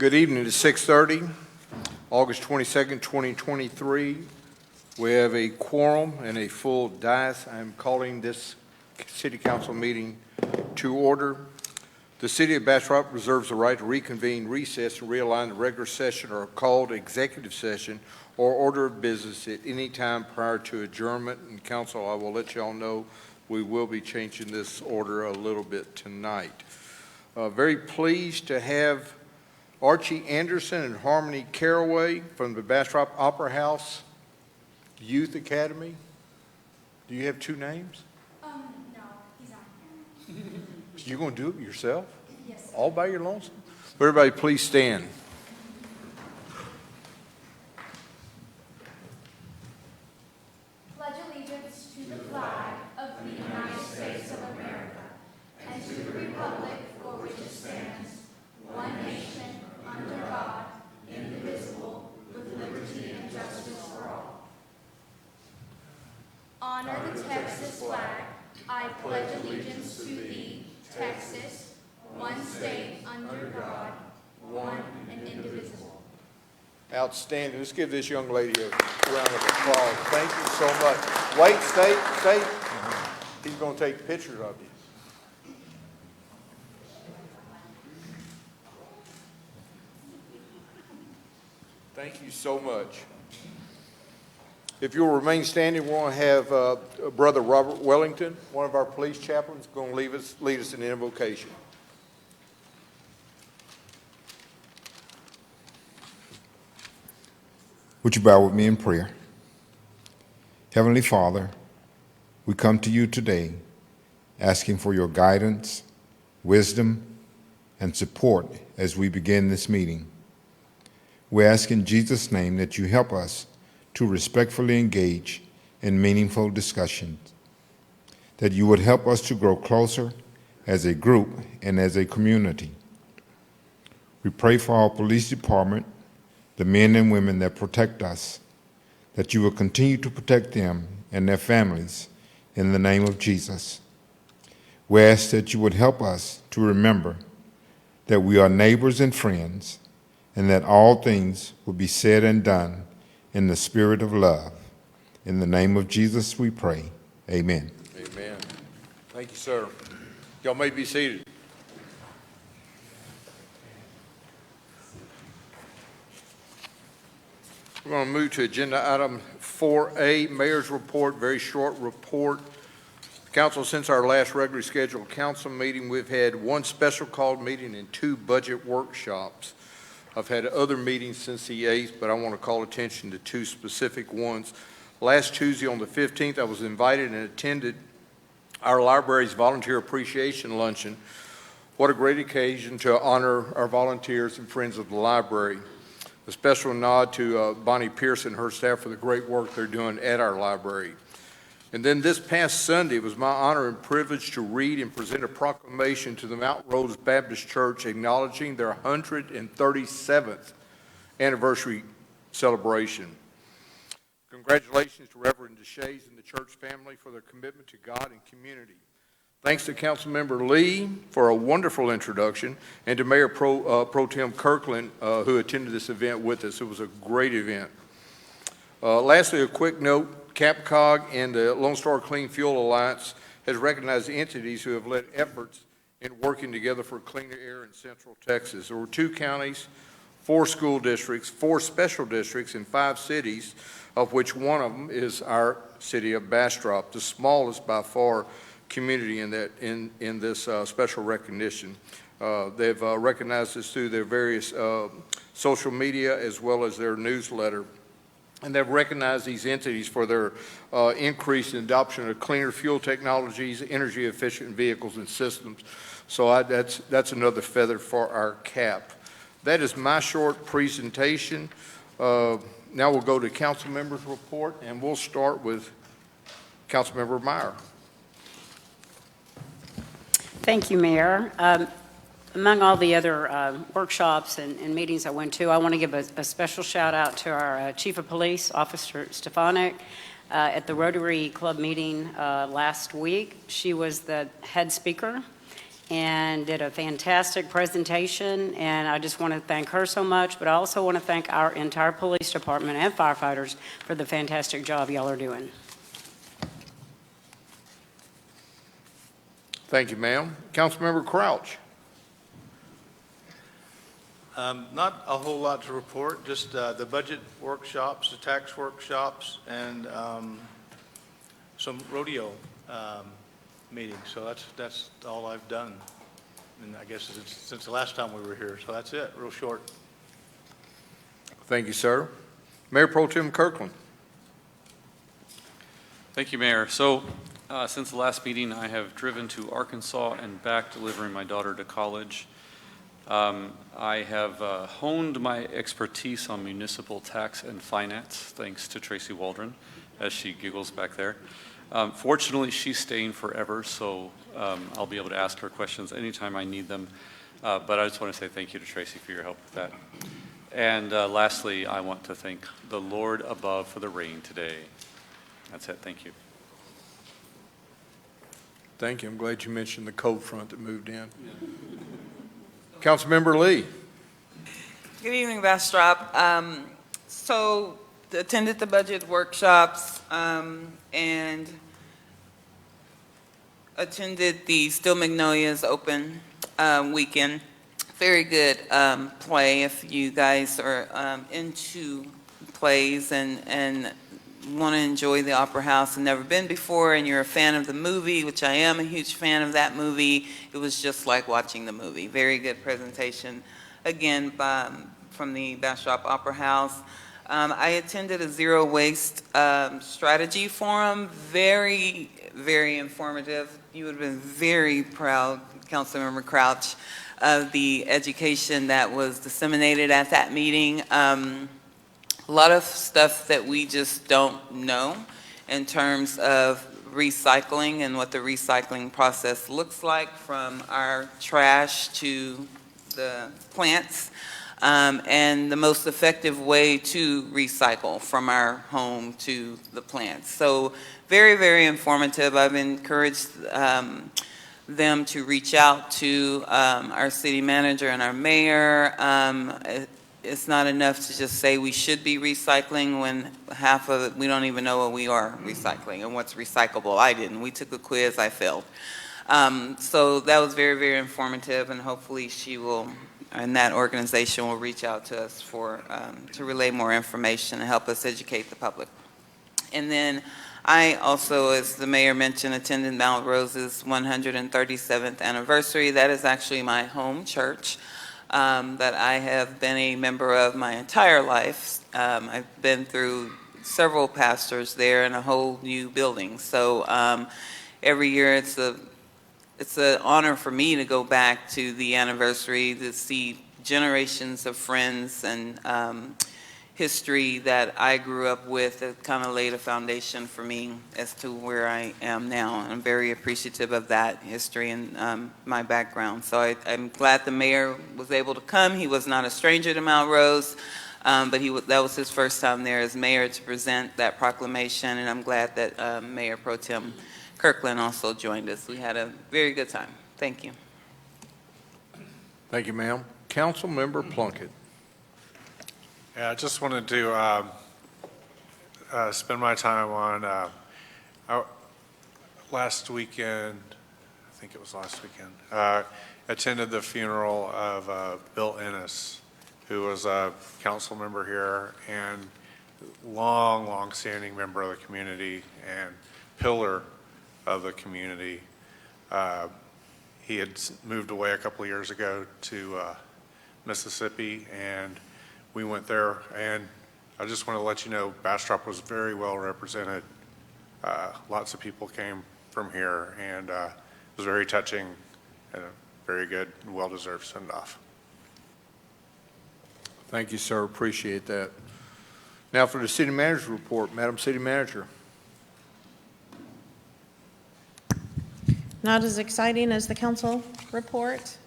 Good evening. It's 6:30, August 22nd, 2023. We have a quorum and a full dais. I'm calling this City Council meeting to order. The City of Bastrop reserves the right to reconvene, recess, and realign the regular session or called executive session or order of business at any time prior to adjournment. And Council, I will let you all know we will be changing this order a little bit tonight. Very pleased to have Archie Anderson and Harmony Caraway from the Bastrop Opera House Youth Academy. Do you have two names? No, he's on here. You going to do it yourself? Yes, sir. All by your lonesome? Everybody please stand. Pledge allegiance to the flag of the United States of America and to the republic for which it stands, one nation, under God, indivisible, with liberty and justice for all. Honor the Texas flag. I pledge allegiance to thee, Texas, one state, under God, one and indivisible. Outstanding. Let's give this young lady a round of applause. Thank you so much. Wait, stay. He's going to take pictures of you. Thank you so much. If you'll remain standing, we're going to have Brother Robert Wellington, one of our police chaplains, going to lead us in the invocation. Would you bow with me in prayer? Heavenly Father, we come to you today asking for your guidance, wisdom, and support as we begin this meeting. We ask in Jesus' name that you help us to respectfully engage in meaningful discussions, that you would help us to grow closer as a group and as a community. We pray for our police department, the men and women that protect us, that you will continue to protect them and their families in the name of Jesus. We ask that you would help us to remember that we are neighbors and friends, and that all things will be said and done in the spirit of love. In the name of Jesus we pray. Amen. Amen. Thank you, sir. Y'all may be seated. We're going to move to agenda item 4A, Mayor's Report, very short report. Council, since our last regularly scheduled council meeting, we've had one special called meeting and two budget workshops. I've had other meetings since the 8th, but I want to call attention to two specific ones. Last Tuesday on the 15th, I was invited and attended our library's volunteer appreciation luncheon. What a great occasion to honor our volunteers and friends of the library. A special nod to Bonnie Pierce and her staff for the great work they're doing at our library. And then this past Sunday, it was my honor and privilege to read and present a proclamation to the Mount Rose Baptist Church acknowledging their 137th anniversary celebration. Congratulations to Reverend DeShays and the church family for their commitment to God and community. Thanks to Councilmember Lee for a wonderful introduction, and to Mayor Pro Tem Kirkland, who attended this event with us. It was a great event. Lastly, a quick note. CAPCOG and the Lone Star Clean Fuel Alliance has recognized the entities who have led efforts in working together for cleaner air in Central Texas. There were 2 counties, 4 school districts, 4 special districts, and 5 cities, of which one of them is our city of Bastrop, the smallest by far community in this special recognition. They've recognized us through their various social media as well as their newsletter. And they've recognized these entities for their increase in adoption of cleaner fuel technologies, energy efficient vehicles and systems. So that's another feather for our cap. That is my short presentation. Now we'll go to council members' report, and we'll start with Councilmember Meyer. Thank you, Mayor. Among all the other workshops and meetings I went to, I want to give a special shout out to our Chief of Police, Officer Stefanik, at the Rotary Club meeting last week. She was the head speaker, and did a fantastic presentation, and I just want to thank her so much, but I also want to thank our entire police department and firefighters for the fantastic job y'all are doing. Thank you, ma'am. Councilmember Crouch. Not a whole lot to report, just the budget workshops, the tax workshops, and some rodeo meetings. So that's all I've done. And I guess it's since the last time we were here. So that's it, real short. Thank you, sir. Mayor Pro Tem Kirkland. Thank you, Mayor. So since the last meeting, I have driven to Arkansas and back delivering my daughter to college. I have honed my expertise on municipal tax and finance, thanks to Tracy Waldron, as she giggles back there. Fortunately, she's staying forever, so I'll be able to ask her questions anytime I need them. But I just want to say thank you to Tracy for your help with that. And lastly, I want to thank the Lord above for the rain today. That's it. Thank you. Thank you. I'm glad you mentioned the cold front that moved in. Councilmember Lee. Good evening, Bastrop. So attended the budget workshops and attended the Still Magnolias open weekend. Very good play if you guys are into plays and want to enjoy the Opera House and never been before, and you're a fan of the movie, which I am a huge fan of that movie. It was just like watching the movie. Very good presentation, again, from the Bastrop Opera House. I attended a zero waste strategy forum. Very, very informative. You would have been very proud, Councilmember Crouch, of the education that was disseminated at that meeting. A lot of stuff that we just don't know in terms of recycling and what the recycling process looks like, from our trash to the plants, and the most effective way to recycle from our home to the plants. So very, very informative. I've encouraged them to reach out to our city manager and our mayor. It's not enough to just say we should be recycling when half of it, we don't even know what we are recycling and what's recyclable. I didn't. We took a quiz, I failed. So that was very, very informative, and hopefully she will, and that organization will reach out to us for, to relay more information and help us educate the public. And then I also, as the mayor mentioned, attended Mount Rose's 137th anniversary. That is actually my home church. That I have been a member of my entire life. I've been through several pastors there in a whole new building. So every year it's an honor for me to go back to the anniversary to see generations of friends and history that I grew up with that kind of laid a foundation for me as to where I am now. And I'm very appreciative of that history and my background. So I'm glad the mayor was able to come. He was not a stranger to Mount Rose, but that was his first time there as mayor to present that proclamation. And I'm glad that Mayor Pro Tem Kirkland also joined us. We had a very good time. Thank you. Thank you, ma'am. Councilmember Plunkett. Yeah, I just wanted to spend my time on last weekend, I think it was last weekend, attended the funeral of Bill Ennis, who was a council member here and long-standing member of the community and pillar of the community. He had moved away a couple of years ago to Mississippi, and we went there, and I just want to let you know Bastrop was very well represented. Lots of people came from here, and it was very touching and a very good and well-deserved send-off. Thank you, sir. Appreciate that. Now for the city manager's report. Madam City Manager. Not as exciting as the council report.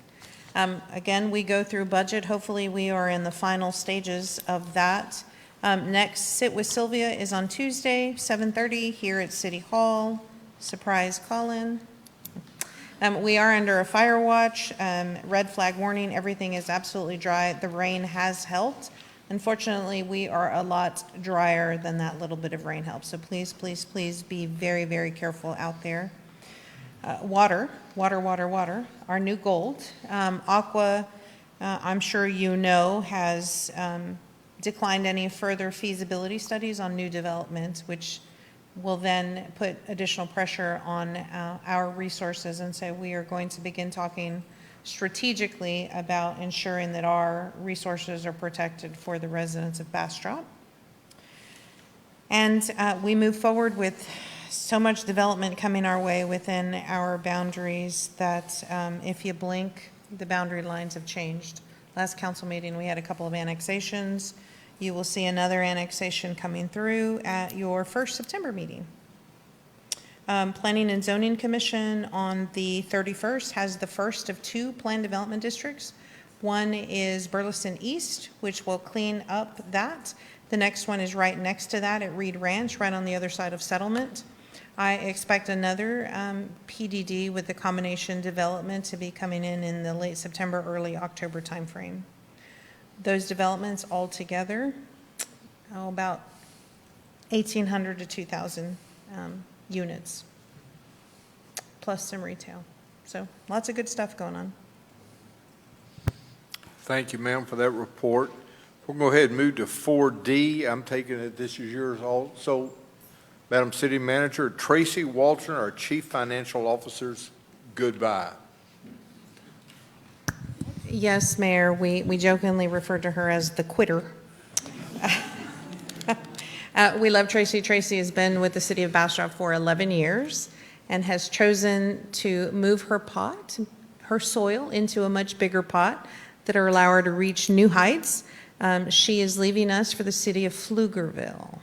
Again, we go through budget. Hopefully, we are in the final stages of that. Next, Sit with Sylvia is on Tuesday, 7:30 here at City Hall. Surprise call-in. We are under a fire watch, red flag warning. Everything is absolutely dry. The rain has helped. Unfortunately, we are a lot drier than that little bit of rain helps. So please, please, please be very, very careful out there. Water, our new gold. Aqua, I'm sure you know, has declined any further feasibility studies on new developments, which will then put additional pressure on our resources. And so we are going to begin talking strategically about ensuring that our resources are protected for the residents of Bastrop. And we move forward with so much development coming our way within our boundaries that if you blink, the boundary lines have changed. Last council meeting, we had a couple of annexations. You will see another annexation coming through at your first September meeting. Planning and Zoning Commission on the 31st has the first of 2 planned development districts. One is Burleson East, which will clean up that. The next one is right next to that at Reed Ranch, right on the other side of Settlement. I expect another PDD with the combination development to be coming in the late September, early October timeframe. Those developments all together, about 1,800 to 2,000 units, plus some retail. So lots of good stuff going on. Thank you, ma'am, for that report. We'll go ahead and move to 4D. I'm taking it this is yours also. Madam City Manager, Tracy Walton, our Chief Financial Officer's goodbye. Yes, Mayor, we jokingly refer to her as the quitter. We love Tracy. Tracy has been with the city of Bastrop for 11 years and has chosen to move her soil into a much bigger pot that will allow her to reach new heights. She is leaving us for the city of Pflugerville.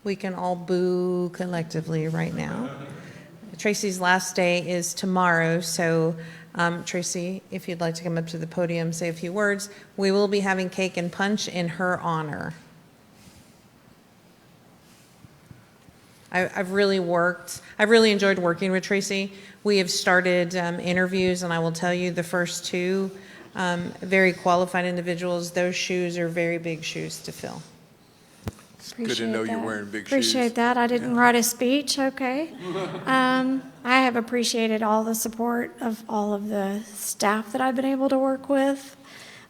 We can all boo collectively right now. Tracy's last day is tomorrow, so Tracy, if you'd like to come up to the podium, say a few words. We will be having cake and punch in her honor. I've really enjoyed working with Tracy. We have started interviews, and I will tell you the first 2, very qualified individuals. Those shoes are very big shoes to fill. It's good to know you're wearing big shoes. Appreciate that. I didn't write a speech, okay. I have appreciated all the support of all of the staff that I've been able to work with.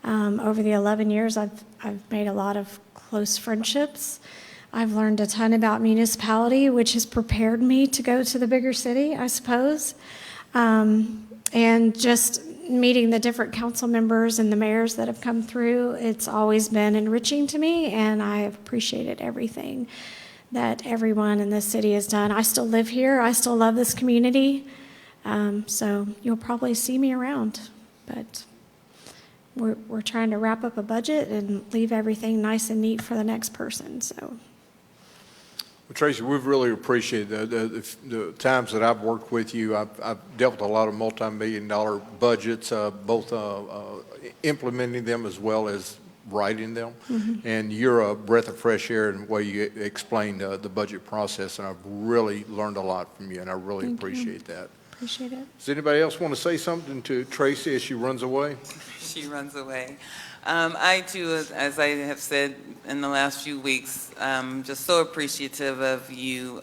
Over the 11 years, I've made a lot of close friendships. I've learned a ton about municipality, which has prepared me to go to the bigger city, I suppose. And just meeting the different council members and the mayors that have come through, it's always been enriching to me, and I have appreciated everything that everyone in this city has done. I still live here. I still love this community. So you'll probably see me around, but we're trying to wrap up a budget and leave everything nice and neat for the next person, so. Well, Tracy, we've really appreciated the times that I've worked with you. I've dealt with a lot of multi-million-dollar budgets, both implementing them as well as writing them. Mm-hmm. And you're a breath of fresh air in the way you explained the budget process, and I've really learned a lot from you, and I really appreciate that. Appreciate it. Does anybody else want to say something to Tracy as she runs away? She runs away. I too, as I have said in the last few weeks, just so appreciative of you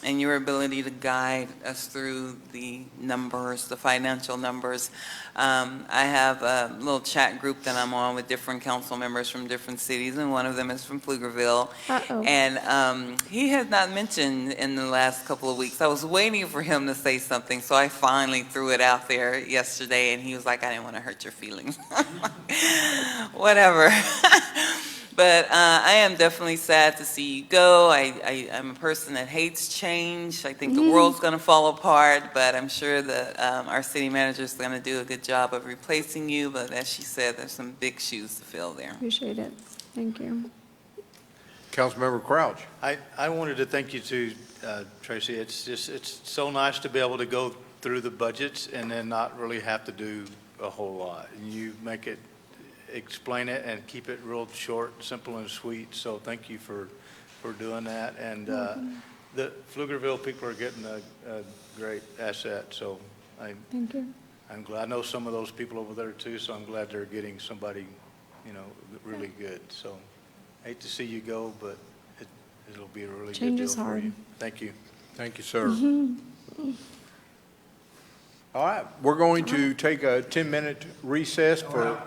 and your ability to guide us through the numbers, the financial numbers. I have a little chat group that I'm on with different council members from different cities, and one of them is from Pflugerville. Uh-oh. And he has not mentioned in the last couple of weeks. I was waiting for him to say something, so I finally threw it out there yesterday, and he was like, I didn't want to hurt your feelings. Whatever. But I am definitely sad to see you go. I'm a person that hates change. I think the world's going to fall apart, but I'm sure that our city manager is going to do a good job of replacing you. But as she said, there's some big shoes to fill there. Appreciate it. Thank you. Councilmember Crouch. I wanted to thank you too, Tracy. It's so nice to be able to go through the budgets and then not really have to do a whole lot. You make it, explain it and keep it real short, simple and sweet. So thank you for doing that. And the Pflugerville people are getting a great asset. So Thank you. I'm glad, I know some of those people over there too, so I'm glad they're getting somebody, really good. So hate to see you go, but it'll be a really good Change deal is for hard. you. Thank you. Thank you, sir. All right, we're going to take a 10-minute recess for.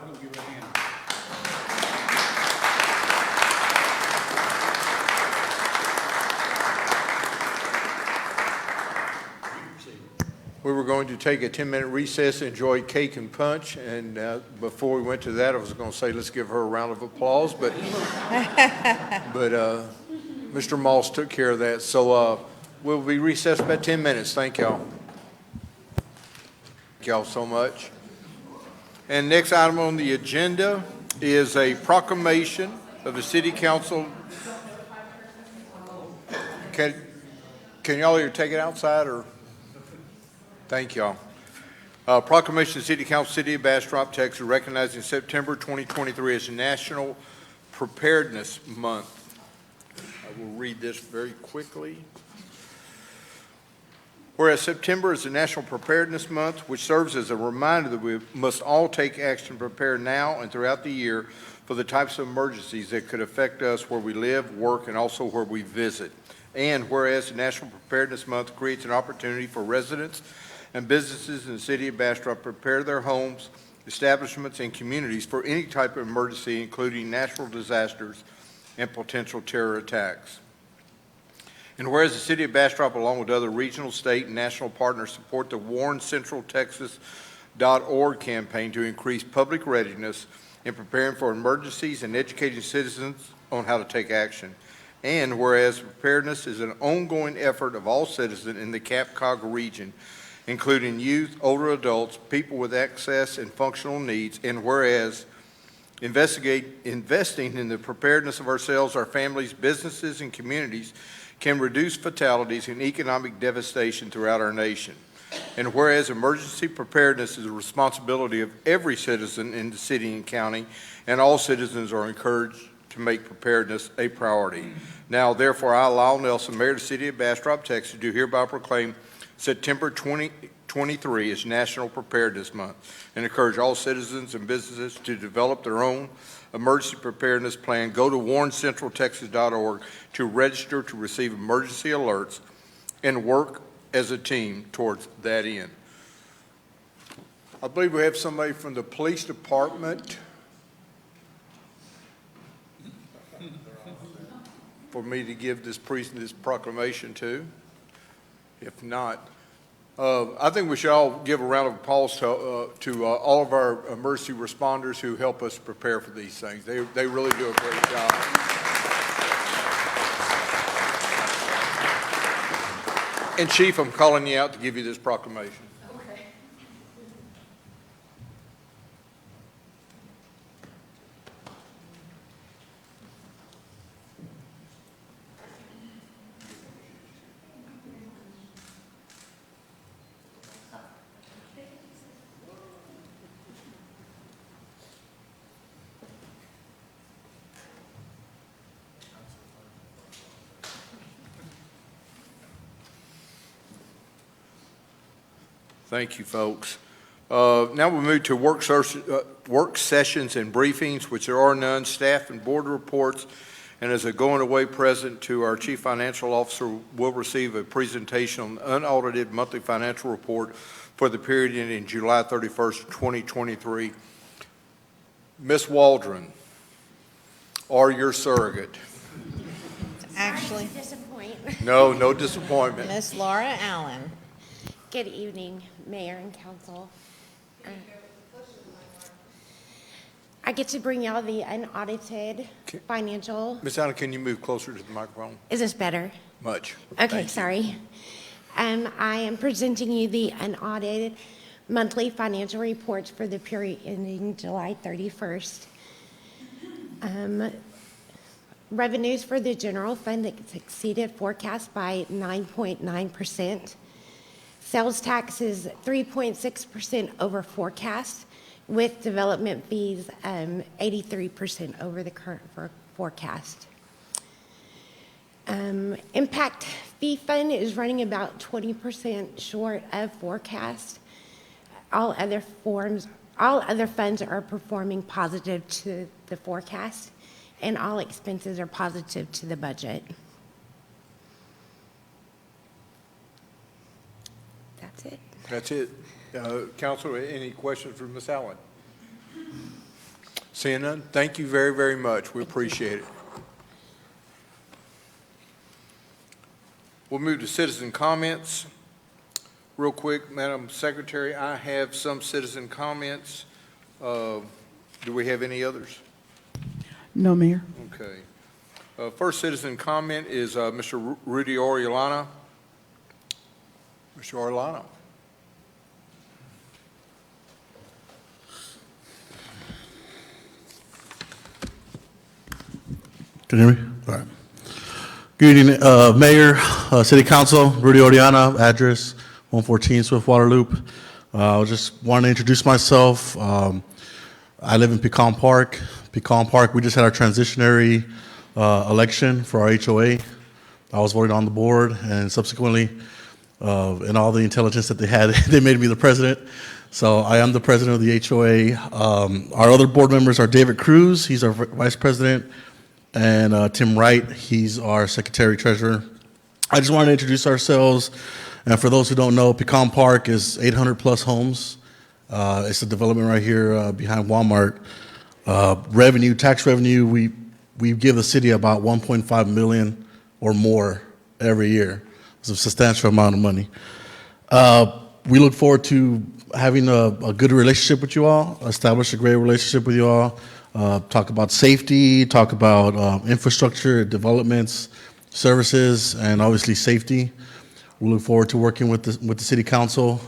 We were going to take a 10-minute recess, enjoy cake and punch, and before we went to that, I was going to say, let's give her a round of applause, but Mr. Moss took care of that. So we'll be recessed about 10 minutes. Thank y'all. Thank y'all so much. And next item on the agenda is a proclamation of the City Council. Can y'all either take it outside or? Thank y'all. Proclamation of the City Council, City of Bastrop, Texas, recognizing September 2023 as National Preparedness Month. I will read this very quickly. Whereas September is the National Preparedness Month, which serves as a reminder that we must all take action to prepare now and throughout the year for the types of emergencies that could affect us where we live, work, and also where we visit. And whereas the National Preparedness Month creates an opportunity for residents and businesses in the city of Bastrop prepare their homes, establishments, and communities for any type of emergency, including natural disasters and potential terror attacks. And whereas the city of Bastrop, along with other regional, state, and national partners, support the WarnCentralTexas.org campaign to increase public readiness in preparing for emergencies and educating citizens on how to take action. And whereas preparedness is an ongoing effort of all citizens in the Cap Cog region, including youth, older adults, people with access and functional needs, and whereas investing in the preparedness of ourselves, our families, businesses, and communities can reduce fatalities and economic devastation throughout our nation. And whereas emergency preparedness is the responsibility of every citizen in the city and county, and all citizens are encouraged to make preparedness a priority. Now, therefore, I, Lyle Nelson, Mayor of the City of Bastrop, Texas, do hereby proclaim September 2023 is National Preparedness Month and encourage all citizens and businesses to develop their own emergency preparedness plan. Go to WarnCentralTexas.org to register to receive emergency alerts and work as a team towards that end. I believe we have somebody from the police department for me to give this proclamation to. If not, I think we should all give a round of applause to all of our emergency responders who help us prepare for these things. They really do a great job. And Chief, I'm calling you out to give you this proclamation. Thank you, folks. Now we move to work sessions and briefings, which there are none, staff and board reports, and as a going-away present to our Chief Financial Officer, will receive a presentation on the unaudited monthly financial report for the period ending July 31st, 2023. Ms. Waldron, or your surrogate. Actually, Disappoint. No disappointment. Miss Laura Allen. Good evening, Mayor and Council. I get to bring y'all the unaudited financial. Ms. Allen, can you move closer to the microphone? Is this better? Much. Okay, Thank you. sorry. I am presenting you the unaudited monthly financial reports for the period ending July 31st. Revenues for the general fund exceeded forecast by 9.9%. Sales tax is 3.6% over forecast, with development fees 83% over the current forecast. Impact fee fund is running about 20% short of forecast. all other funds are performing positive to the forecast, and all expenses are positive to the budget. That's it. That's it. Council, any questions for Ms. Allen? Seeing none, thank you very, very much. We appreciate it. We'll move to citizen comments. Real quick, Madam Secretary, I have some citizen comments. Do we have any others? No, Mayor. Okay. First citizen comment is Mr. Rudy Oriolano. Mr. Oriolano. Can you hear me? All right. Good evening, Mayor, City Council, Rudy Oriana, address 114 Swiftwater Loop. I just wanted to introduce myself. I live in Pecan Park. Pecan Park, we just had our transitionary election for our HOA. I was voted on the board, and subsequently, in all the intelligence that they had, they made me the president. So I am the president of the HOA. Our other board members are David Cruz, he's our vice president, and Tim Wright, he's our secretary treasurer. I just wanted to introduce ourselves, and for those who don't know, Pecan Park is 800 plus homes. It's a development right here behind Walmart. Tax revenue, we give the city about 1.5 million or more every year. It's a substantial amount of money. We look forward to having a good relationship with you all, establish a great relationship with you all, talk about safety, talk about infrastructure, developments, services, and obviously safety. We look forward to working with the City Council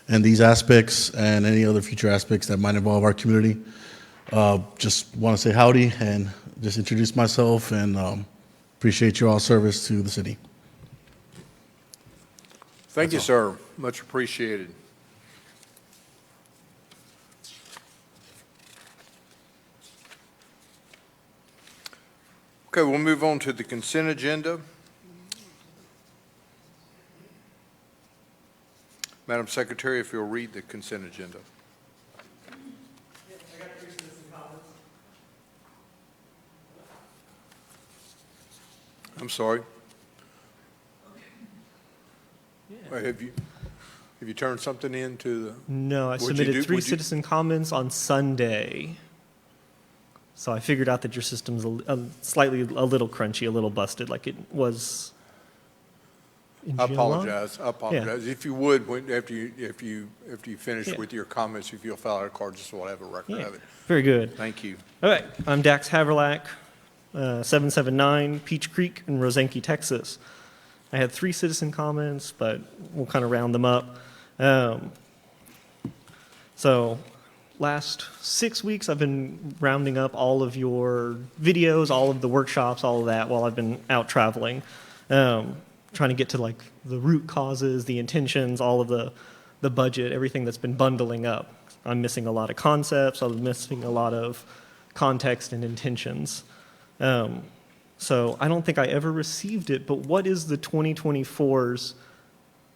and these aspects and any other future aspects that might involve our community. Just want to say howdy and just introduce myself and appreciate your all service to the city. Thank you, sir. Much appreciated. Okay, we'll move on to the consent agenda. Madam Secretary, if you'll read the consent agenda. I'm sorry. Have you turned something in to the? No, I What'd you submitted do? three What'd you- citizen comments on Sunday. So I figured out that your system's a little crunchy, a little busted, like it was in I July. apologize. I apologize. If you would, after you finish Yeah. with your comments, if you'll file out a card, just so we'll have a record Yeah, of it. very good. Thank you. All right, I'm Dax Haverlack, 779 Peach Creek in Rosenke, Texas. I had three citizen comments, but we'll kind of round them up. So last 6 weeks, I've been rounding up all of your videos, all of the workshops, all of that while I've been out traveling, trying to get to like the root causes, the intentions, all of the budget, everything that's been bundling up. I'm missing a lot of concepts. I'm missing a lot of context and intentions. So I don't think I ever received it, but what is the 2024's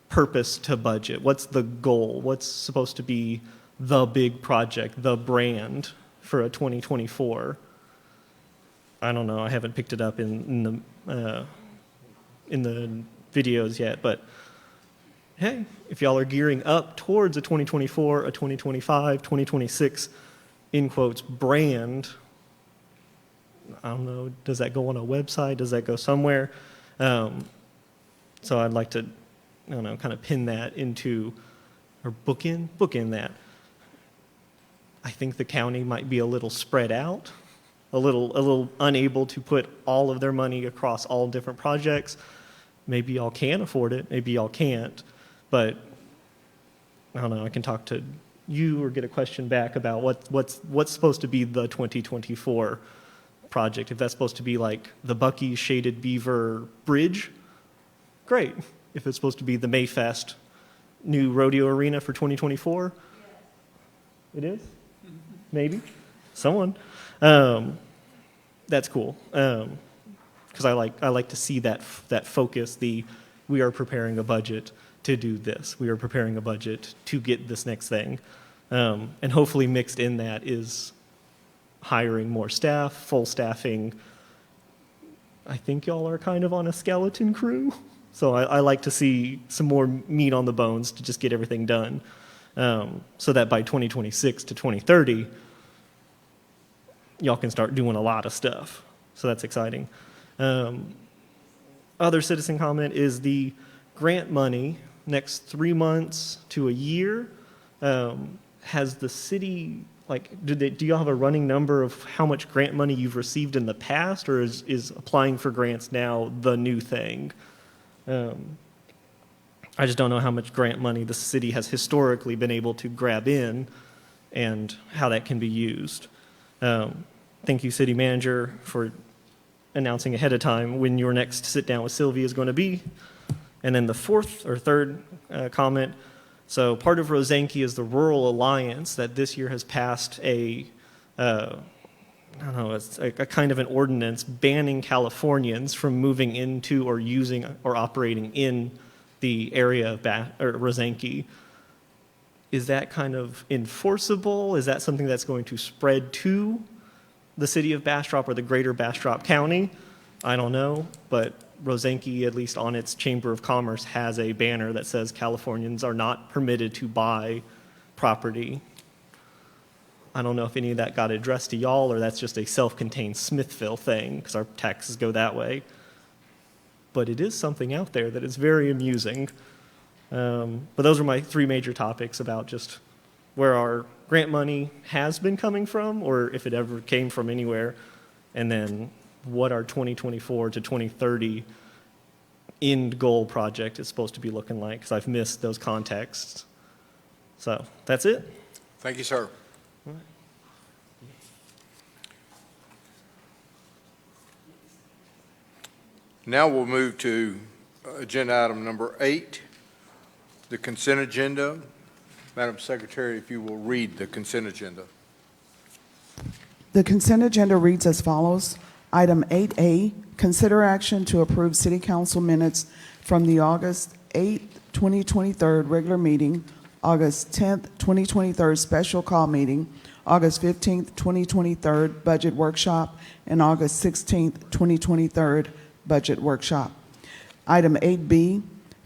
purpose to budget? What's the goal? What's supposed to be the big project, the brand for a 2024? I don't know. I haven't picked it up in the videos yet, but hey, if y'all are gearing up towards a 2024, a 2025, 2026, in quotes, brand, I don't know, does that go on a website? Does that go somewhere? So I'd like to, I don't know, kind of pin that into, or book in that. I think the county might be a little spread out, a little unable to put all of their money across all different projects. Maybe y'all can afford it, maybe y'all can't, but I don't know, I can talk to you or get a question back about what's supposed to be the 2024 project. If that's supposed to be like the Bucky Shaded Beaver Bridge, great. If it's supposed to be the Mayfest new rodeo arena for 2024, it is? Maybe? Someone. That's cool. Because I like to see that focus, we are preparing a budget to do this. We are preparing a budget to get this next thing. And hopefully mixed in that is hiring more staff, full staffing. I think y'all are kind of on a skeleton crew. So I like to see some more meat on the bones to just get everything done. So that by 2026 to 2030, y'all can start doing a lot of stuff. So that's exciting. Other citizen comment is the grant money, next 3 months to a year. Has the city, like, do y'all have a running number of how much grant money you've received in the past, or is applying for grants now the new thing? I just don't know how much grant money the city has historically been able to grab in and how that can be used. Thank you, City Manager, for announcing ahead of time when your next sit down with Sylvia is going to be. And then the fourth or third comment, so part of Rosenke is the Rural Alliance that this year has passed it's a kind of an ordinance banning Californians from moving into or using or operating in the area of Rosenke. Is that kind of enforceable? Is that something that's going to spread to the city of Bastrop or the greater Bastrop County? I don't know, but Rosenke, at least on its Chamber of Commerce, has a banner that says Californians are not permitted to buy property. I don't know if any of that got addressed to y'all, or that's just a self-contained Smithville thing, because our taxes go that way. But it is something out there that is very amusing. But those are my three major topics about just where our grant money has been coming from, or if it ever came from anywhere, and then what our 2024 to 2030 end goal project is supposed to be looking like, because I've missed those contexts. So that's it. Thank you, sir. Now we'll move to agenda item number 8, the consent agenda. Madam Secretary, if you will read the consent agenda. The consent agenda reads as follows. Item 8A, consider action to approve City Council minutes from the August 8th, 2023 regular meeting, August 10th, 2023 special call meeting, August 15th, 2023 budget workshop, and August 16th, 2023 budget workshop. Item 8B,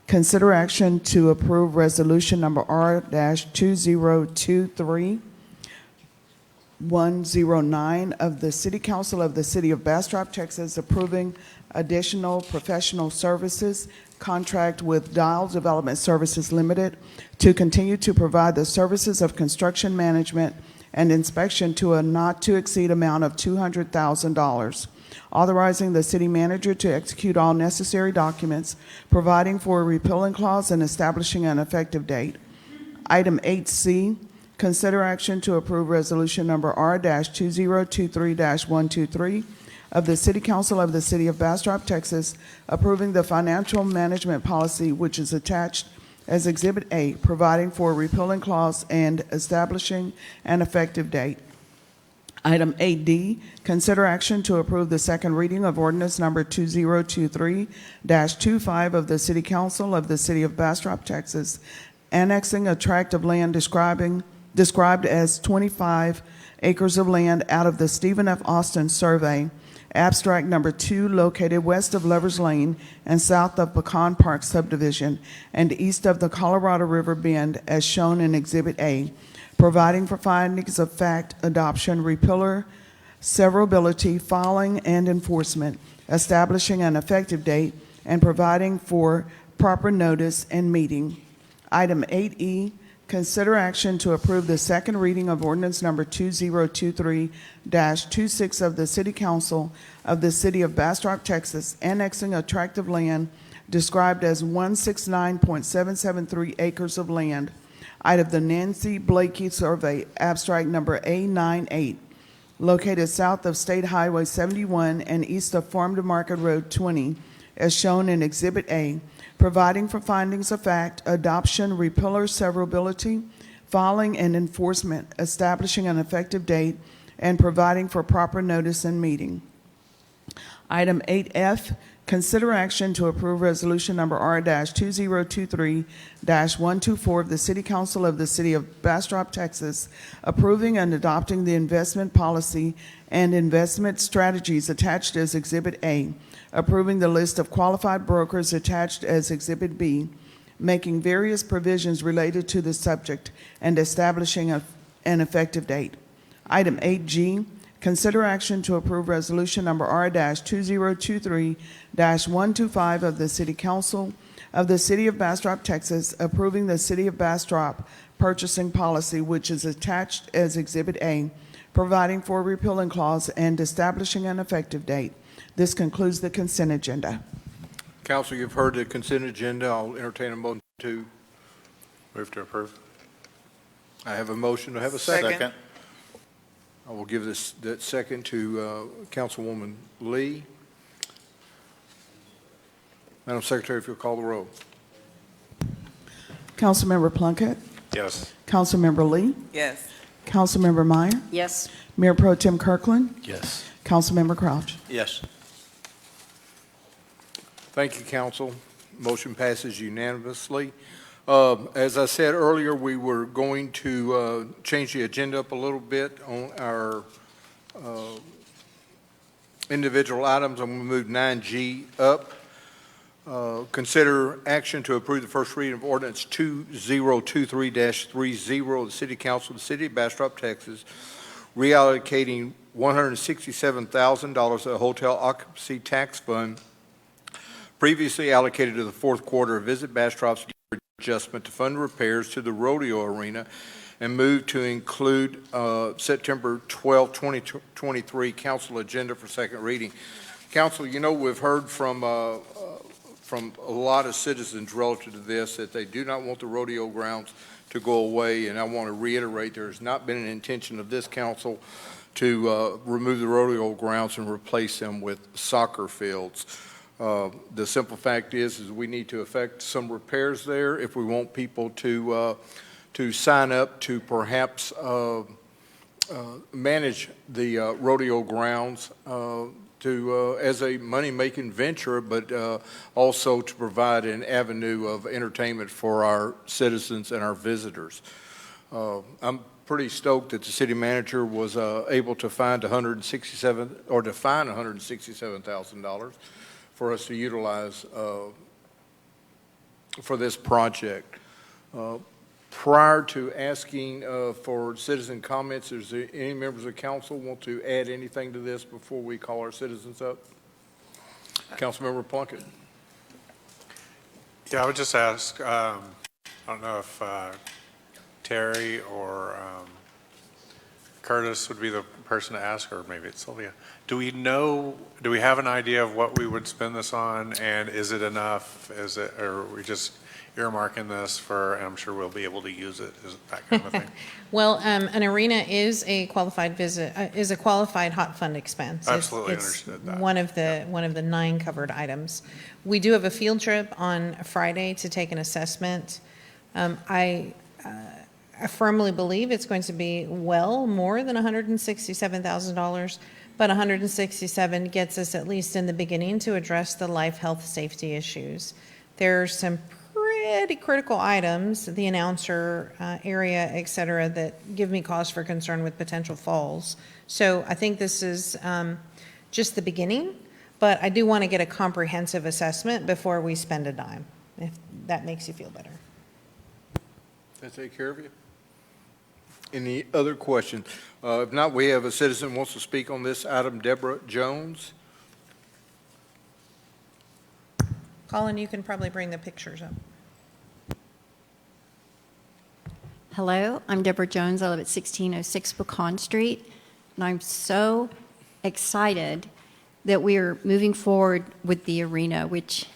consider action to approve resolution number R-2023-109 of the City Council of the City of Bastrop, Texas, approving additional professional services contract with Dial Development Services Limited to continue to provide the services of construction management and inspection to a not-to-exceed amount of $200,000. Authorizing the city manager to execute all necessary documents, providing for a repealing clause, and establishing an effective date. Item 8C, consider action to approve resolution number R-2023-123 of the City Council of the City of Bastrop, Texas, approving the financial management policy which is attached as Exhibit A, providing for a repealing clause and establishing an effective date. Item 8D, consider action to approve the second reading of ordinance number 2023-25 of the City Council of the City of Bastrop, Texas, annexing a tract of land described as 25 acres of land out of the Stephen F. Austin Survey, abstract number 2, located west of Lovers Lane and south of Pecan Park subdivision and east of the Colorado River Bend as shown in Exhibit A, providing for findings of fact, adoption, repealer, severability, filing, and enforcement, establishing an effective date, and providing for proper notice and meeting. Item 8E, consider action to approve the second reading of ordinance number 2023-26 of the City Council of the City of Bastrop, Texas, annexing a tract of land described as 169.773 acres of land out of the Nancy Blakey Survey, abstract number A98, located south of State Highway 71 and east of Farm to Market Road 20, as shown in Exhibit A, providing for findings of fact, adoption, repealer, severability, filing, and enforcement, establishing an effective date, and providing for proper notice and meeting. Item 8F, Consider action to approve resolution number R-2023-124 of the City Council of the City of Bastrop, Texas, approving and adopting the investment policy and investment strategies attached as Exhibit A, approving the list of qualified brokers attached as Exhibit B, making various provisions related to the subject, and establishing an effective date. Item 8G, consider action to approve resolution number R-2023-125 of the City Council of the City of Bastrop, Texas, approving the City of Bastrop purchasing policy, which is attached as Exhibit A, providing for a repealing clause and establishing an effective date. This concludes the consent agenda. Council, you've heard the consent agenda. I'll entertain a motion to. Move to approve. I have a motion. Do I have a second? Second. I will give that second to Councilwoman Lee. Madam Secretary, if you'll call the roll. Councilmember Plunkett, Yes. Councilmember Lee, Yes. Councilmember Meyer, Yes. Mayor Pro Tem Kirkland, Yes. Councilmember Crouch. Yes. Thank you, Council. Motion passes unanimously. As I said earlier, we were going to change the agenda up a little bit on our individual items. I'm going to move 9G up. Consider action to approve the first reading of ordinance 2023-30 of the City Council of the City of Bastrop, Texas, reallocating $167,000 of the hotel occupancy tax fund previously allocated to the fourth quarter of Visit Bastrop's adjustment to fund repairs to the rodeo arena, and move to include September 12, 2023 council agenda for second reading. Council, you know, we've heard from a lot of citizens relative to this that they do not want the rodeo grounds to go away, and I want to reiterate there has not been an intention of this council to remove the rodeo grounds and replace them with soccer fields. The simple fact is we need to effect some repairs there if we want people to sign up to perhaps manage the rodeo grounds as a money-making venture, but also to provide an avenue of entertainment for our citizens and our visitors. I'm pretty stoked that the city manager was able to find $167,000 for us to utilize for this project. Prior to asking for citizen comments, is there any members of council want to add anything to this before we call our citizens up? Councilmember Plunkett. Yeah, I would just ask, I don't know if Terry or Curtis would be the person to ask, or maybe it's Sylvia. Do we have an idea of what we would spend this on, and is it enough? Or are we just earmarking this for, and I'm sure we'll be able to use it, is it that kind of thing? Well, an arena is a qualified hot fund expense. Absolutely It's understood that. one of the 9 covered items. We do have a field trip on Friday to take an assessment. I firmly believe it's going to be well more than $167,000, but $167,000 gets us at least in the beginning to address the life, health, safety issues. There's some pretty critical items, the announcer area, et cetera, that give me cause for concern with potential falls. So I think this is just the beginning, but I do want to get a comprehensive assessment before we spend a dime, if that makes you feel better. That take care of you? Any other questions? If not, we have a citizen who wants to speak on this item, Deborah Jones. Colin, you can probably bring the pictures up. Hello, I'm Deborah Jones. I live at 1606 Pecan Street, and I'm so excited that we are moving forward with the arena, which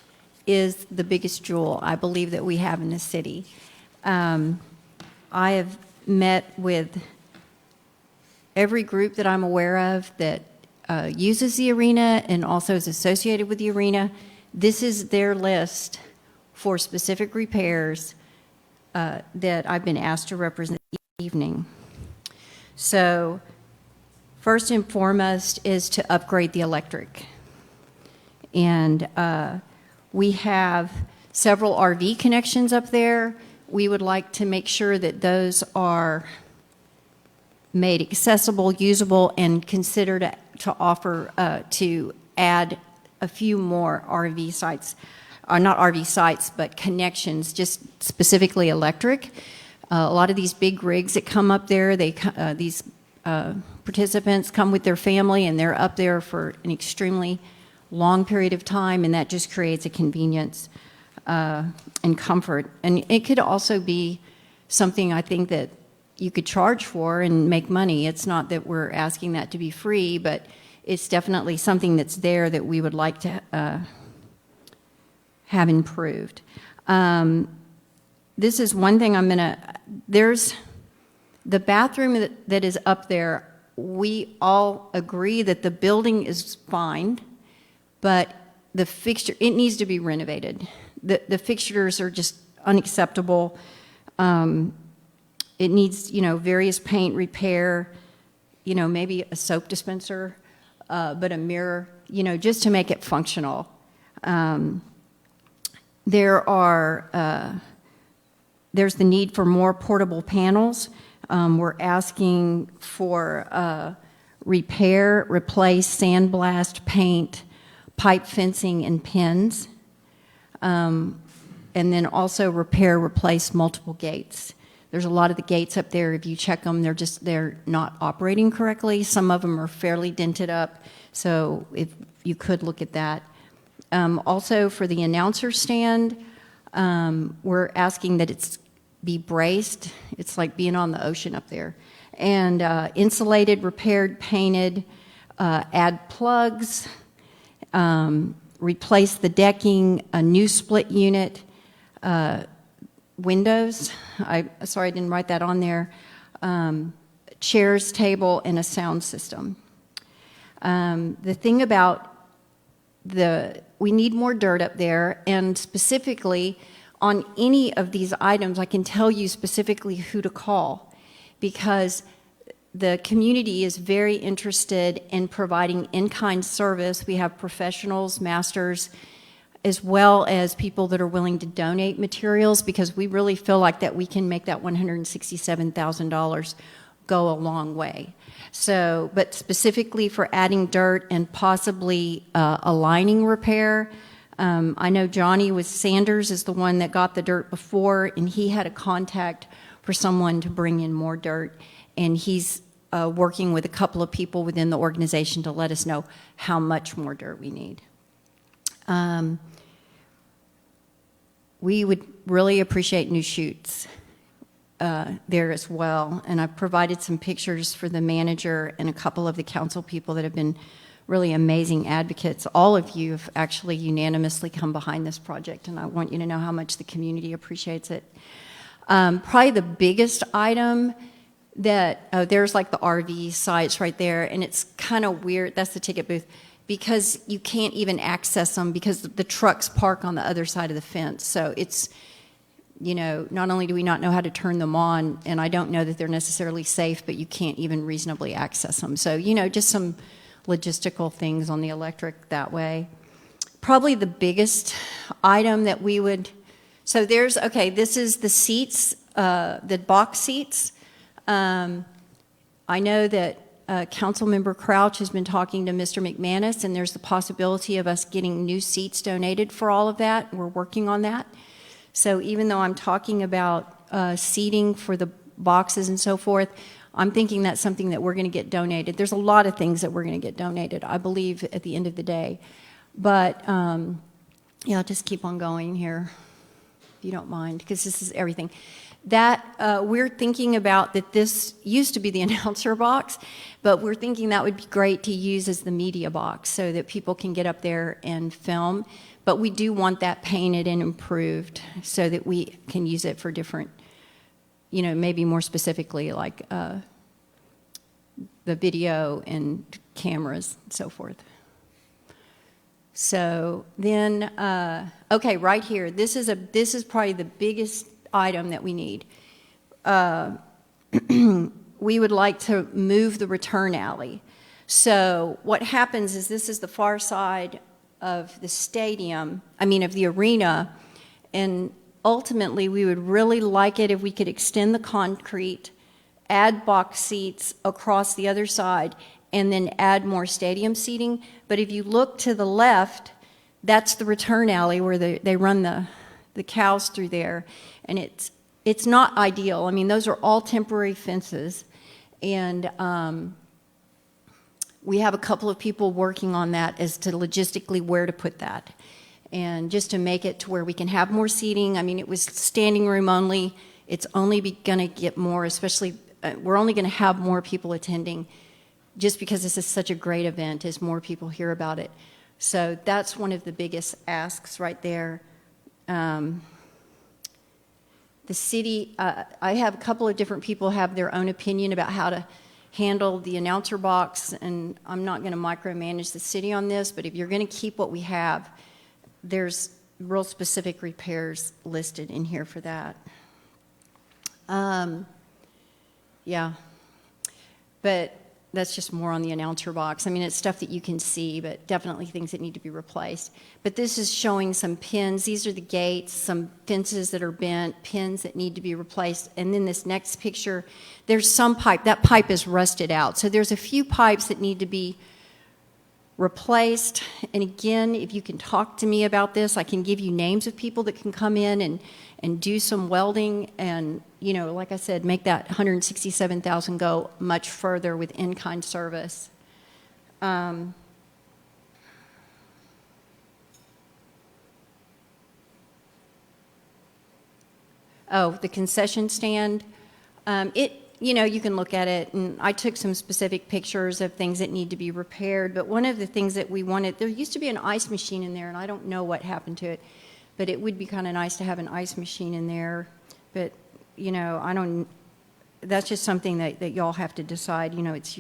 is the biggest jewel I believe that we have in the city. I have met with every group that I'm aware of that uses the arena and also is associated with the arena. This is their list for specific repairs that I've been asked to represent this evening. So first and foremost is to upgrade the electric. And we have several RV connections up there. We would like to make sure that those are made accessible, usable, and considered to offer, to add a few more RV sites, not RV sites, but connections, just specifically electric. A lot of these big rigs that come up there, these participants come with their family and they're up there for an extremely long period of time, and that just creates a convenience and comfort. And it could also be something I think that you could charge for and make money. It's not that we're asking that to be free, but it's definitely something that's there that we would like to have improved. This is one thing there's the bathroom that is up there. We all agree that the building is fine, but the fixture, it needs to be renovated. The fixtures are just unacceptable. It needs, various paint repair, maybe a soap dispenser, but a mirror, just to make it functional. There's the need for more portable panels. We're asking for repair, replace, sandblast, paint, pipe fencing, and pins. And then also repair, replace multiple gates. There's a lot of the gates up there, if you check them, they're not operating correctly. Some of them are fairly dented up, so if you could look at that. Also for the announcer stand, we're asking that it's be braced. It's like being on the ocean up there. And insulated, repaired, painted, add plugs, replace the decking, a new split unit, windows. Sorry, I didn't write that on there. Chairs, table, and a sound system. The thing about we need more dirt up there, and specifically on any of these items, I can tell you specifically who to call, because the community is very interested in providing in-kind service. We have professionals, masters, as well as people that are willing to donate materials, because we really feel like that we can make that $167,000 go a long way. So, but specifically for adding dirt and possibly a lining repair, I know Johnny with Sanders is the one that got the dirt before, and he had a contact for someone to bring in more dirt, and he's working with a couple of people within the organization to let us know how much more dirt we need. We would really appreciate new chutes there as well, and I've provided some pictures for the manager and a couple of the council people that have been really amazing advocates. All of you have actually unanimously come behind this project, and I want you to know how much the community appreciates it. Probably the biggest item that, there's like the RV sites right there, and it's kind of weird, that's the ticket booth, because you can't even access them because the trucks park on the other side of the fence. So it's, not only do we not know how to turn them on, and I don't know that they're necessarily safe, but you can't even reasonably access them. So, just some logistical things on the electric that way. Probably the biggest item that we would, so this is the seats, the box seats. I know that Councilmember Crouch has been talking to Mr. McManus, and there's the possibility of us getting new seats donated for all of that. We're working on that. So even though I'm talking about seating for the boxes and so forth, I'm thinking that's something that we're going to get donated. There's a lot of things that we're going to get donated, I believe, at the end of the day. But, I'll just keep on going here, if you don't mind, because this is everything. That, we're thinking about that this used to be the announcer box, but we're thinking that would be great to use as the media box so that people can get up there and film. But we do want that painted and improved so that we can use it for different, maybe more specifically like the video and cameras and so forth. So then, okay, right here, this is probably the biggest item that we need. We would like to move the return alley. So what happens is this is the far side of the stadium, of the arena, and ultimately, we would really like it if we could extend the concrete, add box seats across the other side, and then add more stadium seating. But if you look to the left, that's the return alley where they run the cows through there. And it's not ideal. Those are all temporary fences. And we have a couple of people working on that as to logistically where to put that. And just to make it to where we can have more seating. It was standing room only. It's only going to get more, especially, we're only going to have more people attending just because this is such a great event as more people hear about it. So that's one of the biggest asks right there. The city, I have a couple of different people have their own opinion about how to handle the announcer box, and I'm not going to micromanage the city on this, but if you're going to keep what we have, there's real specific repairs listed in here for that. Yeah, but that's just more on the announcer box. It's stuff that you can see, but definitely things that need to be replaced. But this is showing some pins. These are the gates, some fences that are bent, pins that need to be replaced. And then this next picture, there's some pipe. That pipe is rusted out. So there's a few pipes that need to be replaced. And again, if you can talk to me about this, I can give you names of people that can come in and do some welding and, like I said, make that $167,000 go much further with in-kind service. Oh, the concession stand. You can look at it, and I took some specific pictures of things that need to be repaired, but one of the things that we wanted, there used to be an ice machine in there, and I don't know what happened to it, but it would be kind of nice to have an ice machine in there, but, that's just something that y'all have to decide, it's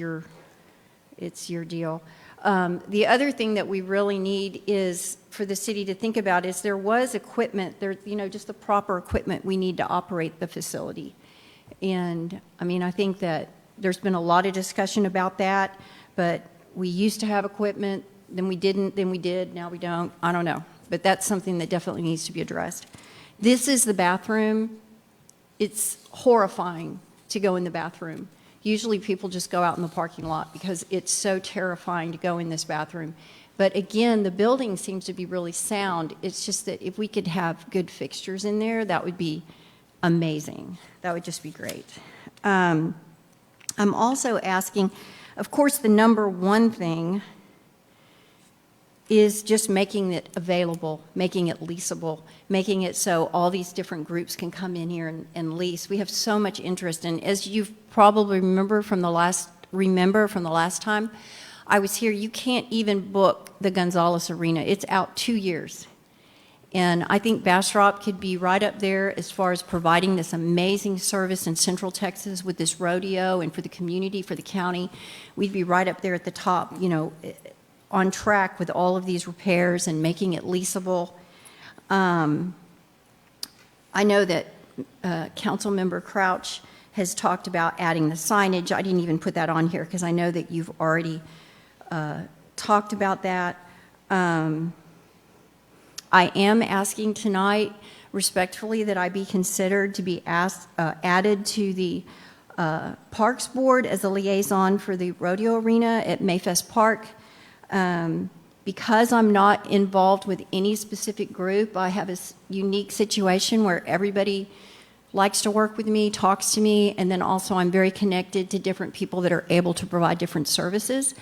your deal. The other thing that we really need is for the city to think about is there was equipment, just the proper equipment we need to operate the facility. And I think that there's been a lot of discussion about that, but we used to have equipment, then we didn't, then we did, now we don't. I don't know. But that's something that definitely needs to be addressed. This is the bathroom. It's horrifying to go in the bathroom. Usually people just go out in the parking lot because it's so terrifying to go in this bathroom. But again, the building seems to be really sound. It's just that if we could have good fixtures in there, that would be amazing. That would just be great. I'm also asking, of course, the number one thing is just making it available, making it leasable, making it so all these different groups can come in here and lease. We have so much interest, and as you probably remember from the last time I was here, you can't even book the Gonzales Arena. It's out 2 years. And I think Bastrop could be right up there as far as providing this amazing service in Central Texas with this rodeo and for the community, for the county. We'd be right up there at the top, on track with all of these repairs and making it leasable. I know that Councilmember Crouch has talked about adding the signage. I didn't even put that on here because I know that you've already talked about that. I am asking tonight, respectfully, that I be considered to be added to the Parks Board as a liaison for the rodeo arena at Mayfest Park. Because I'm not involved with any specific group, I have a unique situation where everybody likes to work with me, talks to me, and then also I'm very connected to different people that are able to provide different services.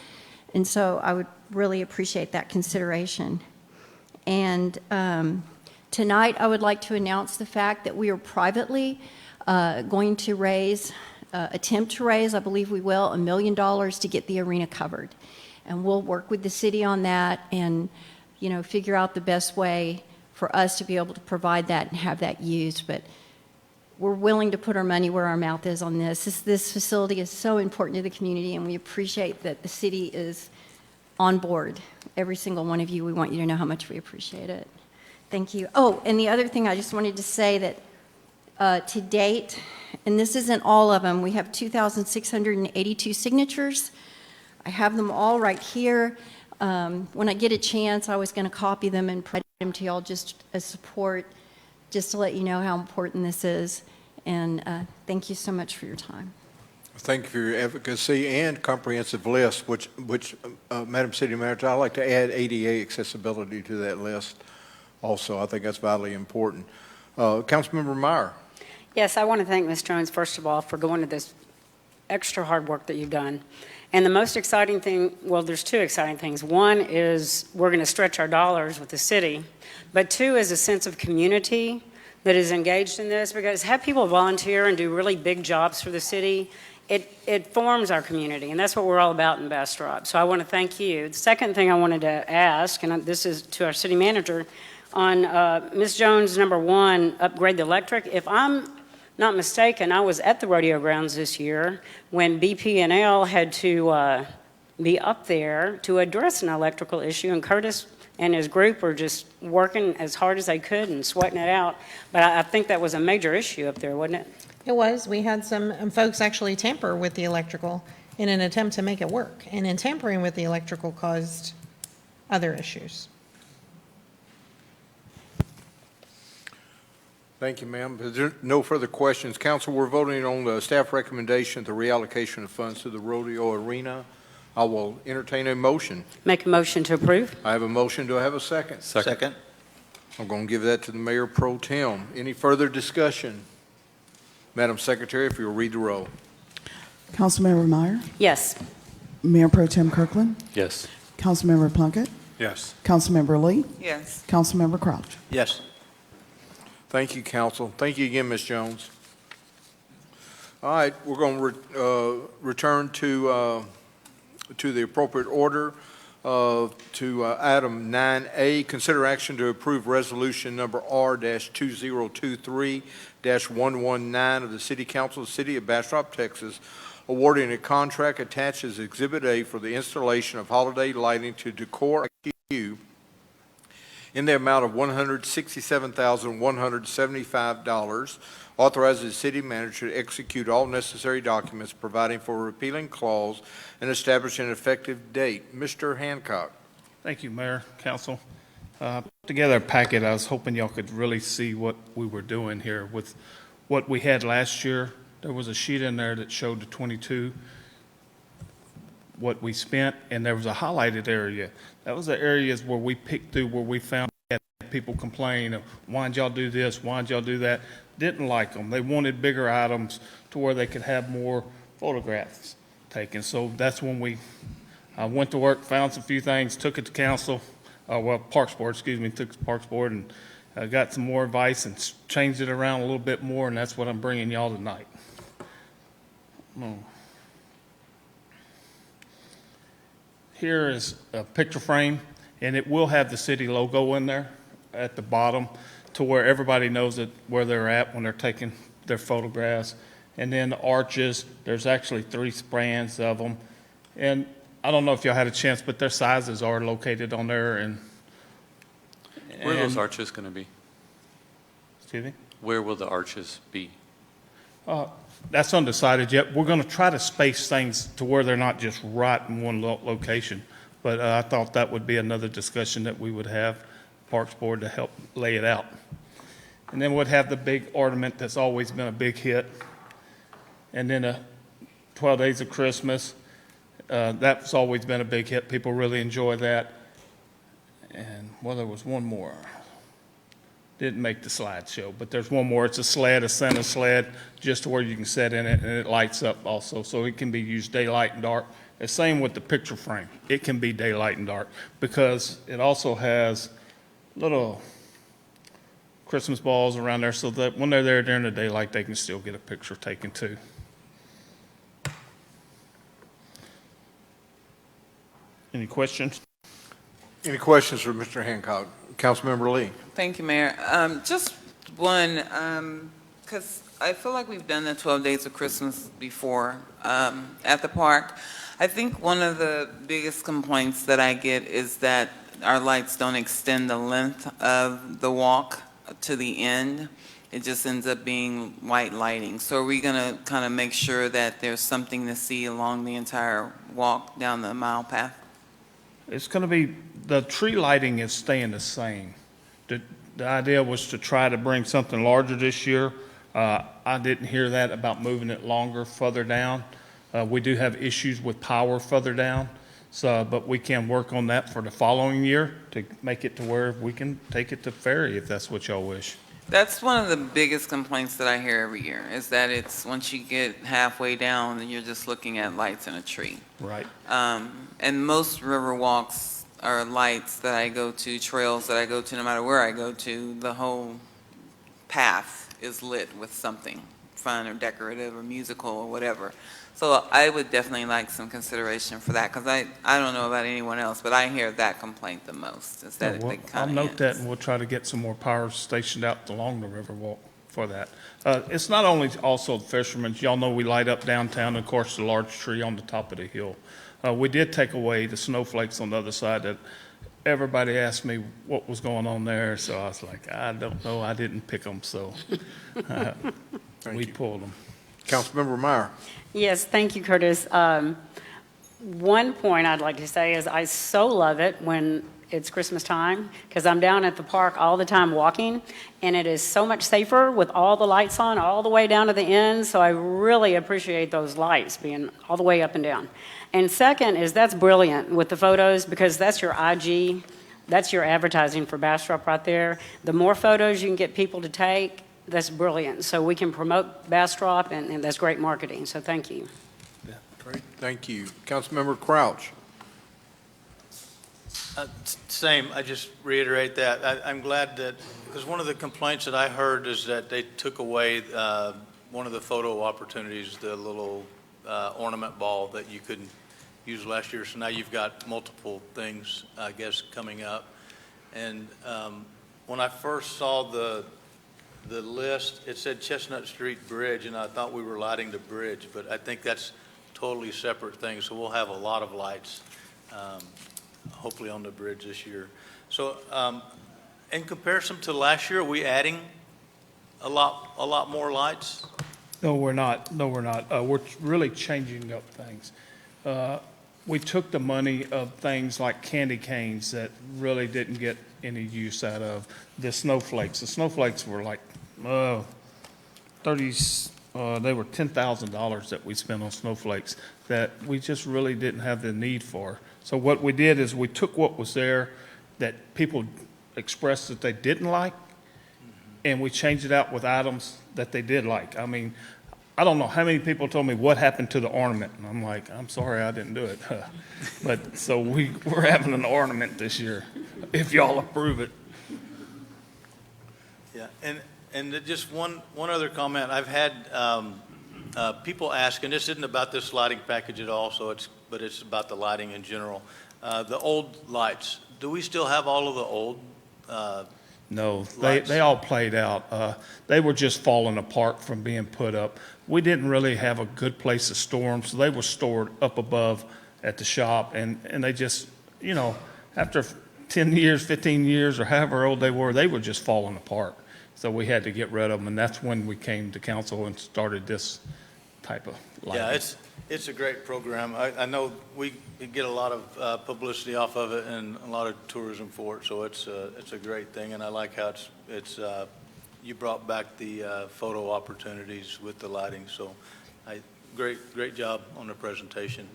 And so I would really appreciate that consideration. And tonight I would like to announce the fact that we are privately going to attempt to raise, I believe we will, $1 million to get the arena covered. And we'll work with the city on that and, figure out the best way for us to be able to provide that and have that used. But we're willing to put our money where our mouth is on this. This facility is so important to the community, and we appreciate that the city is on board. Every single one of you, we want you to know how much we appreciate it. Thank you. Oh, and the other thing I just wanted to say that to date, and this isn't all of them, we have 2,682 signatures. I have them all right here. When I get a chance, I was going to copy them and provide them to y'all just as support, just to let you know how important this is. And thank you so much for your time. Thank you for your advocacy and comprehensive list, which Madam City Manager, I'd like to add ADA accessibility to that list also. I think that's vitally important. Councilmember Meyer. Yes, I want to thank Ms. Jones, first of all, for going to this extra hard work that you've done. And the most exciting thing, well, there's two exciting things. One is we're going to stretch our dollars with the city, but two is a sense of community that is engaged in this, because have people volunteer and do really big jobs for the city, it forms our community, and that's what we're all about in Bastrop. So I want to thank you. The second thing I wanted to ask, and this is to our city manager, on Ms. Jones, number one, upgrade the electric. If I'm not mistaken, I was at the rodeo grounds this year when BP&L had to be up there to address an electrical issue, and Curtis and his group were just working as hard as they could and sweating it out. But I think that was a major issue up there, wasn't it? It was. We had some folks actually tamper with the electrical in an attempt to make it work. And in tampering with the electrical caused other issues. Thank you, ma'am. If there are no further questions, council, we're voting on the staff recommendation, the reallocation of funds to the rodeo arena. I will entertain a motion. Make a motion to approve. I have a motion. Do I have a second? Second. I'm going to give that to the Mayor Pro Tem. Any further discussion? Madam Secretary, if you'll read the roll. Councilmember Meyer, Yes. Mayor Pro Tem Kirkland, Yes. Councilmember Plunkett, Yes. Councilmember Lee, Yes. Councilmember Crouch. Yes. Thank you, council. Thank you again, Ms. Jones. All right, we're going to return to the appropriate order to item 9A, consider action to approve resolution number R-2023-119 of the City Council of the City of Bastrop, Texas, awarding a contract attached as Exhibit A for the installation of holiday lighting to Decor IQ in the amount of $167,175, authorizes the city manager to execute all necessary documents, providing for a repealing clause and establishing an effective date. Mr. Hancock. Thank you, Mayor, Council. Put together a packet. I was hoping y'all could really see what we were doing here with what we had last year. There was a sheet in there that showed the 22, what we spent, and there was a highlighted area. That was the areas where we picked through, where we found people complain of, why did y'all do this, why did y'all do that? Didn't like them. They wanted bigger items to where they could have more photographs taken. So that's when I went to work, found some few things, took it to council, Parks Board, excuse me, took it to Parks Board, and got some more advice and changed it around a little bit more, and that's what I'm bringing y'all tonight. Here is a picture frame, and it will have the city logo in there at the bottom to where everybody knows where they're at when they're taking their photographs. And then the arches, there's actually 3 strands of them. And I don't know if y'all had a chance, but their sizes are located on there. And Where are those arches going to be? Excuse me? Where will the arches be? That's undecided yet. We're going to try to space things to where they're not just right in one location. But I thought that would be another discussion that we would have, Parks Board, to help lay it out. And then we'd have the big ornament that's always been a big hit. And then 12 Days of Christmas. That's always been a big hit. People really enjoy that. And, well, there was one more. Didn't make the slideshow, but there's one more. It's a sled, a Santa sled, just to where you can sit in it, and it lights up also, so it can be used daylight and dark. The same with the picture frame. It can be daylight and dark because it also has little Christmas balls around there so that when they're there during the daylight, they can still get a picture taken too. Any questions? Any questions for Mr. Hancock? Councilmember Lee. Thank you, Mayor. Just one, because I feel like we've done the 12 Days of Christmas before at the park. I think one of the biggest complaints that I get is that our lights don't extend the length of the walk to the end. It just ends up being white lighting. So are we going to kind of make sure that there's something to see along the entire walk down the mile path? It's going to be, the tree lighting is staying the same. The idea was to try to bring something larger this year. I didn't hear that about moving it longer, further down. We do have issues with power further down, but we can work on that for the following year to make it to where we can take it to Ferry if that's what y'all wish. That's one of the biggest complaints that I hear every year, is that it's, once you get halfway down, and you're just looking at lights in a tree. Right. And most river walks are lights that I go to, trails that I go to, no matter where I go to, the whole path is lit with something fun or decorative or musical or whatever. So I would definitely like some consideration for that, because I don't know about anyone else, but I hear that complaint the most, is that Well, it I'll kind note of that, and we'll try to get some more power stationed out along the Riverwalk for that. It's not only also the fishermen. Y'all know we light up downtown, and of course, the large tree on the top of the hill. We did take away the snowflakes on the other side that everybody asked me what was going on there, so I was like, I don't know, I didn't pick them, so we pulled them. Councilmember Meyer. Yes, thank you, Curtis. One point I'd like to say is I so love it when it's Christmas time, because I'm down at the park all the time walking, and it is so much safer with all the lights on all the way down to the end, so I really appreciate those lights being all the way up and down. And second is that's brilliant with the photos, because that's your IG, that's your advertising for Bastrop right there. The more photos you can get people to take, that's brilliant. So we can promote Bastrop, and that's great marketing, so thank you. Great, thank you. Councilmember Crouch. Same, I just reiterate that. I'm glad that, because one of the complaints that I heard is that they took away one of the photo opportunities, the little ornament ball that you couldn't use last year. So now you've got multiple things, I guess, coming up. And when I first saw the list, it said Chestnut Street Bridge, and I thought we were lighting the bridge, but I think that's totally separate things. So we'll have a lot of lights, hopefully on the bridge this year. So in comparison to last year, are we adding a lot more lights? No, we're not. No, we're not. We're really changing up things. We took the money of things like candy canes that really didn't get any use out of the snowflakes. The snowflakes were like, they were $10,000 that we spent on snowflakes that we just really didn't have the need for. So what we did is we took what was there that people expressed that they didn't like, and we changed it out with items that they did like. I mean, I don't know how many people told me what happened to the ornament, and I'm like, I'm sorry I didn't do it. But so we're having an ornament this year, if y'all approve it. Yeah, and just one other comment. I've had people ask, and this isn't about this lighting package at all, but it's about the lighting in general. The old lights, do we still have all of the old No, lights? they all played out. They were just falling apart from being put up. We didn't really have a good place to store them, so they were stored up above at the shop, and they just, after 10 years, 15 years, or however old they were just falling apart. So we had to get rid of them, and that's when we came to council and started this type of lighting. Yeah, it's a great program. I know we get a lot of publicity off of it and a lot of tourism for it, so it's a great thing, and I like how it's you brought back the photo opportunities with the lighting, so great job on the presentation.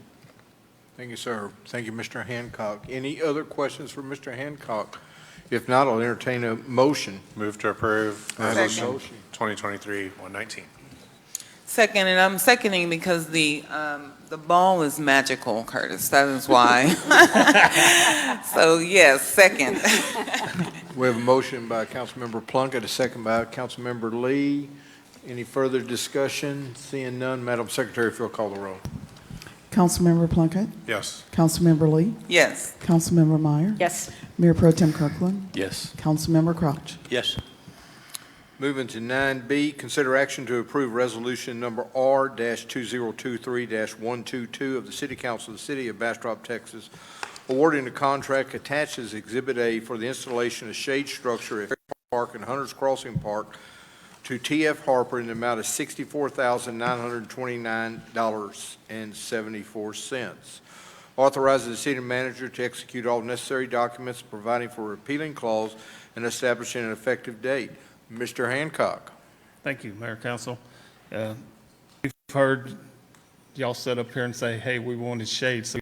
Thank you, sir. Thank you, Mr. Hancock. Any other questions for Mr. Hancock? If not, I'll entertain a motion. Move to approve I have a resolution motion. 2023-119. Second, and I'm seconding because the ball is magical, Curtis. That is why. So yes, second. We have a motion by Councilmember Plunkett, a second by Councilmember Lee. Any further discussion? Seeing none, Madam Secretary, if you'll call the roll. Councilmember Plunkett? Yes. Councilmember Lee? Yes. Councilmember Meyer? Yes. Mayor Pro Tem Kirkland? Yes. Councilmember Crouch? Yes. Moving to 9B, consider action to approve resolution number R-2023-122 of the City Council of the City of Bastrop, Texas, awarding a contract attached as Exhibit A for the installation of shade structure at Ferry Park and Hunters Crossing Park to T.F. Harper in the amount of $64,929.74. authorizing the city manager to execute all necessary documents, providing for a repealing clause, and establishing an effective date. Mr. Hancock. Thank you, Mayor, Council. We've heard y'all sit up here and say, hey, we wanted shade, so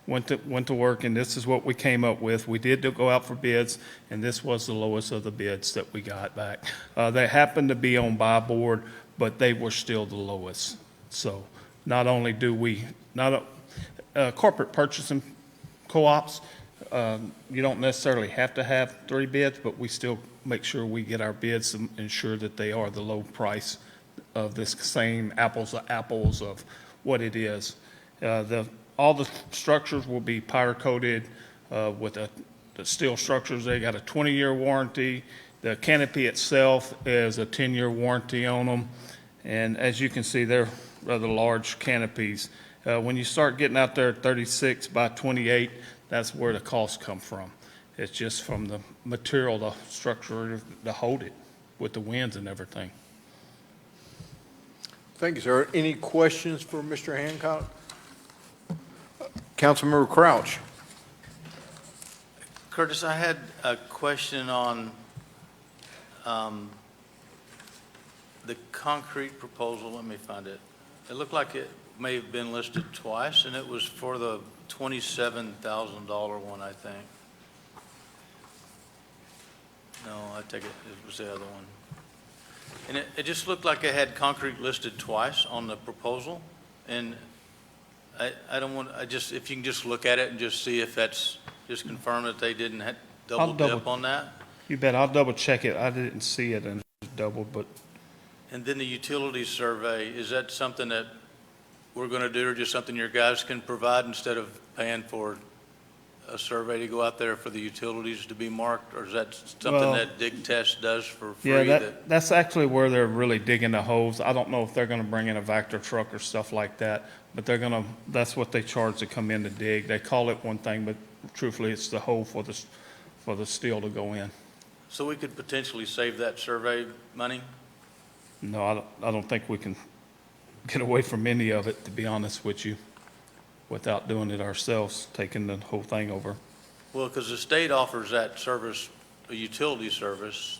we went to work, and this is what we came up with. We did go out for bids, and this was the lowest of the bids that we got back. They happened to be on buy board, but they were still the lowest. So not only do we, corporate purchasing co-ops, you don't necessarily have to have 3 bids, but we still make sure we get our bids and ensure that they are the low price of this same apples to apples of what it is. All the structures will be powder coated with the steel structures. They got a 20-year warranty. The canopy itself is a 10-year warranty on them. And as you can see, they're rather large canopies. When you start getting out there at 36 by 28, that's where the costs come from. It's just from the material, the structure to hold it with the winds and everything. Thank you, sir. Any questions for Mr. Hancock? Councilmember Crouch. Curtis, I had a question on the concrete proposal. Let me find it. It looked like it may have been listed twice, and it was for the $27,000 one, I think. No, I take it was the other one. And it just looked like it had concrete listed twice on the proposal. And I don't want, if you can just look at it and just see if that's, just confirm that they didn't double dip on that. You bet. I'll double check it. I didn't see it and it doubled, but. And then the utility survey, is that something that we're going to do, or just something your guys can provide instead of paying for a survey to go out there for the utilities to be marked? Or is that something that Dig Test does for free? Yeah, that's actually where they're really digging the holes. I don't know if they're going to bring in a Vector truck or stuff like that, but that's what they charge to come in to dig. They call it one thing, but truthfully, it's the hole for the steel to go in. So we could potentially save that survey money? No, I don't think we can get away from any of it, to be honest with you, without doing it ourselves, taking the whole thing over. Well, because the state offers that service, a utility service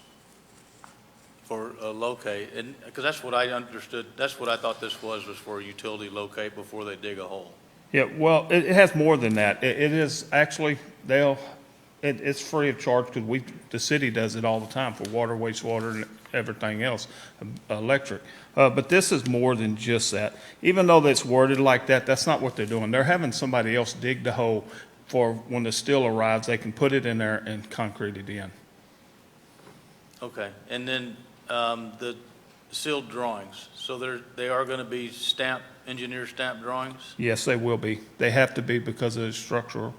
for a locate, and because that's what I understood, that's what I thought this was for a utility locate before they dig a hole. Yeah, well, it has more than that. It is actually, it's free of charge because the city does it all the time for water, wastewater, and everything else, electric. But this is more than just that. Even though it's worded like that, that's not what they're doing. They're having somebody else dig the hole for when the steel arrives, they can put it in there and concrete it in. Okay, and then the sealed drawings. So they are going to be engineer stamped drawings? Yes, they will be. They have to be because of the structural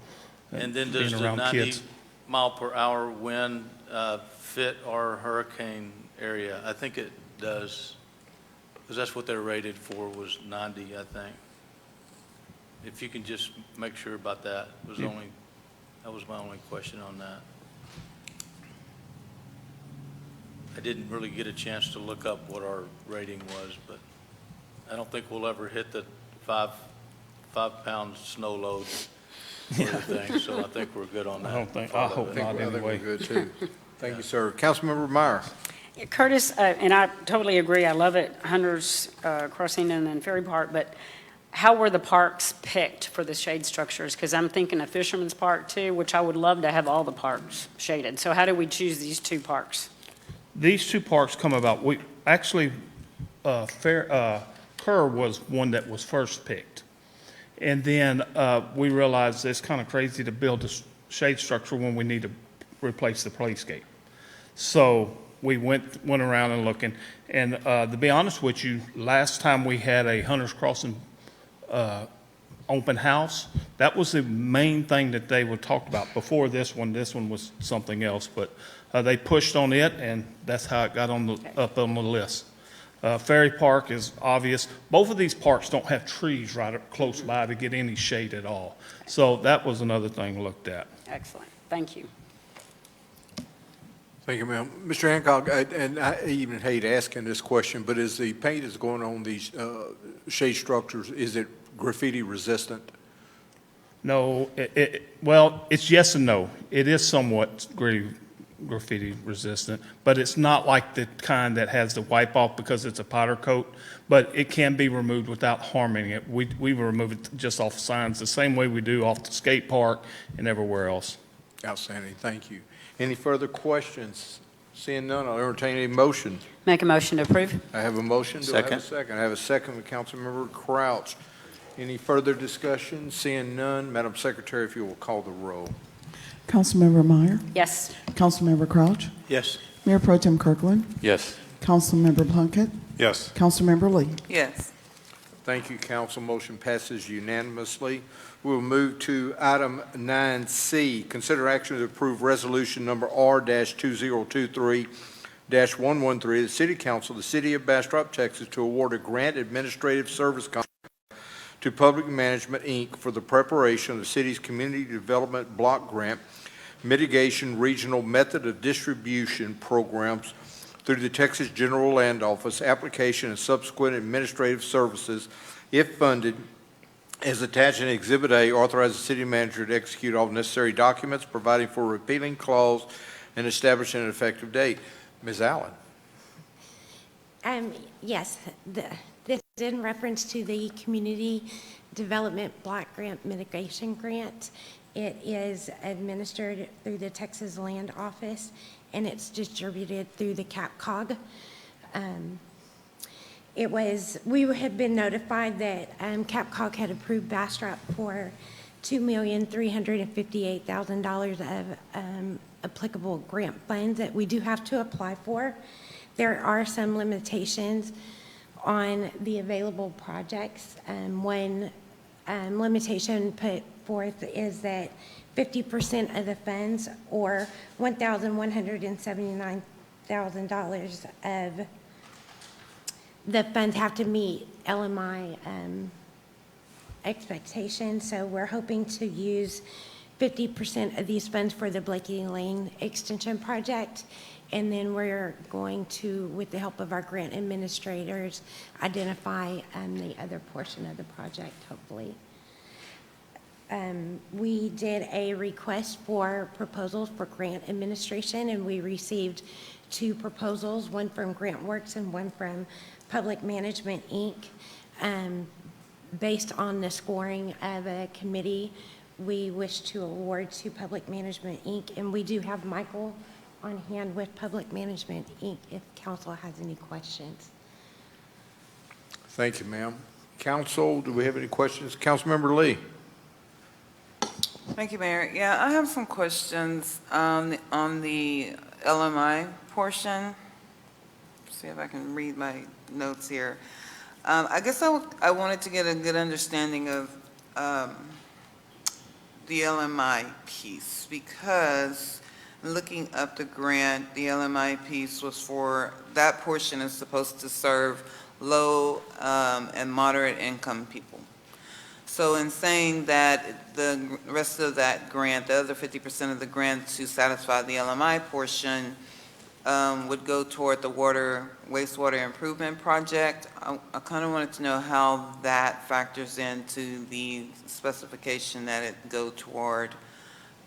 And then does being the around 90 kids. mile per hour wind fit our hurricane area? I think it does, because that's what they're rated for, was 90, I think. If you can just make sure about that. That was my only question on that. I didn't really get a chance to look up what our rating was, but I don't think we'll ever hit the 5-pound snow load for the thing, so I think we're good on that. I hope not I think anyway. we're good, too. Thank you, sir. Councilmember Meyer. Yeah, Curtis, and I totally agree, I love it, Hunter's Crossing and then Ferry Park, but how were the parks picked for the shade structures? Because I'm thinking of Fisherman's Park too, which I would love to have all the parks shaded. So how did we choose these 2 parks? These 2 parks come about, Kerr was one that was first picked. And then we realized it's kind of crazy to build a shade structure when we need to replace the playscape. So we went around and looking. And to be honest with you, last time we had a Hunter's Crossing open house, that was the main thing that they would talk about. Before this one was something else. But they pushed on it, and that's how it got up on the list. Ferry Park is obvious. Both of these parks don't have trees right up close by to get any shade at all. So that was another thing looked at. Excellent. Thank you. Thank you, ma'am. Mr. Hancock, and I even hate asking this question, but as the paint is going on these shade structures, is it graffiti resistant? No, well, it's yes and no. It is somewhat graffiti resistant, but it's not like the kind that has the wipe off because it's a powder coat, but it can be removed without harming it. We remove it just off signs the same way we do off the skate park and everywhere else. Outstanding, thank you. Any further questions? Seeing none, I'll entertain a motion. Make a motion to approve. I have a motion. Do I have a second? I have a second with Councilmember Crouch. Any further discussion? Seeing none, Madam Secretary, if you will call the roll. Councilmember Meyer, Yes. Councilmember Crouch, Yes. Mayor Pro Tem Kirkland, Yes. Councilmember Plunkett, Yes. Councilmember Lee. Yes. Thank you, council. Motion passes unanimously. We'll move to item 9C, consider action to approve resolution number R-2023-113, the City Council of the City of Bastrop, Texas, to award a grant administrative service contract to Public Management, Inc. for the preparation of the city's Community Development Block Grant Mitigation Regional Method of Distribution Programs through the Texas General Land Office, application and subsequent administrative services, if funded, as attached in Exhibit A, authorize the city manager to execute all necessary documents, providing for a repealing clause and establishing an effective date. Ms. Allen. Yes, this is in reference to the Community Development Block Grant Mitigation Grant. It is administered through the Texas Land Office, and it's distributed through the CapCog. We had been notified that CapCog had approved Bastrop for $2,358,000 of applicable grant funds that we do have to apply for. There are some limitations on the available projects. One limitation put forth is that 50% of the funds, or $1,179,000 of the funds, have to meet LMI expectations. So we're hoping to use 50% of these funds for the Blakey Lane Extension Project. And then we're going to, with the help of our grant administrators, identify the other portion of the project, hopefully. We did a request for proposals for grant administration, and we received 2 proposals, one from GrantWorks and one from Public Management, Inc. Based on the scoring of a committee, we wish to award to Public Management, Inc. And we do have Michael on hand with Public Management, Inc. if council has any questions. Thank you, ma'am. Council, do we have any questions? Councilmember Lee. Thank you, Mayor. Yeah, I have some questions on the LMI portion. See if I can read my notes here. I guess I wanted to get a good understanding of the LMI piece, because looking up the grant, the LMI piece was for, that portion is supposed to serve low and moderate income people. So in saying that the rest of that grant, the other 50% of the grant to satisfy the LMI portion would go toward the wastewater improvement project, I kind of wanted to know how that factors into the specification that it go toward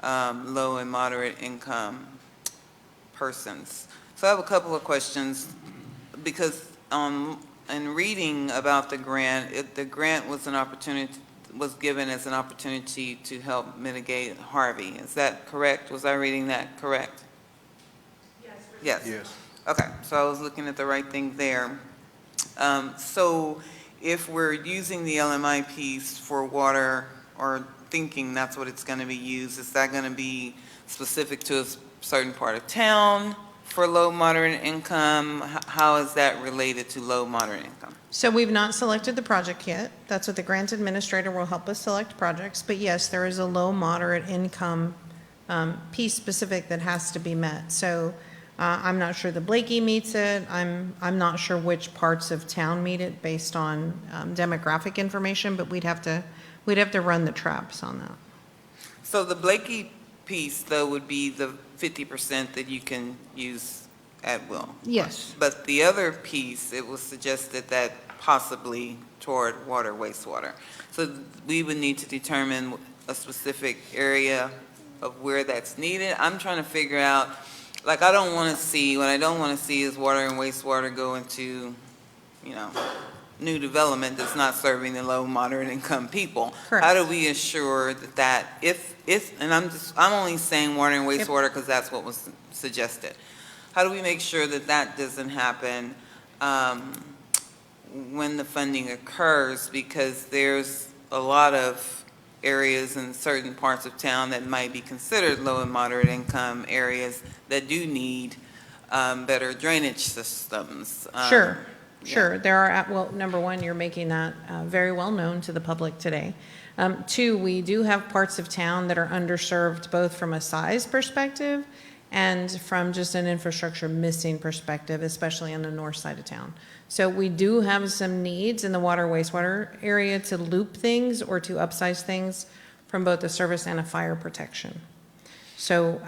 low and moderate income persons. So I have a couple of questions, because in reading about the grant, the grant was given as an opportunity to help mitigate Harvey. Is that correct? Was I reading that correct? Yes. Yes. Okay, so I was looking at the right thing there. So if we're using the LMI piece for water, or thinking that's what it's going to be used, is that going to be specific to a certain part of town for low, moderate income? How is that related to low, moderate income? So we've not selected the project yet. That's what the grant administrator will help us select projects. But yes, there is a low, moderate income piece specific that has to be met. So I'm not sure the Blakey meets it. I'm not sure which parts of town meet it based on demographic information, but we'd have to run the traps on that. So the Blakey piece, though, would be the 50% that you can use at will? Yes. But the other piece, it was suggested that possibly toward water, wastewater. So we would need to determine a specific area of where that's needed. I'm trying to figure out, like, I don't want to see, what I don't want to see is water and wastewater go into, new development that's not serving the low, moderate income people. Correct. How do we assure that if, and I'm only saying water and wastewater because that's what was suggested. How do we make sure that that doesn't happen when the funding occurs? Because there's a lot of areas in certain parts of town that might be considered low and moderate income areas that do need better drainage systems. Sure, yeah. sure. There are, well, number one, you're making that very well known to the public today. Two, we do have parts of town that are underserved, both from a size perspective and from just an infrastructure missing perspective, especially on the north side of town. So we do have some needs in the water wastewater area to loop things or to upsize things from both a service and a fire protection. So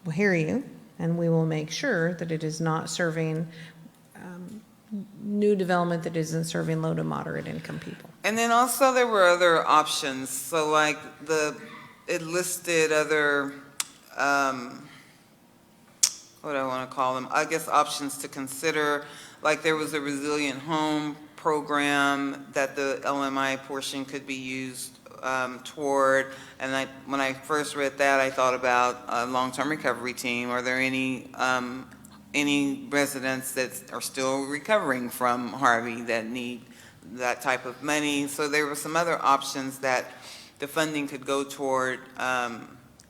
we'll hear you, and we will make sure that it is not serving new development that isn't serving low to moderate income people. And then also there were other options. So like it listed other, what do I want to call them? I guess options to consider. Like there was a resilient home program that the LMI portion could be used toward. And when I first read that, I thought about a long-term recovery team. Are there any residents that are still recovering from Harvey that need that type of money? So there were some other options that the funding could go toward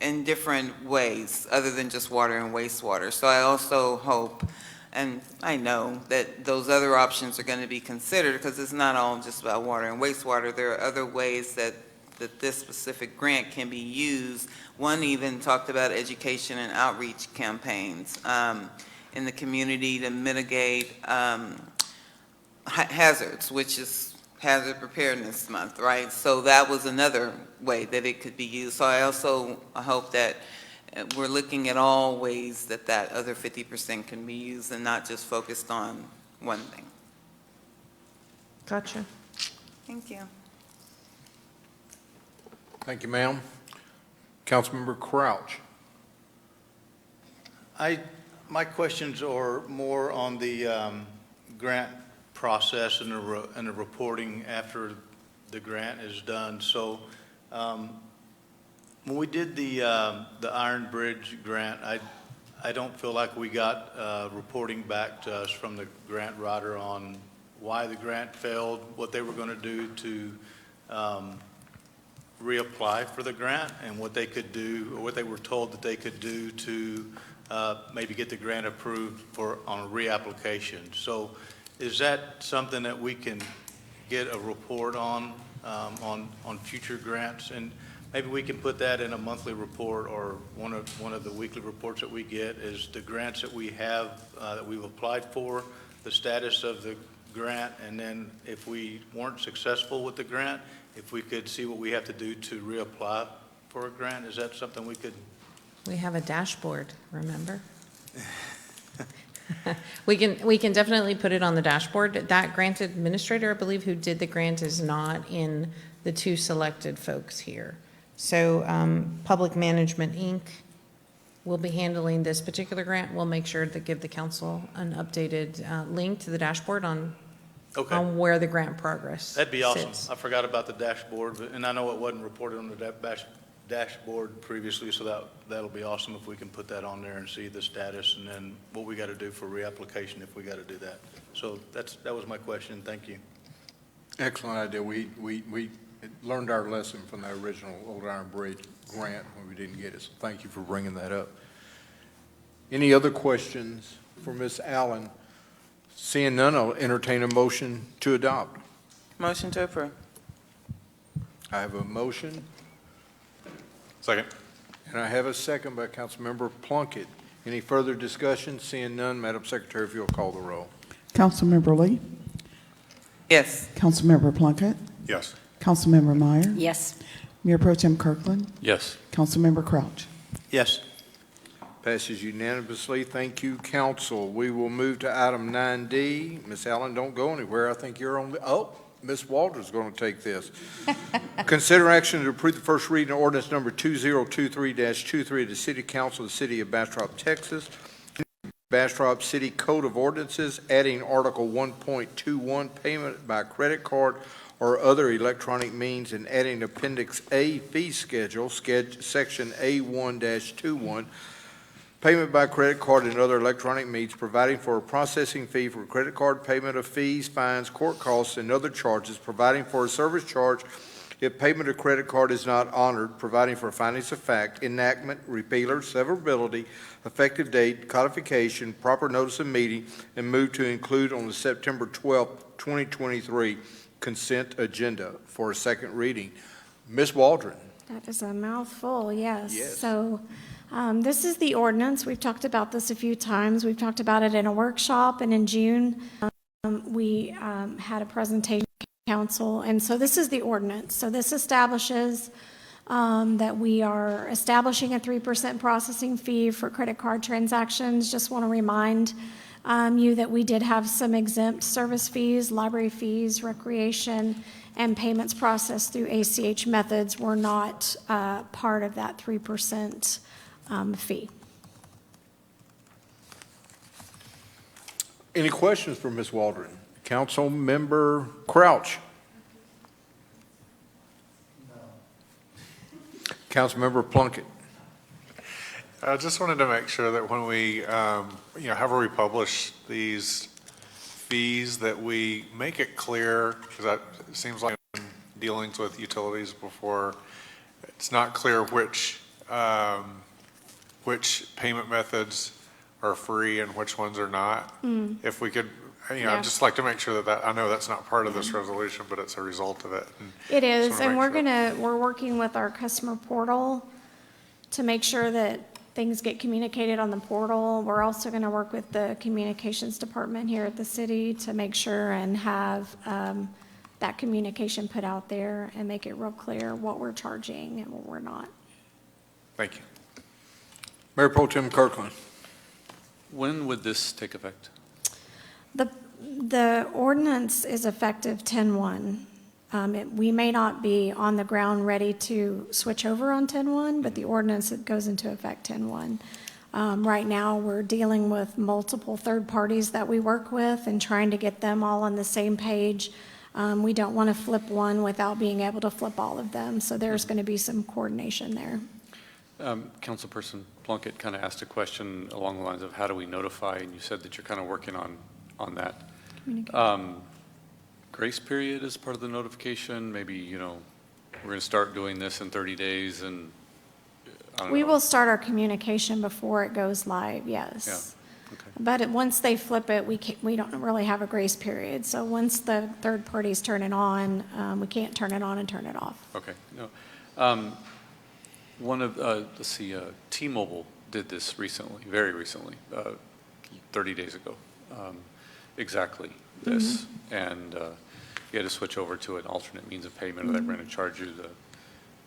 in different ways other than just water and wastewater. So I also hope, and I know that those other options are going to be considered because it's not all just about water and wastewater. There are other ways that this specific grant can be used. One even talked about education and outreach campaigns in the community to mitigate hazards, which is Hazard Preparedness Month, right? So that was another way that it could be used. So I also hope that we're looking at all ways that that other 50% can be used and not just focused on one thing. Gotcha. Thank you. Thank you, ma'am. Councilmember Crouch. My questions are more on the grant process and the reporting after the grant is done. So when we did the Iron Bridge grant, I don't feel like we got reporting back to us from the grant writer on why the grant failed, what they were going to do to reapply for the grant, and what they could do, or what they were told that they could do to maybe get the grant approved on a reapplication. So is that something that we can get a report on future grants? And maybe we can put that in a monthly report or one of the weekly reports that we get, is the grants that we have that we've applied for, the status of the grant, and then if we weren't successful with the grant, if we could see what we have to do to reapply for a grant. Is that something we could? We have a dashboard, remember? We can definitely put it on the dashboard. That grant administrator, I believe, who did the grant is not in the two selected folks here. So Public Management, Inc. will be handling this particular grant. We'll make sure to give the council an updated link to the dashboard on where the grant progress That'd be awesome. sits. I forgot about the dashboard, and I know it wasn't reported on the dashboard previously, so that'll be awesome if we can put that on there and see the status and then what we got to do for reapplication if we got to do that. So that was my question. Thank you. Excellent idea. We learned our lesson from the original Old Iron Bridge grant when we didn't get it, so thank you for bringing that up. Any other questions for Ms. Allen? Seeing none, I'll entertain a motion to adopt. Motion to approve. I have a motion, Second. and I have a second by Councilmember Plunkett. Any further discussion? Seeing none, Madam Secretary, if you'll call the roll. Councilmember Lee? Yes. Councilmember Plunkett? Yes. Councilmember Meyer? Yes. Mayor Pro Tem Kirkland? Yes. Councilmember Crouch? Yes. Passes unanimously. Thank you, council. We will move to item 9D. Ms. Allen, don't go anywhere. I think you're on the, Ms. Walter's going to take this. Consider action to approve the first reading of ordinance number 2023-23 of the City Council of the City of Bastrop, Texas. Bastrop City Code of Ordinances, adding Article 1.21, payment by credit card or other electronic means, and adding Appendix A fee schedule, Section A1-21, payment by credit card and other electronic means, providing for a processing fee for credit card payment of fees, fines, court costs, and other charges, providing for a service charge if payment of credit card is not honored, providing for findings of fact, enactment, repealer, severability, effective date, codification, proper notice of meeting, and move to include on the September 12, 2023 consent agenda for a second reading. Ms. Waldron. That is a mouthful, yes. Yes. So this is the ordinance. We've talked about this a few times. We've talked about it in a workshop, and in June, we had a presentation to council. And so this is the ordinance. So this establishes that we are establishing a 3% processing fee for credit card transactions. Just want to remind you that we did have some exempt service fees, library fees, recreation, and payments processed through ACH methods were not part of that 3% fee. Any questions for Ms. Waldron? Council Member Crouch. No. Councilmember Plunkett. I just wanted to make sure that when we, however we publish these fees, that we make it clear, because that seems like in dealings with utilities before, it's not clear which payment methods are free and which ones are not. If we could, Yeah. I'd just like to make sure that I know that's not part of this resolution, but it's a result of it. It is, just wanna and make sure. we're working with our customer portal to make sure that things get communicated on the portal. We're also going to work with the communications department here at the city to make sure and have that communication put out there and make it real clear what we're charging and what we're not. Thank you. Mayor Pro Tem Kirkland. When would this take effect? The ordinance is effective 10/1. We may not be on the ground ready to switch over on 10/1, but the ordinance goes into effect 10/1. Right now, we're dealing with multiple third parties that we work with and trying to get them all on the same page. We don't want to flip one without being able to flip all of them, so there's going to be some coordination there. Councilperson Plunkett kind of asked a question along the lines of how do we notify, and you said that you're kind of working on that. Grace period is part of the notification, maybe, we're going to start doing this in 30 days, and I don't know. We will start our communication before it goes live, yes. Yeah, okay. But once they flip it, we don't really have a grace period. So once the third parties turn it on, we can't turn it on and turn it off. Okay, no. Let's see, T-Mobile did this recently, very recently, 30 days ago, exactly this. And you had to switch over to an alternate means of payment, or they were going to charge you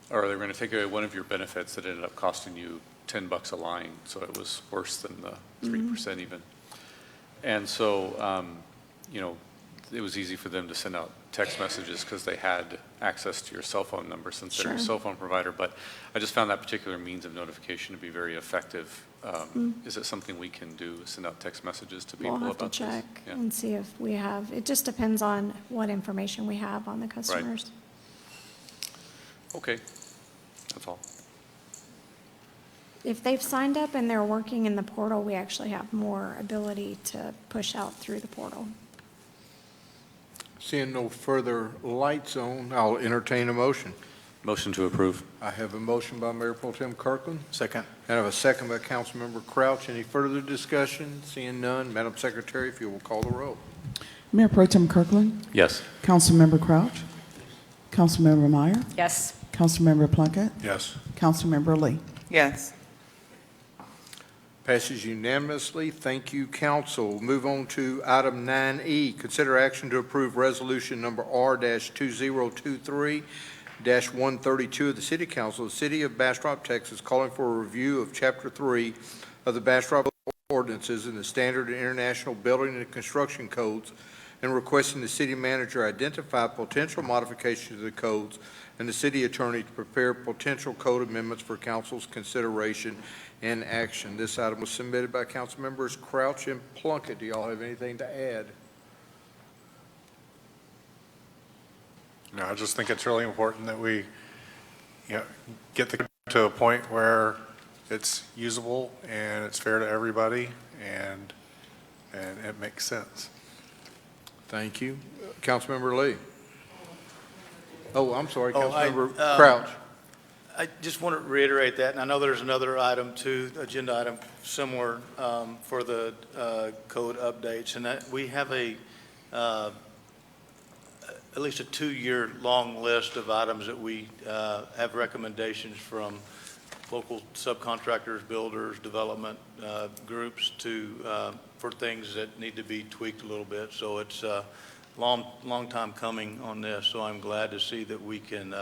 or they were going to take away one of your benefits that ended up costing you $10 a line, so it was worse than the 3% even. And so, it was easy for them to send out text messages because they had access to your cell phone number since they're your cell phone provider. But I just found that particular means of notification to be very effective. Is it something we can do, send out text messages to people We'll about have to this? check Yeah. and see if we have, it just depends on what information we have on the customers. Okay, that's all. If they've signed up and they're working in the portal, we actually have more ability to push out through the portal. Seeing no further lights on, I'll entertain a motion. Motion to approve. I have a motion by Mayor Pro Tem Kirkland. Second. And I have a second by Councilmember Crouch. Any further discussion? Seeing none, Madam Secretary, if you will call the roll. Mayor Pro Tem Kirkland, Yes. Councilmember Crouch, Councilmember Meyer, Yes. Councilmember Plunkett, Yes. Councilmember Lee. Yes. Passes unanimously. Thank you, council. Move on to item 9E. Consider action to approve resolution number R-2023-132 of the City Council of the City of Bastrop, Texas, calling for a review of Chapter 3 of the Bastrop ordinances in the Standard and International Building and Construction Codes and requesting the city manager identify potential modifications to the codes and the city attorney to prepare potential code amendments for council's consideration and action. This item was submitted by council members Crouch and Plunkett. Do y'all have anything to add? No, I just think it's really important that we, get to a point where it's usable and it's fair to everybody and it makes sense. Thank you. Councilmember Lee. Oh, I'm sorry, Oh, Councilmember Crouch. I just want to reiterate that, and I know there's another item too, agenda item similar for the code updates, and that we have at least a 2-year long list of items that we have recommendations from local subcontractors, builders, development groups for things that need to be tweaked a little bit. So it's a long time coming on this. So I'm glad to see that we can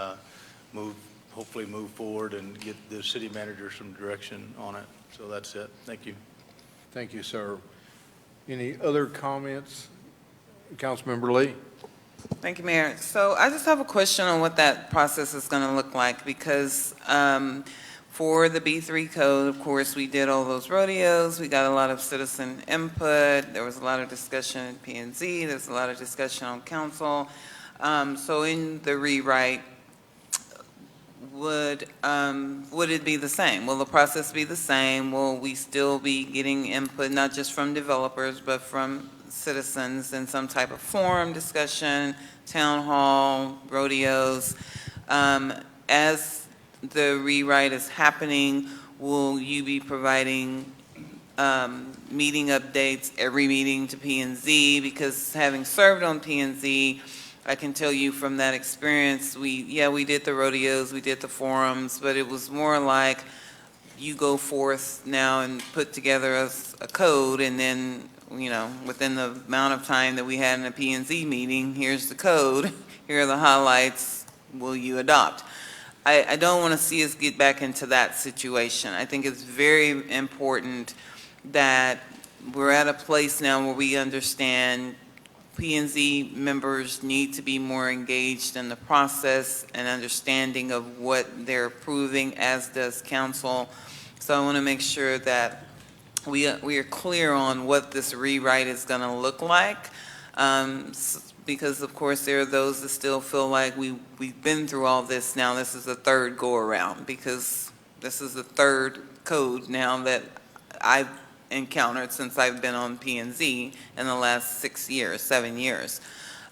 hopefully move forward and get the city manager some direction on it. So that's it. Thank you. Thank you, sir. Any other comments? Councilmember Lee. Thank you, Mayor. So I just have a question on what that process is going to look like, because for the B3 code, of course, we did all those rodeos. We got a lot of citizen input. There was a lot of discussion in P&Z. There's a lot of discussion on council. So in the rewrite, would it be the same? Will the process be the same? Will we still be getting input, not just from developers, but from citizens in some type of forum discussion, town hall, rodeos? As the rewrite is happening, will you be providing meeting updates every meeting to P&Z? Because having served on P&Z, I can tell you from that experience, we did the rodeos, we did the forums, but it was more like you go forth now and put together a code, and then, within the amount of time that we had in a P&Z meeting, here's the code, here are the highlights, will you adopt? I don't want to see us get back into that situation. I think it's very important that we're at a place now where we understand P&Z members need to be more engaged in the process and understanding of what they're approving, as does council. So I want to make sure that we are clear on what this rewrite is going to look like, because of course there are those that still feel like we've been through all this now. This is the third go around, because this is the third code now that I've encountered since I've been on P&Z in the last 7 years.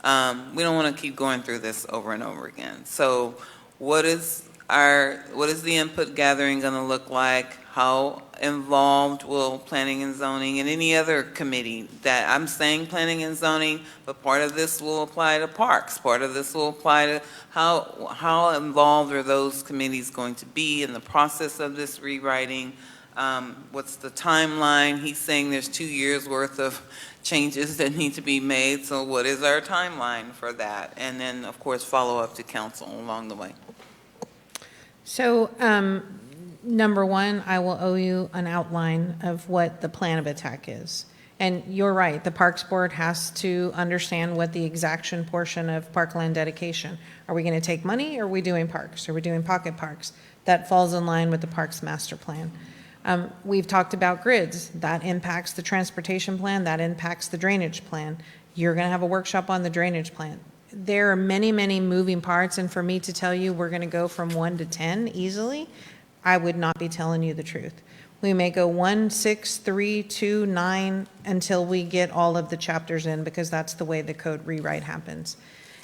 We don't want to keep going through this over and over again. So what is the input gathering going to look like? How involved will planning and zoning and any other committee that, I'm saying planning and zoning, but part of this will apply to parks, part of this will apply to how involved are those committees going to be in the process of this rewriting? What's the timeline? He's saying there's 2 years worth of changes that need to be made. So what is our timeline for that? And then, of course, follow up to council along the way. So, number one, I will owe you an outline of what the plan of attack is. And you're right, the Parks Board has to understand what the exaction portion of parkland dedication. Are we going to take money, or are we doing parks? Are we doing pocket parks? That falls in line with the Parks Master Plan. We've talked about grids. That impacts the transportation plan. That impacts the drainage plan. You're going to have a workshop on the drainage plan. There are many, many moving parts, and for me to tell you we're going to go from 1 to 10 easily, I would not be telling you the truth. We may go 1, 6, 3, 2, 9 until we get all of the chapters in, because that's the way the code rewrite happens.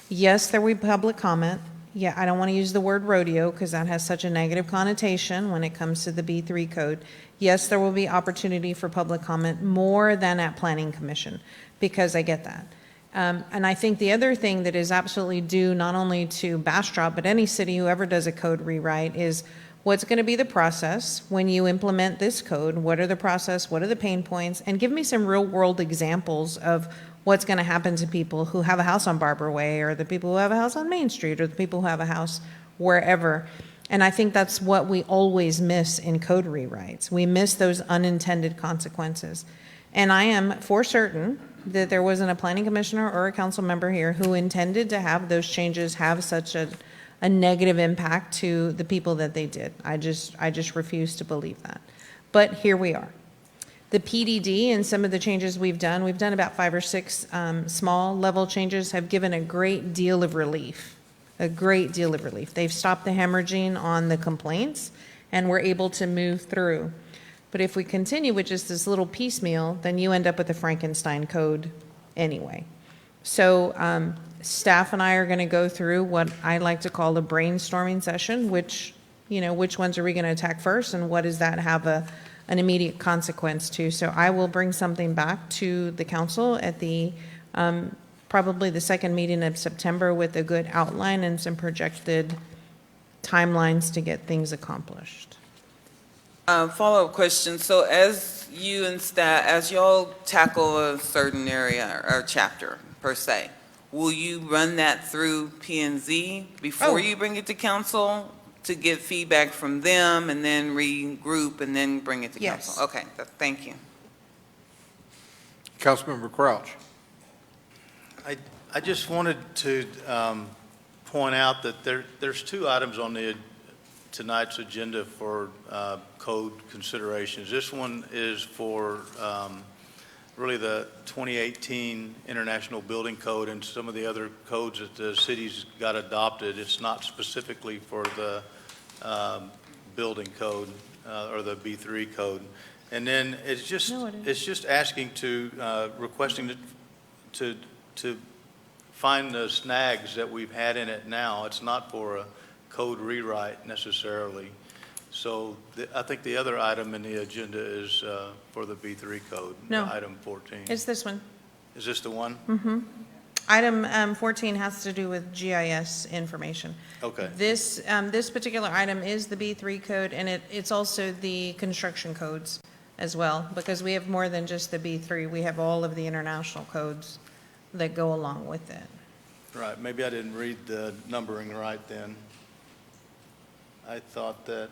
Yes, there will be public comment. Yeah, I don't want to use the word rodeo because that has such a negative connotation when it comes to the B3 code. Yes, there will be opportunity for public comment more than at Planning Commission, because I get that. And I think the other thing that is absolutely due not only to Bastrop, but any city who ever does a code rewrite, is what's going to be the process when you implement this code? What are the process? What are the pain points? And give me some real world examples of what's going to happen to people who have a house on Barber Way, or the people who have a house on Main Street, or the people who have a house wherever. And I think that's what we always miss in code rewrites. We miss those unintended consequences. And I am for certain that there wasn't a planning commissioner or a council member here who intended to have those changes have such a negative impact to the people that they did. I just refuse to believe that. But here we are. The PDD and some of the changes we've done about 5 or 6 small level changes, have given a great deal of relief. A great deal of relief. They've stopped the hemorrhaging on the complaints, and we're able to move through. But if we continue with just this little piecemeal, then you end up with a Frankenstein code anyway. So staff and I are going to go through what I like to call a brainstorming session, which ones are we going to attack first, and what does that have an immediate consequence to? So I will bring something back to the council at the probably the second meeting of September with a good outline and some projected timelines to get things accomplished. Follow-up question. So as you and staff, as y'all tackle a certain area or chapter per se, will you run that through P&Z before you bring it to council to get feedback from them and then regroup and then bring it to council? Okay, thank you. Councilmember Crouch. I just wanted to point out that there's 2 items on tonight's agenda for code considerations. This one is for really the 2018 International Building Code and some of the other codes that the cities got adopted. It's not specifically for the building code or the B3 code. And then it's just asking requesting to find the snags that we've had in it now. It's not for a code rewrite necessarily. So I think the other item in the agenda is for the B3 code. No. Item 14. It's this one. Is this the one? Mm-hmm. Item 14 has to do with GIS information. Okay. This particular item is the B3 code, and it's also the construction codes as well, because we have more than just the B3. We have all of the international codes that go along with it. Right. Maybe I didn't read the numbering right then. I thought that,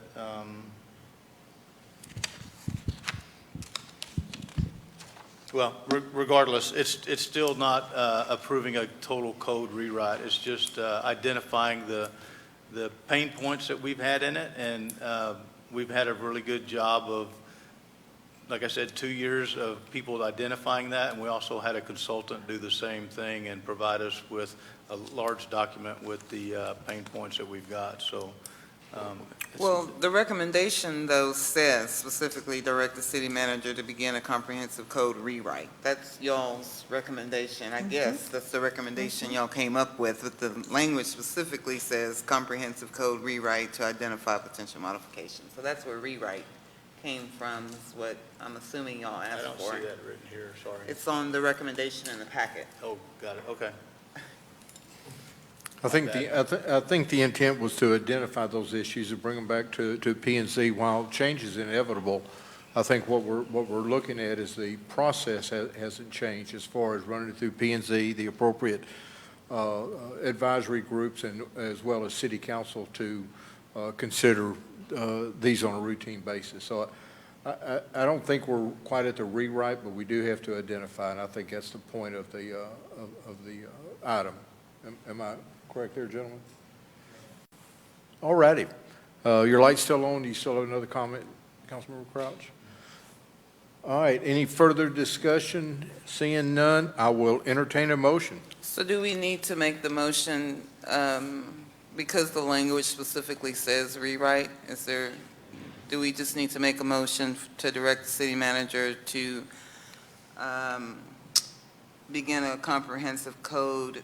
well, regardless, it's still not approving a total code rewrite. It's just identifying the pain points that we've had in it, and we've had a really good job of, like I said, 2 years of people identifying that, and we also had a consultant do the same thing and provide us with a large document with the pain points that we've got. So. Well, the recommendation, though, says specifically direct the city manager to begin a comprehensive code rewrite. That's y'all's recommendation. I guess that's the recommendation y'all came up with, but the language specifically says comprehensive code rewrite to identify potential modifications. So that's where rewrite came from, is what I'm assuming y'all asked for. I don't see that written here, sorry. It's on the recommendation in the packet. Oh, got it, okay. I think the intent was to identify those issues and bring them back to P&Z. While change is inevitable, I think what we're looking at is the process hasn't changed as far as running it through P&Z, the appropriate advisory groups, and as well as city council to consider these on a routine basis. So I don't think we're quite at the rewrite, but we do have to identify, and I think that's the point of the item. Am I correct there, gentlemen? All righty. Your light's still on. Do you still have another comment, Councilmember Crouch? All right. Any further discussion? Seeing none, I will entertain a motion. So do we need to make the motion because the language specifically says rewrite? Do we just need to make a motion to direct the city manager to begin a comprehensive code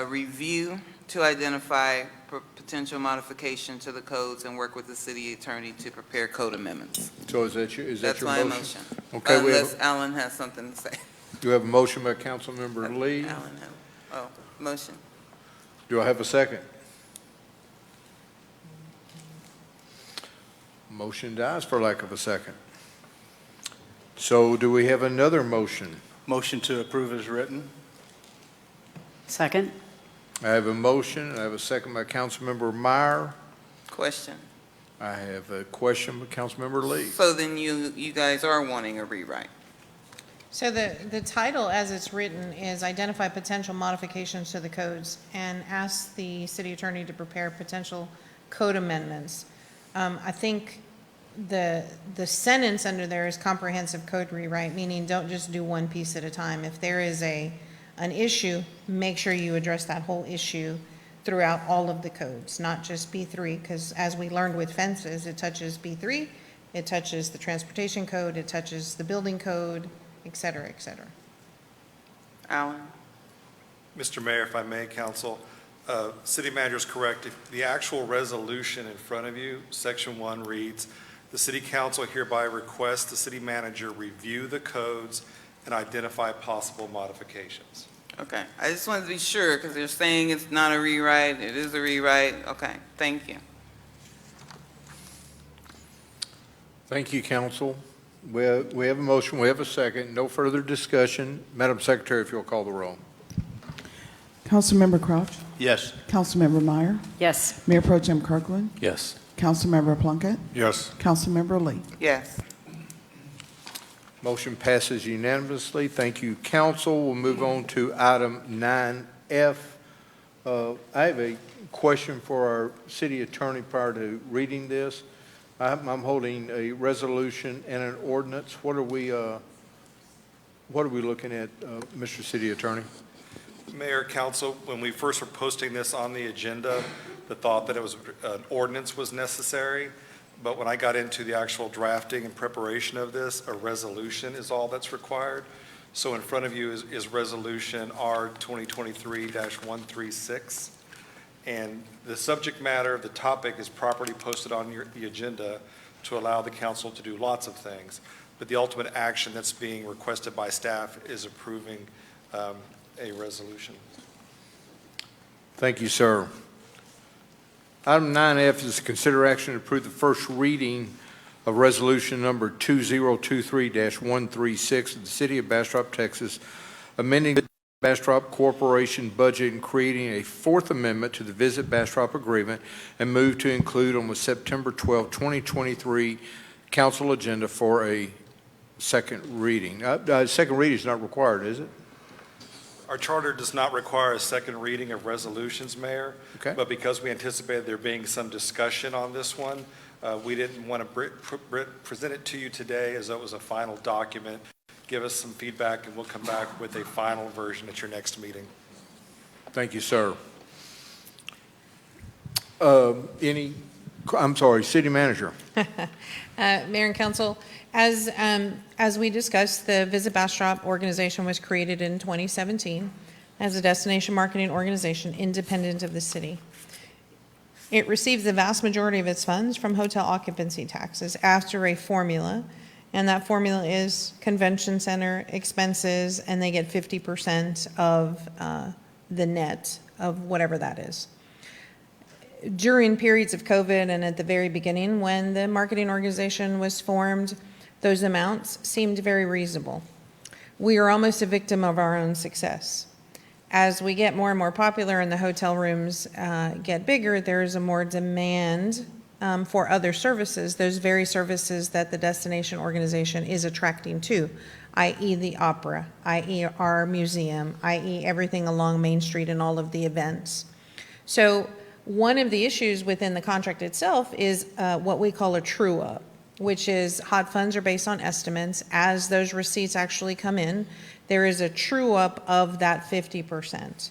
review to identify potential modification to the codes and work with the city attorney to prepare code amendments? So is that your motion? That's my motion. Okay. Unless Alan has something to say. Do you have a motion by Councilmember Lee? Motion. Do I have a second? Motion dies for lack of a second. So do we have another motion? Motion to approve as written. Second. I have a motion, and I have a second by Councilmember Meyer. Question. I have a question by Councilmember Lee. So then you guys are wanting a rewrite? So the title, as it's written, is Identify Potential Modifications to the Codes and ask the city attorney to prepare potential code amendments. I think the sentence under there is comprehensive code rewrite, meaning don't just do one piece at a time. If there is an issue, make sure you address that whole issue throughout all of the codes, not just B3, because as we learned with fences, it touches B3, it touches the transportation code, it touches the building code, et cetera, et cetera. Alan? Mr. Mayor, if I may, council, city manager is correct. If the actual resolution in front of you, section 1 reads, the city council hereby requests the city manager review the codes and identify possible modifications. Okay, I just wanted to be sure, because they're saying it's not a rewrite, it is a rewrite. Okay, thank you. Thank you, council. We have a motion, we have a second, no further discussion. Madam Secretary, if you'll call the roll. Councilmember Crouch, Yes. Councilmember Meyer, Yes. Mayor Pro Tem Kirkland, Yes. Councilmember Plunkett, Yes. Councilmember Lee. Yes. Motion passes unanimously. Thank you, council. We'll move on to item 9F. I have a question for our city attorney prior to reading this. I'm holding a resolution and an ordinance. What are we looking at, Mr. City Attorney? Mayor, council, when we first were posting this on the agenda, the thought that it was an ordinance was necessary. But when I got into the actual drafting and preparation of this, a resolution is all that's required. So in front of you is resolution R 2023-136. And the subject matter, the topic is properly posted on the agenda to allow the council to do lots of things. But the ultimate action that's being requested by staff is approving a resolution. Thank you, sir. Item 9F is to consider action to approve the first reading of resolution number 2023-136 of the City of Bastrop, Texas, amending the Bastrop Corporation budget and creating a fourth amendment to the Visit Bastrop Agreement and move to include on the September 12, 2023 council agenda for a second reading. Second reading is not required, is it? Our charter does not require a second reading of resolutions, Mayor. Okay. But because we anticipated there being some discussion on this one, we didn't want to present it to you today as though it was a final document. Give us some feedback and we'll come back with a final version at your next meeting. Thank you, sir. I'm sorry, City Manager. Mayor and council, as we discussed, the Visit Bastrop organization was created in 2017 as a destination marketing organization independent of the city. It receives the vast majority of its funds from hotel occupancy taxes after a formula, and that formula is convention center expenses, and they get 50% of the net of whatever that is. During periods of COVID and at the very beginning when the marketing organization was formed, those amounts seemed very reasonable. We are almost a victim of our own success. As we get more and more popular and the hotel rooms get bigger, there's a more demand for other services, those very services that the destination organization is attracting to, i.e. the opera, i.e. our museum, i.e. everything along Main Street and all of the events. So one of the issues within the contract itself is what we call a true-up, which is hot funds are based on estimates. As those receipts actually come in, there is a true-up of that 50%.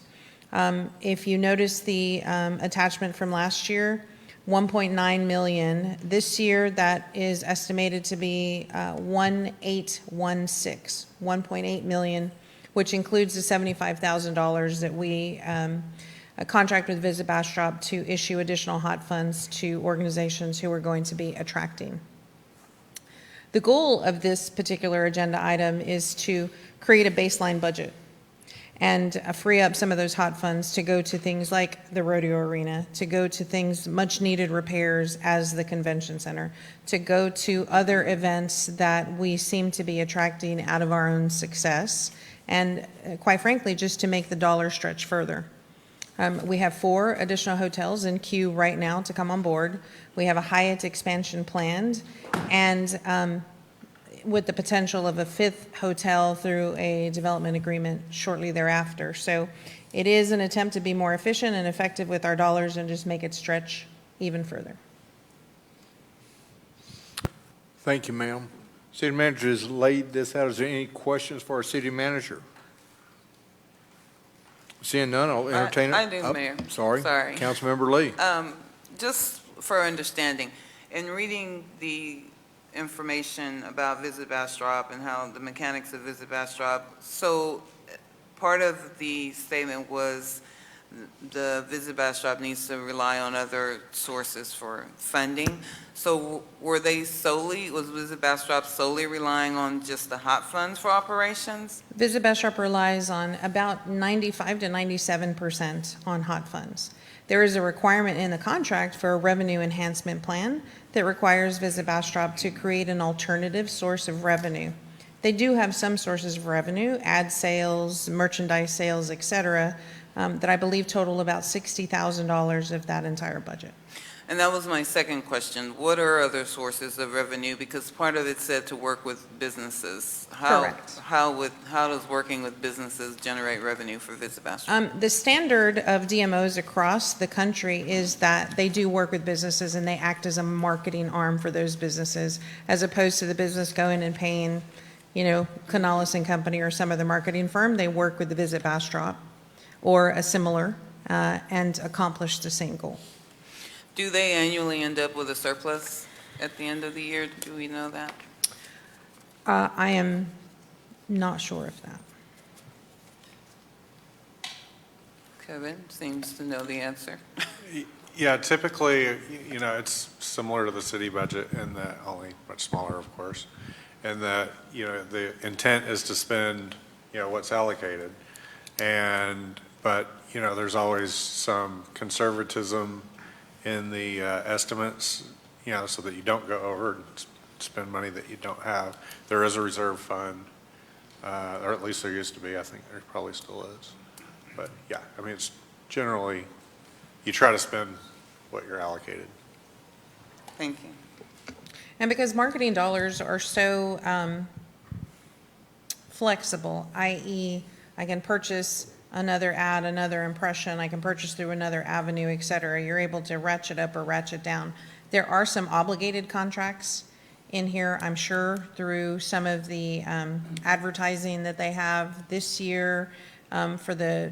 If you notice the attachment from last year, 1.9 million. This year, that is estimated to be 1.8 million, which includes the $75,000 that we contract with Visit Bastrop to issue additional hot funds to organizations who are going to be attracting. The goal of this particular agenda item is to create a baseline budget and free up some of those hot funds to go to things like the rodeo arena, to go to things, much needed repairs as the convention center, to go to other events that we seem to be attracting out of our own success, and quite frankly, just to make the dollar stretch further. We have 4 additional hotels in queue right now to come on board. We have a Hyatt expansion planned, and with the potential of a fifth hotel through a development agreement shortly thereafter. So it is an attempt to be more efficient and effective with our dollars and just make it stretch even further. Thank you, ma'am. City manager has laid this out. Is there any questions for our city manager? Seeing none, I'll entertain it. I do, Mayor. Sorry. Sorry. Councilmember Lee. Just for understanding, in reading the information about Visit Bastrop and how the mechanics of Visit Bastrop, so part of the statement was the Visit Bastrop needs to rely on other sources for funding. So were they solely, was Visit Bastrop solely relying on just the hot funds for operations? Visit Bastrop relies on about 95 to 97% on hot funds. There is a requirement in the contract for a revenue enhancement plan that requires Visit Bastrop to create an alternative source of revenue. They do have some sources of revenue, ad sales, merchandise sales, et cetera, that I believe total about $60,000 of that entire budget. And that was my second question. What are other sources of revenue? Because part of it said to work with businesses. Correct. How does working with businesses generate revenue for Visit Bastrop? The standard of DMOs across the country is that they do work with businesses and they act as a marketing arm for those businesses, as opposed to the business going and paying, Canales and Company or some other marketing firm. They work with the Visit Bastrop or a similar and accomplish the same goal. Do they annually end up with a surplus at the end of the year? Do we know that? I am not sure of that. Kevin seems to know the answer. Yeah, typically, it's similar to the city budget in that, only much smaller, of course, and that, the intent is to spend, what's allocated. But there's always some conservatism in the estimates, so that you don't go over and spend money that you don't have. There is a reserve fund, or at least there used to be. I think there probably still is. But yeah, it's generally, you try to spend what you're allocated. Thank you. And because marketing dollars are so flexible, i.e., I can purchase another ad, another impression, I can purchase through another avenue, et cetera. You're able to ratchet up or ratchet down. There are some obligated contracts in here, I'm sure, through some of the advertising that they have this year. For the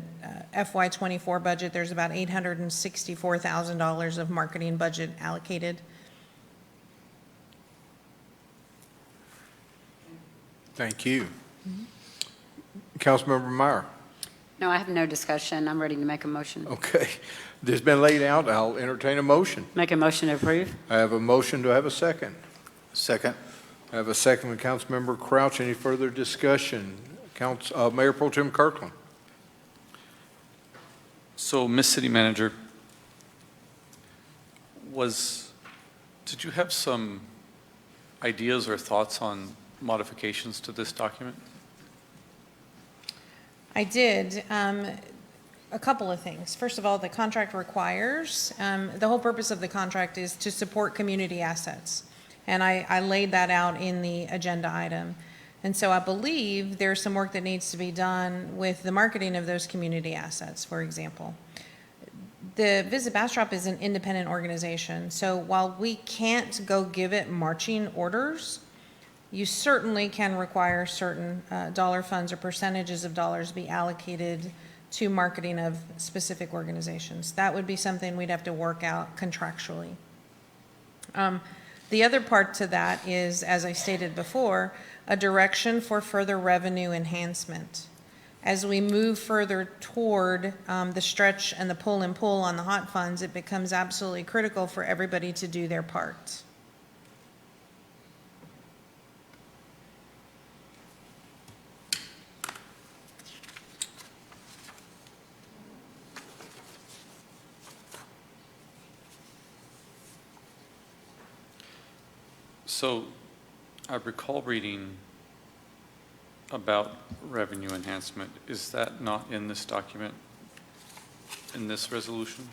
FY24 budget, there's about $864,000 of marketing budget allocated. Thank you. Councilmember Meyer. No, I have no discussion. I'm ready to make a motion. Okay. This has been laid out. I'll entertain a motion. Make a motion to approve. I have a motion. Do I have a second? Second. I have a second with Councilmember Crouch. Any further discussion? Mayor Pro Tem Kirkland. So, Ms. City Manager, did you have some ideas or thoughts on modifications to this document? I did. A couple of things. First of all, the contract requires, the whole purpose of the contract is to support community assets. And I laid that out in the agenda item. And so I believe there's some work that needs to be done with the marketing of those community assets, for example. The Visit Bastrop is an independent organization. So while we can't go give it marching orders, you certainly can require certain dollar funds or percentages of dollars be allocated to marketing of specific organizations. That would be something we'd have to work out contractually. The other part to that is, as I stated before, a direction for further revenue enhancement. As we move further toward the stretch and the pull and pull on the hot funds, it becomes absolutely critical for everybody to do their part. So, I recall reading about revenue enhancement. Is that not in this document, in this resolution?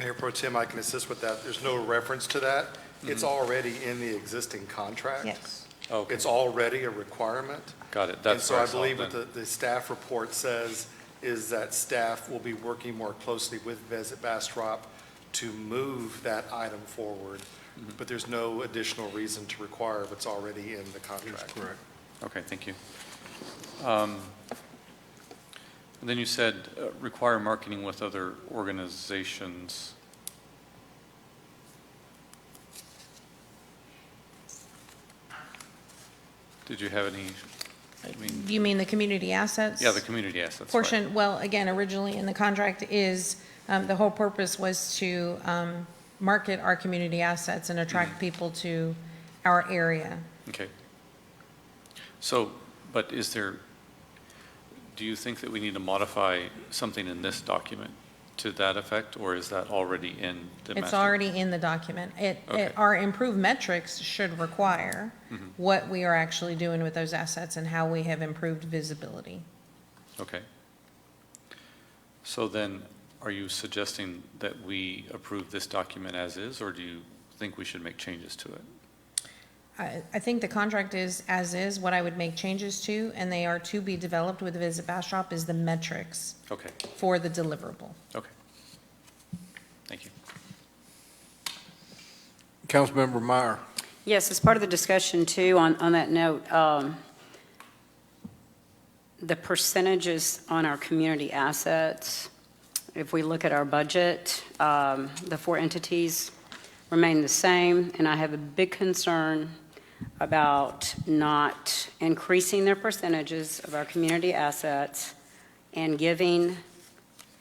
Mayor Pro Tem, I can assist with that. There's no reference to that. It's already in the existing contract. Yes. Okay. It's already a requirement. Got it. And That's so what I saw believe then. what the staff report says is that staff will be working more closely with Visit Bastrop to move that item forward, but there's no additional reason to require what's already in the contract. Correct. Okay, thank you. And then you said require marketing with other organizations. Did you have any, I mean, You mean the community assets? yeah, the community assets, right. Portion, well, again, originally in the contract is, the whole purpose was to market our community assets and attract people to our area. Okay. So, but is there, do you think that we need to modify something in this document to that effect, or is that already in the master? It's already in the document. Okay. Our improved metrics should require what we are actually doing with those assets and how we have improved visibility. Okay. So then, are you suggesting that we approve this document as is, or do you think we should make changes to it? I think the contract is as is. What I would make changes to, and they are to be developed with Visit Bastrop, is the metrics Okay, for the deliverable. okay. Thank you. Councilmember Meyer. Yes, as part of the discussion too, on that note, the percentages on our community assets, if we look at our budget, the 4 entities remain the same, and I have a big concern about not increasing their percentages of our community assets and giving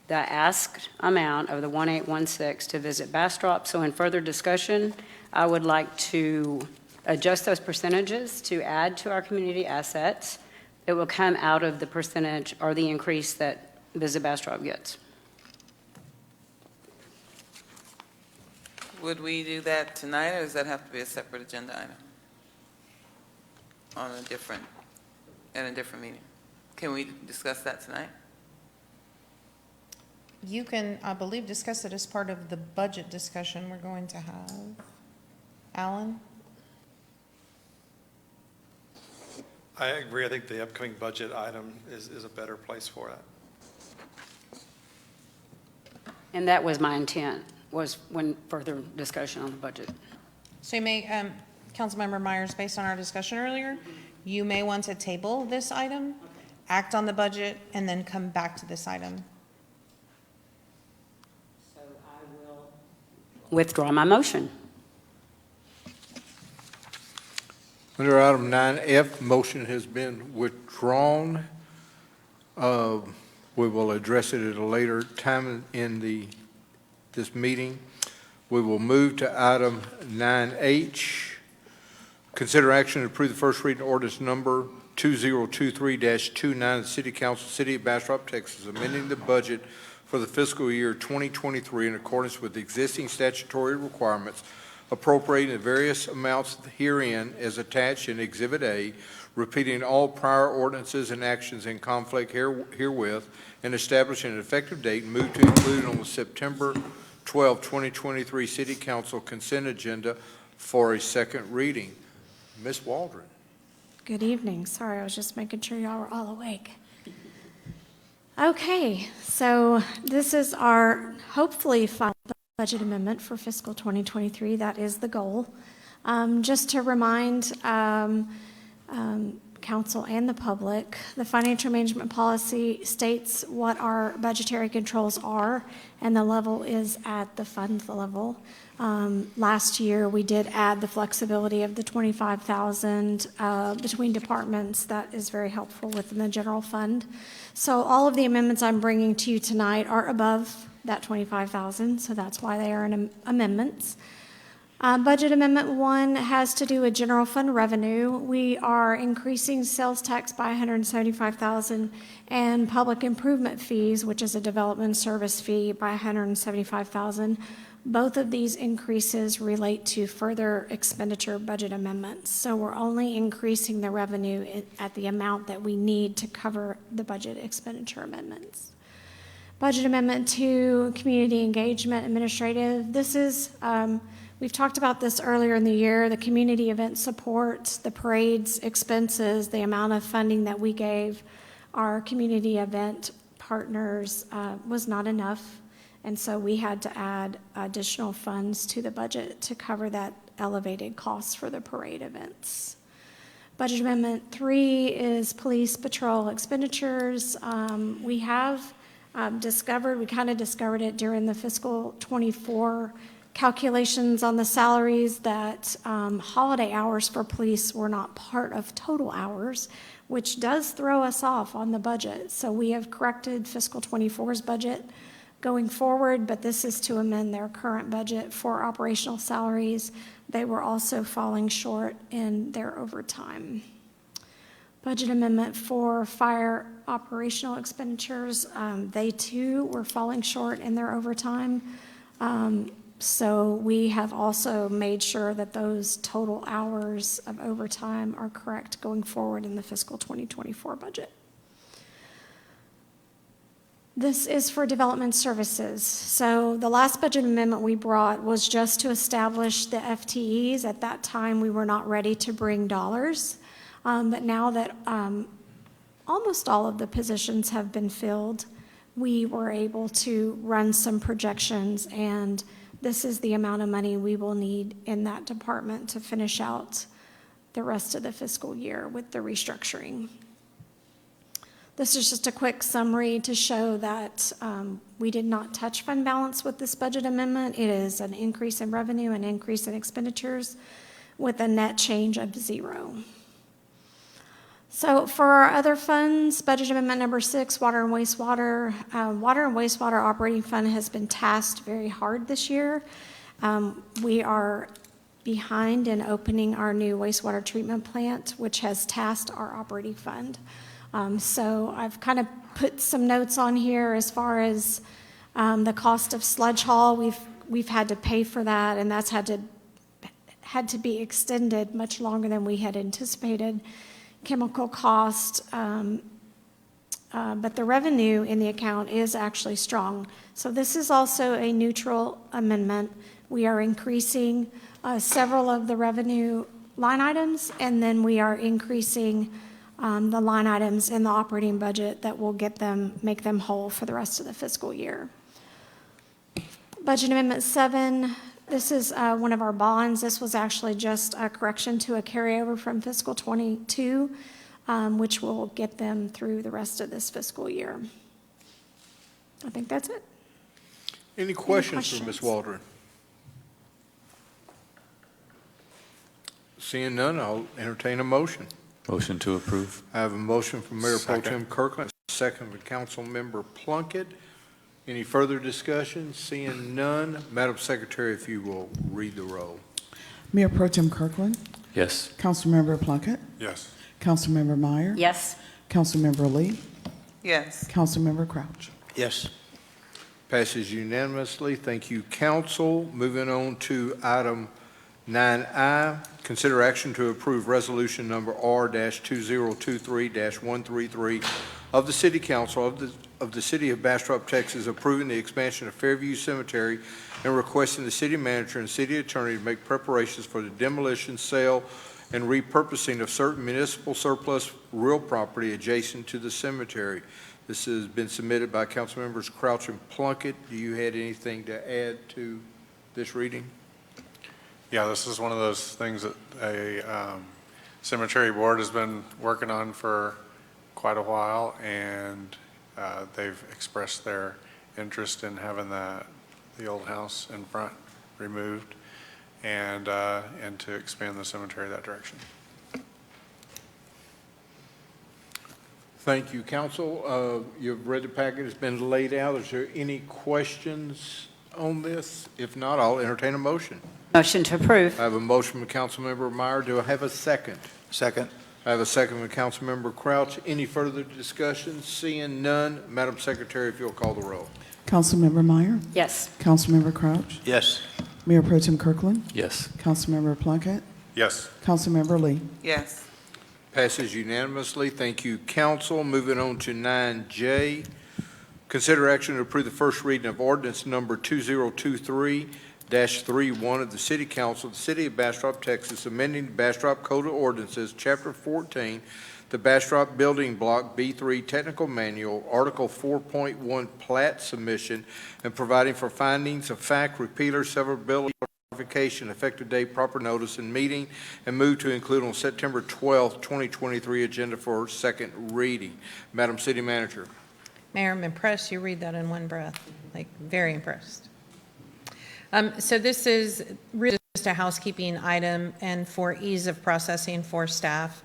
the asked amount of the 1816 to Visit Bastrop. So in further discussion, I would like to adjust those percentages to add to our community assets. It will come out of the percentage or the increase that Visit Bastrop gets. Would we do that tonight, or does that have to be a separate agenda item? On a different, at a different meeting? Can we discuss that tonight? You can, I believe, discuss it as part of the budget discussion we're going to have. Alan? I agree. I think the upcoming budget item is a better place for that. And that was my intent, was when further discussion on the budget. So you may, Councilmember Myers, based on our discussion earlier, you may want to table this item, act on the budget, and then come back to this item. So I will withdraw my motion. Under item 9F, motion has been withdrawn. We will address it at a later time in this meeting. We will move to item 9H. Consider action to approve the first reading ordinance number 2023-29, the City Council, City of Bastrop, Texas, amending the budget for the fiscal year 2023 in accordance with existing statutory requirements, appropriating the various amounts herein as attached in Exhibit A, repeating all prior ordinances and actions in conflict herewith, and establishing an effective date, and move to include on the September 12, 2023 City Council consent agenda for a second reading. Ms. Waldron. Good evening. Sorry, I was just making sure y'all were all awake. Okay, so this is our hopefully final budget amendment for fiscal 2023. That is the goal. Just to remind council and the public, the financial management policy states what our budgetary controls are, and the level is at the fund level. Last year, we did add the flexibility of the $25,000 between departments. That is very helpful within the general fund. So all of the amendments I'm bringing to you tonight are above that $25,000, so that's why they are amendments. Budget Amendment 1 has to do with general fund revenue. We are increasing sales tax by $175,000 and public improvement fees, which is a development service fee, by $175,000. Both of these increases relate to further expenditure budget amendments. So we're only increasing the revenue at the amount that we need to cover the budget expenditure amendments. Budget Amendment 2, Community Engagement Administrative. This is, we've talked about this earlier in the year, the community event support, the parade's expenses, the amount of funding that we gave our community event partners was not enough. And so we had to add additional funds to the budget to cover that elevated costs for the parade events. Budget Amendment 3 is police patrol expenditures. We have we kind of discovered it during the fiscal 24 calculations on the salaries that holiday hours for police were not part of total hours, which does throw us off on the budget. So we have corrected fiscal 24's budget going forward, but this is to amend their current budget for operational salaries. They were also falling short in their overtime. Budget amendment for fire operational expenditures, they too were falling short in their overtime. So we have also made sure that those total hours of overtime are correct going forward in the fiscal 2024 budget. This is for development services. So the last budget amendment we brought was just to establish the FTEs. At that time, we were not ready to bring dollars. But now that almost all of the positions have been filled, we were able to run some projections, and this is the amount of money we will need in that department to finish out the rest of the fiscal year with the restructuring. This is just a quick summary to show that we did not touch fund balance with this budget amendment. It is an increase in revenue and increase in expenditures with a net change of 0. So for our other funds, budget amendment number 6, water and wastewater. Water and wastewater operating fund has been tasked very hard this year. We are behind in opening our new wastewater treatment plant, which has tasked our operating fund. So I've kind of put some notes on here as far as the cost of sludge haul. We've had to pay for that, and that's had to be extended much longer than we had anticipated. Chemical cost, but the revenue in the account is actually strong. So this is also a neutral amendment. We are increasing several of the revenue line items, and then we are increasing the line items in the operating budget that will make them whole for the rest of the fiscal year. Budget amendment 7. This is one of our bonds. This was actually just a correction to a carryover from fiscal 22, which will get them through the rest of this fiscal year. I think that's it. Any questions for Ms. Waldron? Seeing none, I'll entertain a motion. Motion to approve. I have a motion from Mayor Pro Tem Kirkland, second by Council Member Plunkett. Any further discussion? Seeing none, Madam Secretary, if you will read the roll. Mayor Pro Tem Kirkland. Yes. Councilmember Plunkett. Yes. Councilmember Meyer. Yes. Councilmember Lee. Yes. Councilmember Crouch. Yes. Passes unanimously. Thank you, council. Moving on to item 9I, consider action to approve resolution number R-2023-133 of the City Council of the City of Bastrop, Texas, approving the expansion of Fairview Cemetery and requesting the city manager and city attorney to make preparations for the demolition, sale, and repurposing of certain municipal surplus real property adjacent to the cemetery. This has been submitted by council members Crouch and Plunkett. Do you have anything to add to this reading? Yeah, this is one of those things that a cemetery board has been working on for quite a while, and they've expressed their interest in having the old house in front removed and to expand the cemetery that direction. Thank you, council. You've read the packet. It's been laid out. Is there any questions on this? If not, I'll entertain a motion. Motion to approve. I have a motion from Councilmember Meyer. Do I have a second? Second. I have a second from Councilmember Crouch. Any further discussion? Seeing none, Madam Secretary, if you'll call the roll. Councilmember Meyer. Yes. Councilmember Crouch. Yes. Mayor Pro Tem Kirkland. Yes. Councilmember Plunkett. Yes. Councilmember Lee. Yes. Passes unanimously. Thank you, council. Moving on to 9J, Consider action to approve the first reading of ordinance number 2023-31 of the City Council of the City of Bastrop, Texas, amending the Bastrop Code of Ordinances, Chapter 14, the Bastrop Building Block B3 Technical Manual, Article 4.1 Plat Submission, and providing for findings of fact, repealer, severability, modification, effective date, proper notice, and meeting, and move to include on September 12th, 2023 agenda for second reading. Madam City Manager. Mayor, I'm impressed you read that in one breath, like very impressed. So this is really just a housekeeping item, and for ease of processing for staff,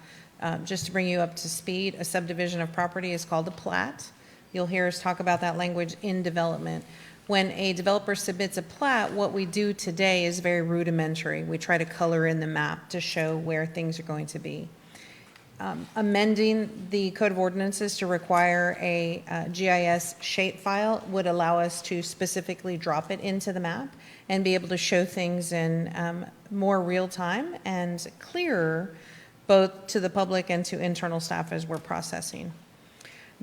just to bring you up to speed, a subdivision of property is called a plat. You'll hear us talk about that language in development. When a developer submits a plat, what we do today is very rudimentary. We try to color in the map to show where things are going to be. Amending the Code of Ordinances to require a GIS shapefile would allow us to specifically drop it into the map and be able to show things in more real time and clearer, both to the public and to internal staff as we're processing.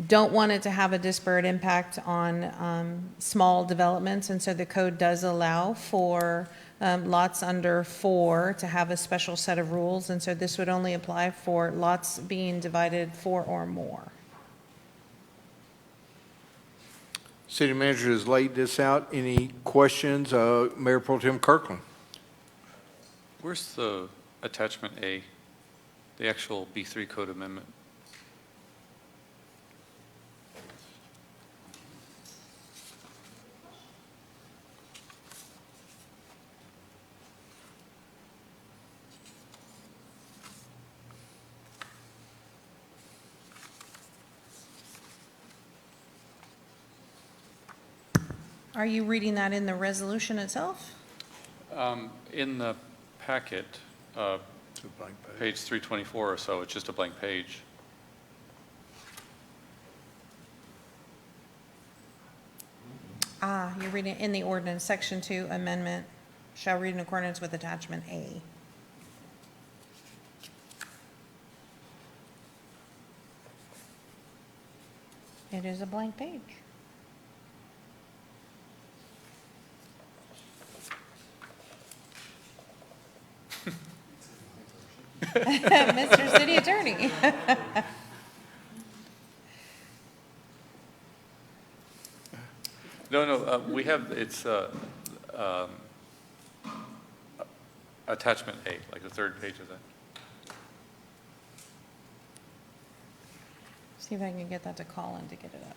Don't want it to have a disparate impact on small developments, and so the code does allow for lots under 4 to have a special set of rules, and so this would only apply for lots being divided 4 or more. City Manager has laid this out. Any questions? Mayor Pro Tem Kirkland. Where's the attachment A, the actual B3 code amendment? Are you reading that in the resolution itself? In the packet, page 324 or so, it's just a blank page. You're reading in the ordinance, section 2 amendment, shall read in accordance with attachment A. It is a blank page. Mr. City Attorney. No, we have, it's attachment A, like the third page of that. See if I can get that to Colin to get it up.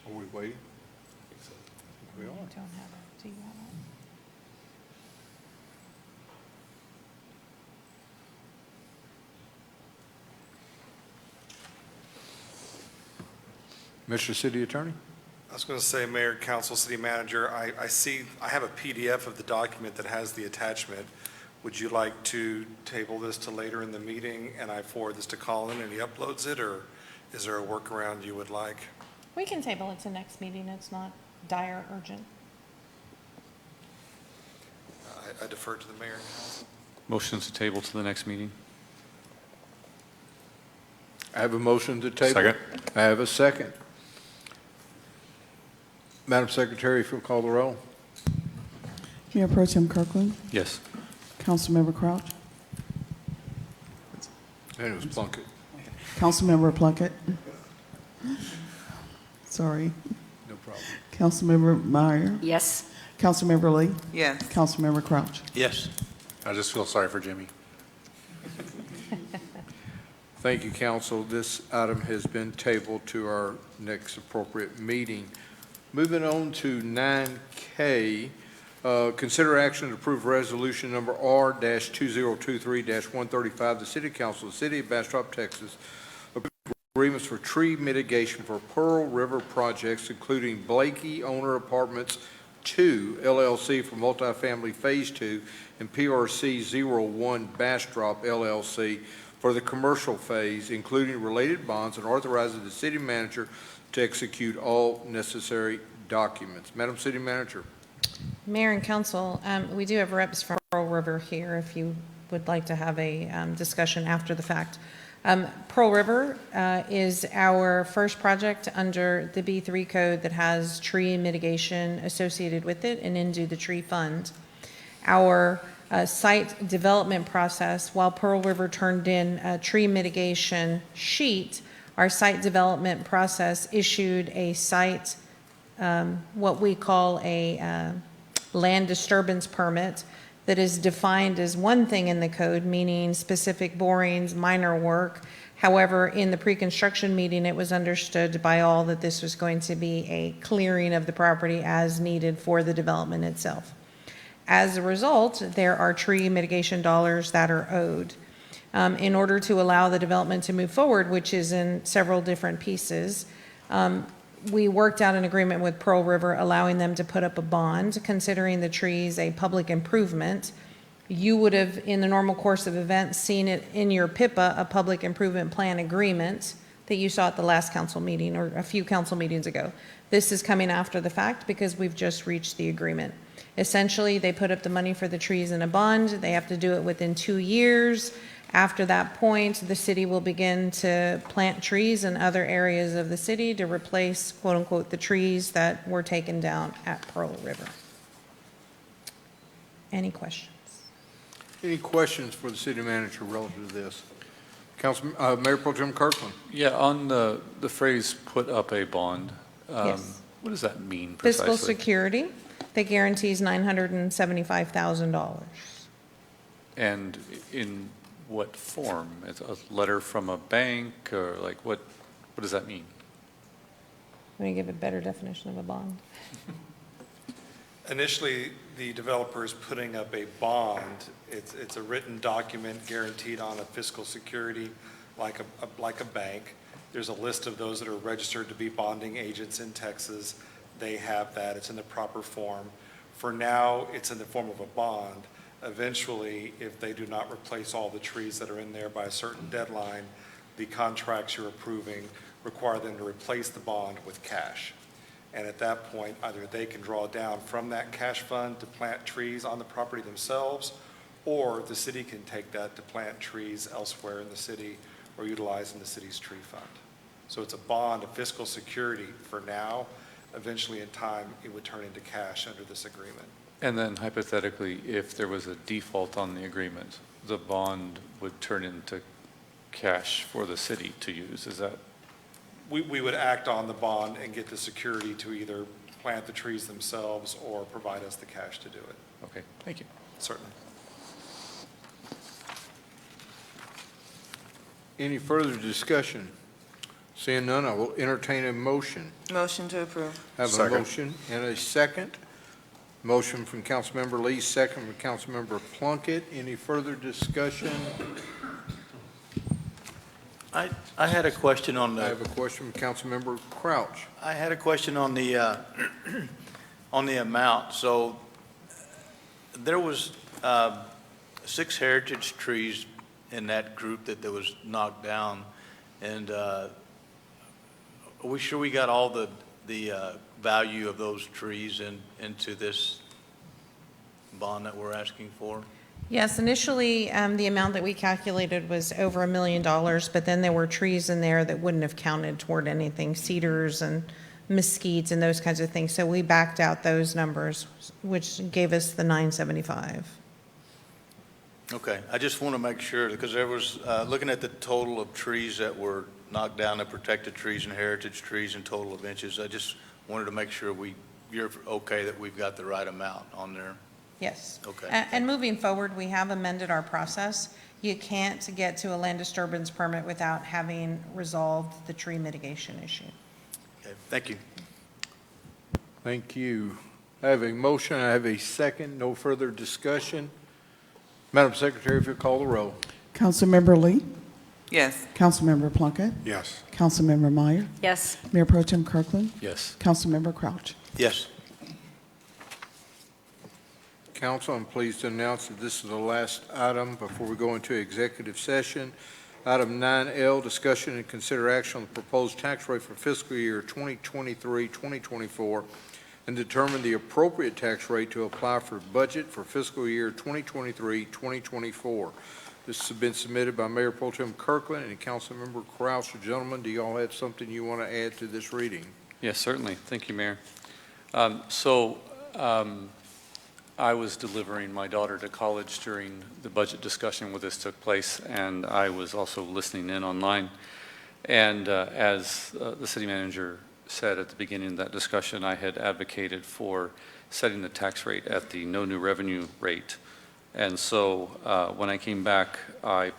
Are we waiting? We are. I don't have it. Do you have it? Mr. City Attorney? I was going to say, Mayor, Council, City Manager, I have a PDF of the document that has the attachment. Would you like to table this to later in the meeting and I forward this to Colin and he uploads it, or is there a workaround you would like? We can table it to next meeting. It's not dire urgent. I defer to the Mayor and Council. Motion to table to the next meeting. I have a motion to table. Second. I have a second. Madam Secretary, if you'll call the roll. Mayor Pro Tem Kirkland, Yes. Councilmember Crouch, And it was Plunkett. Councilmember Plunkett. Sorry. No problem. Councilmember Meyer, Yes. Councilmember Lee, Yes. Councilmember Crouch. Yes. I just feel sorry for Jimmy. Thank you, council. This item has been tabled to our next appropriate meeting. Moving on to 9K, consider action to approve resolution number R-2023-135, the City Council of the City of Bastrop, Texas, agreements for tree mitigation for Pearl River projects, including Blakey Owner Apartments 2 LLC for multifamily Phase 2 and PRC 01 Bastrop LLC for the commercial phase, including related bonds, and authorizing the city manager to execute all necessary documents. Madam City Manager. Mayor and council, we do have reps from Pearl River here if you would like to have a discussion after the fact. Pearl River is our first project under the B3 code that has tree mitigation associated with it and into the tree fund. Our site development process, while Pearl River turned in a tree mitigation sheet, our site development process issued a site, what we call a land disturbance permit that is defined as one thing in the code, meaning specific borings, minor work. However, in the pre-construction meeting, it was understood by all that this was going to be a clearing of the property as needed for the development itself. As a result, there are tree mitigation dollars that are owed. In order to allow the development to move forward, which is in several different pieces, we worked out an agreement with Pearl River allowing them to put up a bond, considering the trees a public improvement. You would have, in the normal course of events, seen it in your PIPA, a public improvement plan agreement that you saw at the last council meeting or a few council meetings ago. This is coming after the fact because we've just reached the agreement. Essentially, they put up the money for the trees in a bond. They have to do it within 2 years. After that point, the city will begin to plant trees in other areas of the city to replace, quote unquote, the trees that were taken down at Pearl River. Any questions? Any questions for the city manager relative to this? Mayor Pro Tem Kirkland. Yeah, on the phrase "put up a bond," Yes. what does that mean precisely? Fiscal security that guarantees $975,000. And in what form? It's a letter from a bank, or like what does that mean? Let me give a better definition of a bond. Initially, the developer is putting up a bond. It's a written document guaranteed on a fiscal security like a bank. There's a list of those that are registered to be bonding agents in Texas. They have that. It's in the proper form. For now, it's in the form of a bond. Eventually, if they do not replace all the trees that are in there by a certain deadline, the contracts you're approving require them to replace the bond with cash. And at that point, either they can draw down from that cash fund to plant trees on the property themselves, or the city can take that to plant trees elsewhere in the city or utilize in the city's tree fund. So it's a bond, a fiscal security for now. Eventually, in time, it would turn into cash under this agreement. And then hypothetically, if there was a default on the agreement, the bond would turn into cash for the city to use. Is that? We would act on the bond and get the security to either plant the trees themselves or provide us the cash to do it. Okay, thank you. Certainly. Any further discussion? Seeing none, I will entertain a motion. Motion to approve. Have a Second. motion and a second. Motion from Councilmember Lee, second from Councilmember Plunkett. Any further discussion? I had a question on I the, have a question from Councilmember Crouch. I had a question on the, on the amount. So there was 6 heritage trees in that group that was knocked down. And are we sure we got all the value of those trees into this bond that we're asking for? Yes, initially, the amount that we calculated was over $1 million, but then there were trees in there that wouldn't have counted toward anything, cedars and mesquites and those kinds of things. So we backed out those numbers, which gave us the 975. Okay, I just want to make sure, because there was, looking at the total of trees that were knocked down, the protected trees and heritage trees in total of inches, I just wanted to make sure you're okay that we've got the right amount on there. Yes. Okay. And moving forward, we have amended our process. You can't get to a land disturbance permit without having resolved the tree mitigation issue. Okay, thank you. Thank you. I have a motion, I have a second. No further discussion. Madam Secretary, if you'll call the roll. Councilmember Lee? Yes. Councilmember Plunkett? Yes. Councilmember Meyer? Yes. Mayor Pro Tem Kirkland? Yes. Councilmember Crouch? Yes. Council, I'm pleased to announce that this is the last item before we go into executive session. Item 9L, discussion and consider action on the proposed tax rate for fiscal year 2023-2024 and determine the appropriate tax rate to apply for budget for fiscal year 2023-2024. This has been submitted by Mayor Pro Tem Kirkland and Councilmember Crouch. Gentlemen, do you all have something you want to add to this reading? Yes, certainly. Thank you, Mayor. I was delivering my daughter to college during the budget discussion where this took place, and I was also listening in online. And as the city manager said at the beginning of that discussion, I had advocated for setting the tax rate at the no new revenue rate. And so when I came back, I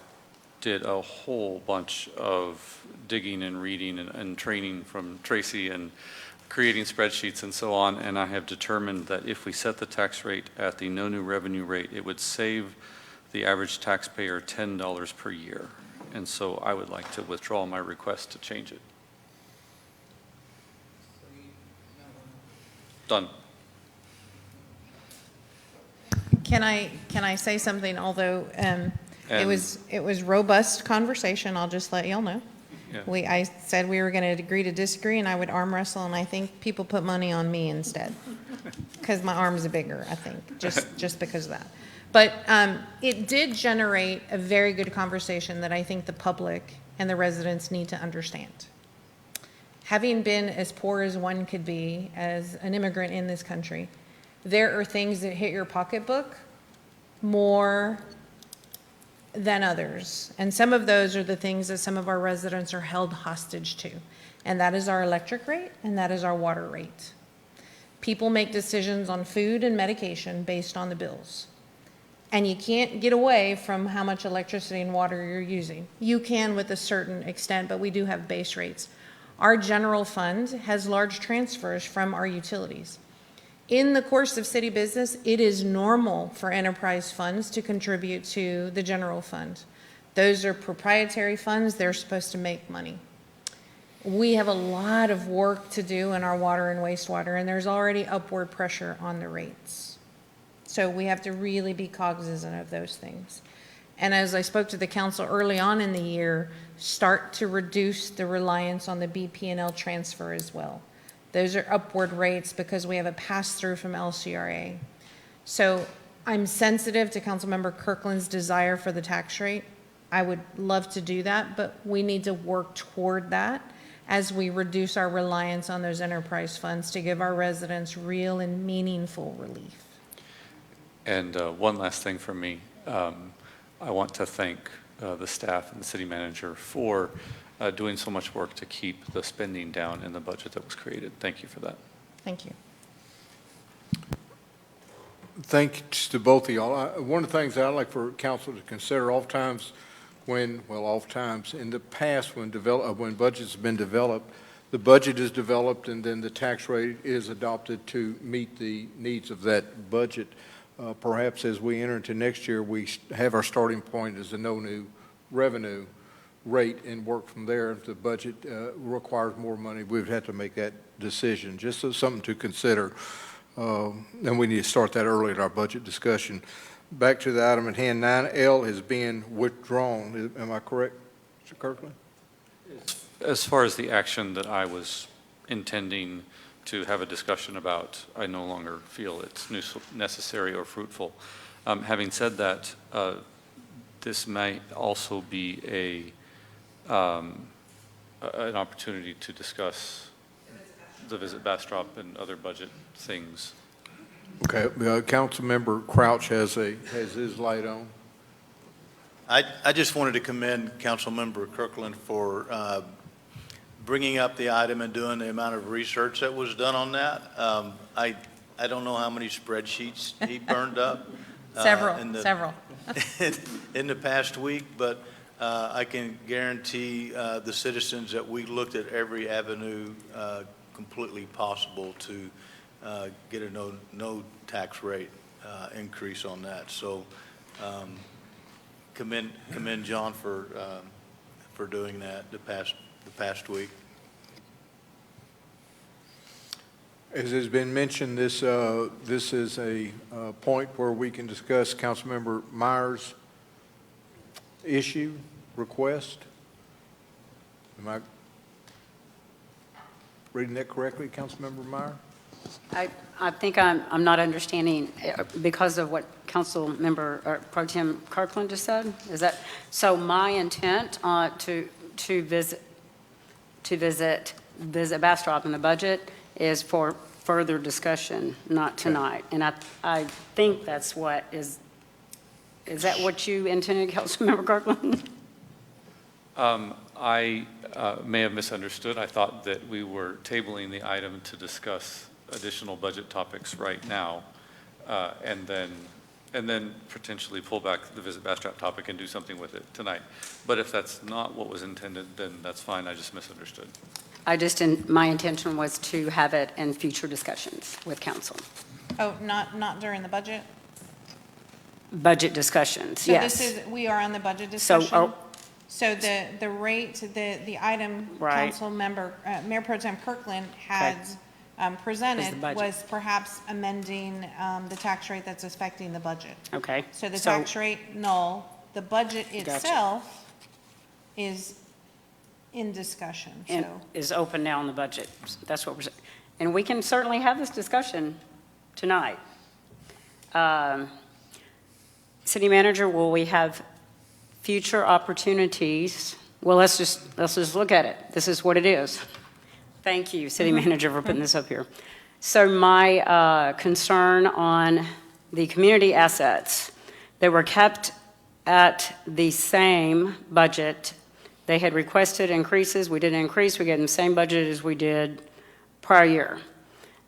did a whole bunch of digging and reading and training from Tracy and creating spreadsheets and so on, and I have determined that if we set the tax rate at the no new revenue rate, it would save the average taxpayer $10 per year. And so I would like to withdraw my request to change it. Done. Can I say something, although it was robust conversation, I'll just let y'all know. Yeah. I said we were going to agree to disagree, and I would arm wrestle, and I think people put money on me instead because my arms are bigger, I think, just because of that. But it did generate a very good conversation that I think the public and the residents need to understand. Having been as poor as one could be as an immigrant in this country, there are things that hit your pocketbook more than others. And some of those are the things that some of our residents are held hostage to. And that is our electric rate, and that is our water rate. People make decisions on food and medication based on the bills. And you can't get away from how much electricity and water you're using. You can with a certain extent, but we do have base rates. Our general fund has large transfers from our utilities. In the course of city business, it is normal for enterprise funds to contribute to the general fund. Those are proprietary funds. They're supposed to make money. We have a lot of work to do in our water and wastewater, and there's already upward pressure on the rates. So we have to really be cognizant of those things. And as I spoke to the council early on in the year, start to reduce the reliance on the BP&L transfer as well. Those are upward rates because we have a pass-through from LCRA. So I'm sensitive to Councilmember Kirkland's desire for the tax rate. I would love to do that, but we need to work toward that as we reduce our reliance on those enterprise funds to give our residents real and meaningful relief. And one last thing from me. I want to thank the staff and the city manager for doing so much work to keep the spending down in the budget that was created. Thank you for that. Thank you. Thanks to both of y'all. One of the things I'd like for council to consider, oftentimes in the past when budgets have been developed, the budget is developed and then the tax rate is adopted to meet the needs of that budget. Perhaps as we enter into next year, we have our starting point as a no new revenue rate and work from there. If the budget requires more money, we would have to make that decision. Just as something to consider. And we need to start that early in our budget discussion. Back to the item at hand, 9L is being withdrawn. Am I correct, Mr. Kirkland? As far as the action that I was intending to have a discussion about, I no longer feel it's necessary or fruitful. Having said that, this may also be an opportunity to discuss the Visit Bastrop and other budget things. Okay, Councilmember Crouch has his light on. I just wanted to commend Councilmember Kirkland for bringing up the item and doing the amount of research that was done on that. I don't know how many spreadsheets he burned up. Several. In the past week, but I can guarantee the citizens that we looked at every avenue completely possible to get a no tax rate increase on that. So commend John for doing that the past week. As has been mentioned, this is a point where we can discuss Councilmember Myers' issue, request. Am I reading that correctly, Councilmember Meyer? I think I'm not understanding because of what Councilmember Pro Tem Kirkland just said. Is that, so my intent to visit Bastrop in the budget is for further discussion, not tonight. And I think that's what is that what you intended, Councilmember Kirkland? I may have misunderstood. I thought that we were tabling the item to discuss additional budget topics right now, and then potentially pull back the Visit Bastrop topic and do something with it tonight. But if that's not what was intended, then that's fine. I just misunderstood. My intention was to have it in future discussions with council. Oh, not during the budget? Budget discussions, So yes. we are on the budget So, discussion? So the rate, the item, Right. Mayor Pro Tem Kirkland had presented budget. was perhaps amending the tax rate that's affecting the budget. Okay. So the tax rate, null. The budget Gotcha. itself is in discussion, And so. is open now in the budget. That's what we're saying. And we can certainly have this discussion tonight. City manager, will we have future opportunities? Well, let's just look at it. This is what it is. Thank you, city manager, for putting this up here. So my concern on the community assets, they were kept at the same budget. They had requested increases. We didn't increase. We gave them the same budget as we did prior year.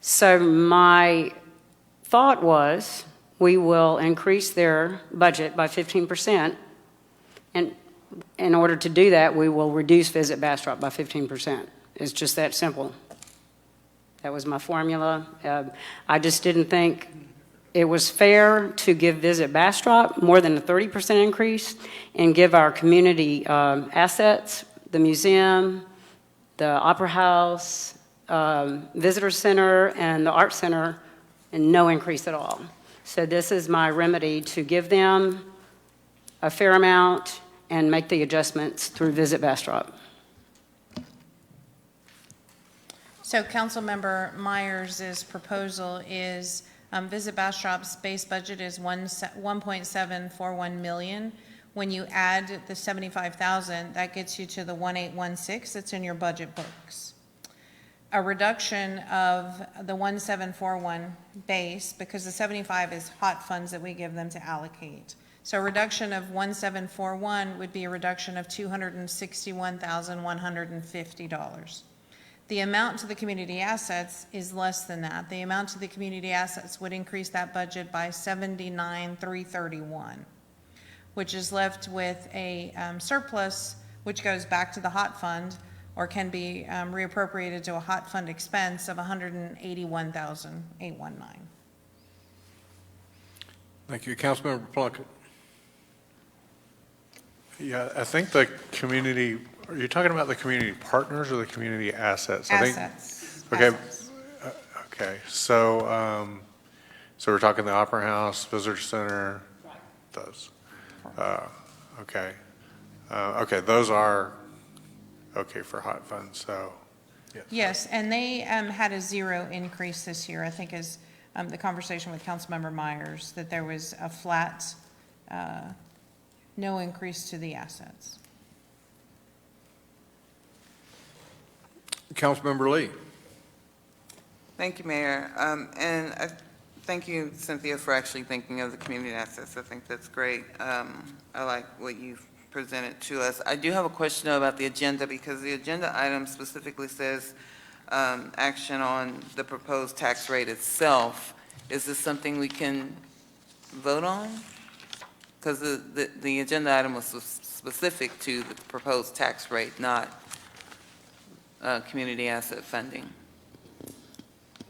So my thought was we will increase their budget by 15%. And in order to do that, we will reduce Visit Bastrop by 15%. It's just that simple. That was my formula. I just didn't think it was fair to give Visit Bastrop more than a 30% increase and give our community assets, the museum, the Opera House, Visitor Center, and the Art Center, and no increase at all. So this is my remedy to give them a fair amount and make the adjustments through Visit Bastrop. So Councilmember Myers' proposal is Visit Bastrop's base budget is 1.741 million. When you add the 75,000, that gets you to the 1816 that's in your budget books. A reduction of the 1741 base, because the 75 is hot funds that we give them to allocate. So a reduction of 1741 would be a reduction of $261,150. The amount to the community assets is less than that. The amount to the community assets would increase that budget by $79,331, which is left with a surplus, which goes back to the hot fund or can be reappropriated to a hot fund expense of $181,819. Thank you. Councilmember Plunkett. Yeah, I think the community, are you talking about the community partners or the community assets? Assets. Okay. Assets. Okay, so, so we're talking the Opera House, Visitor Center, those. Okay. Okay, those are okay for hot funds, so. Yes, and they had a zero increase this year, I think is the conversation with Councilmember Myers, that there was a flat, no increase to the assets. Councilmember Lee. Thank you, Mayor. And thank you, Cynthia, for actually thinking of the community assets. I think that's great. I like what you've presented to us. I do have a question though about the agenda, because the agenda item specifically says action on the proposed tax rate itself. Is this something we can vote on? Because the agenda item was specific to the proposed tax rate, not community asset funding.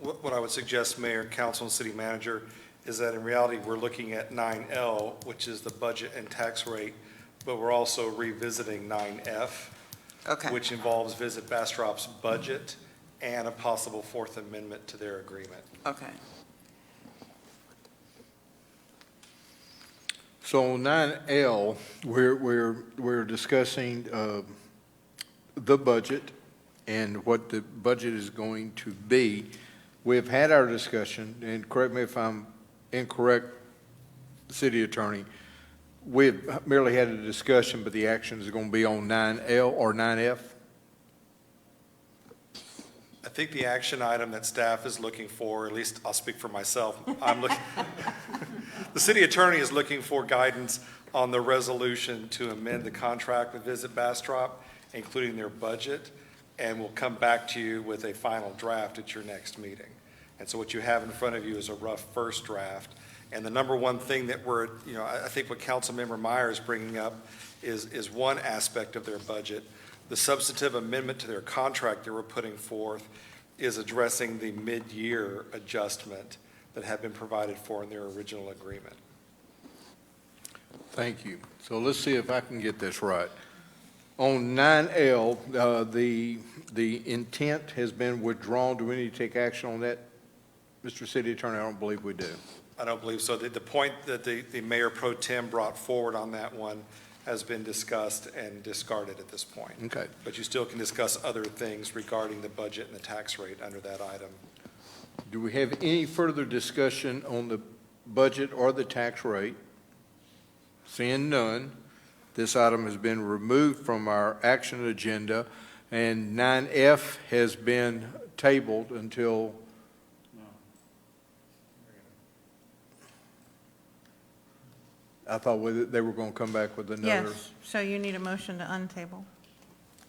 What I would suggest, Mayor, Council, and City Manager, is that in reality, we're looking at 9L, which is the budget and tax rate, but we're also revisiting 9F, Okay. which involves Visit Bastrop's budget and a possible Fourth Amendment to their agreement. Okay. So on 9L, we're discussing the budget and what the budget is going to be. We've had our discussion, and correct me if I'm incorrect, City Attorney, we've merely had a discussion, but the action is going to be on 9L or 9F? I think the action item that staff is looking for, at least I'll speak for myself, the city attorney is looking for guidance on the resolution to amend the contract with Visit Bastrop, including their budget, and we'll come back to you with a final draft at your next meeting. And so what you have in front of you is a rough first draft. And the number one thing that I think what Councilmember Meyer is bringing up is one aspect of their budget. The substantive amendment to their contract that we're putting forth is addressing the mid-year adjustment that had been provided for in their original agreement. Thank you. So let's see if I can get this right. On 9L, the intent has been withdrawn. Do we need to take action on that, Mr. City Attorney? I don't believe we do. I don't believe so. The point that the Mayor Pro Tem brought forward on that one has been discussed and discarded at this point. Okay. But you still can discuss other things regarding the budget and the tax rate under that item. Do we have any further discussion on the budget or the tax rate? Seeing none, this item has been removed from our action agenda, and 9F has been tabled until I thought they were going to come back with another. Yes, so you need a motion to untable.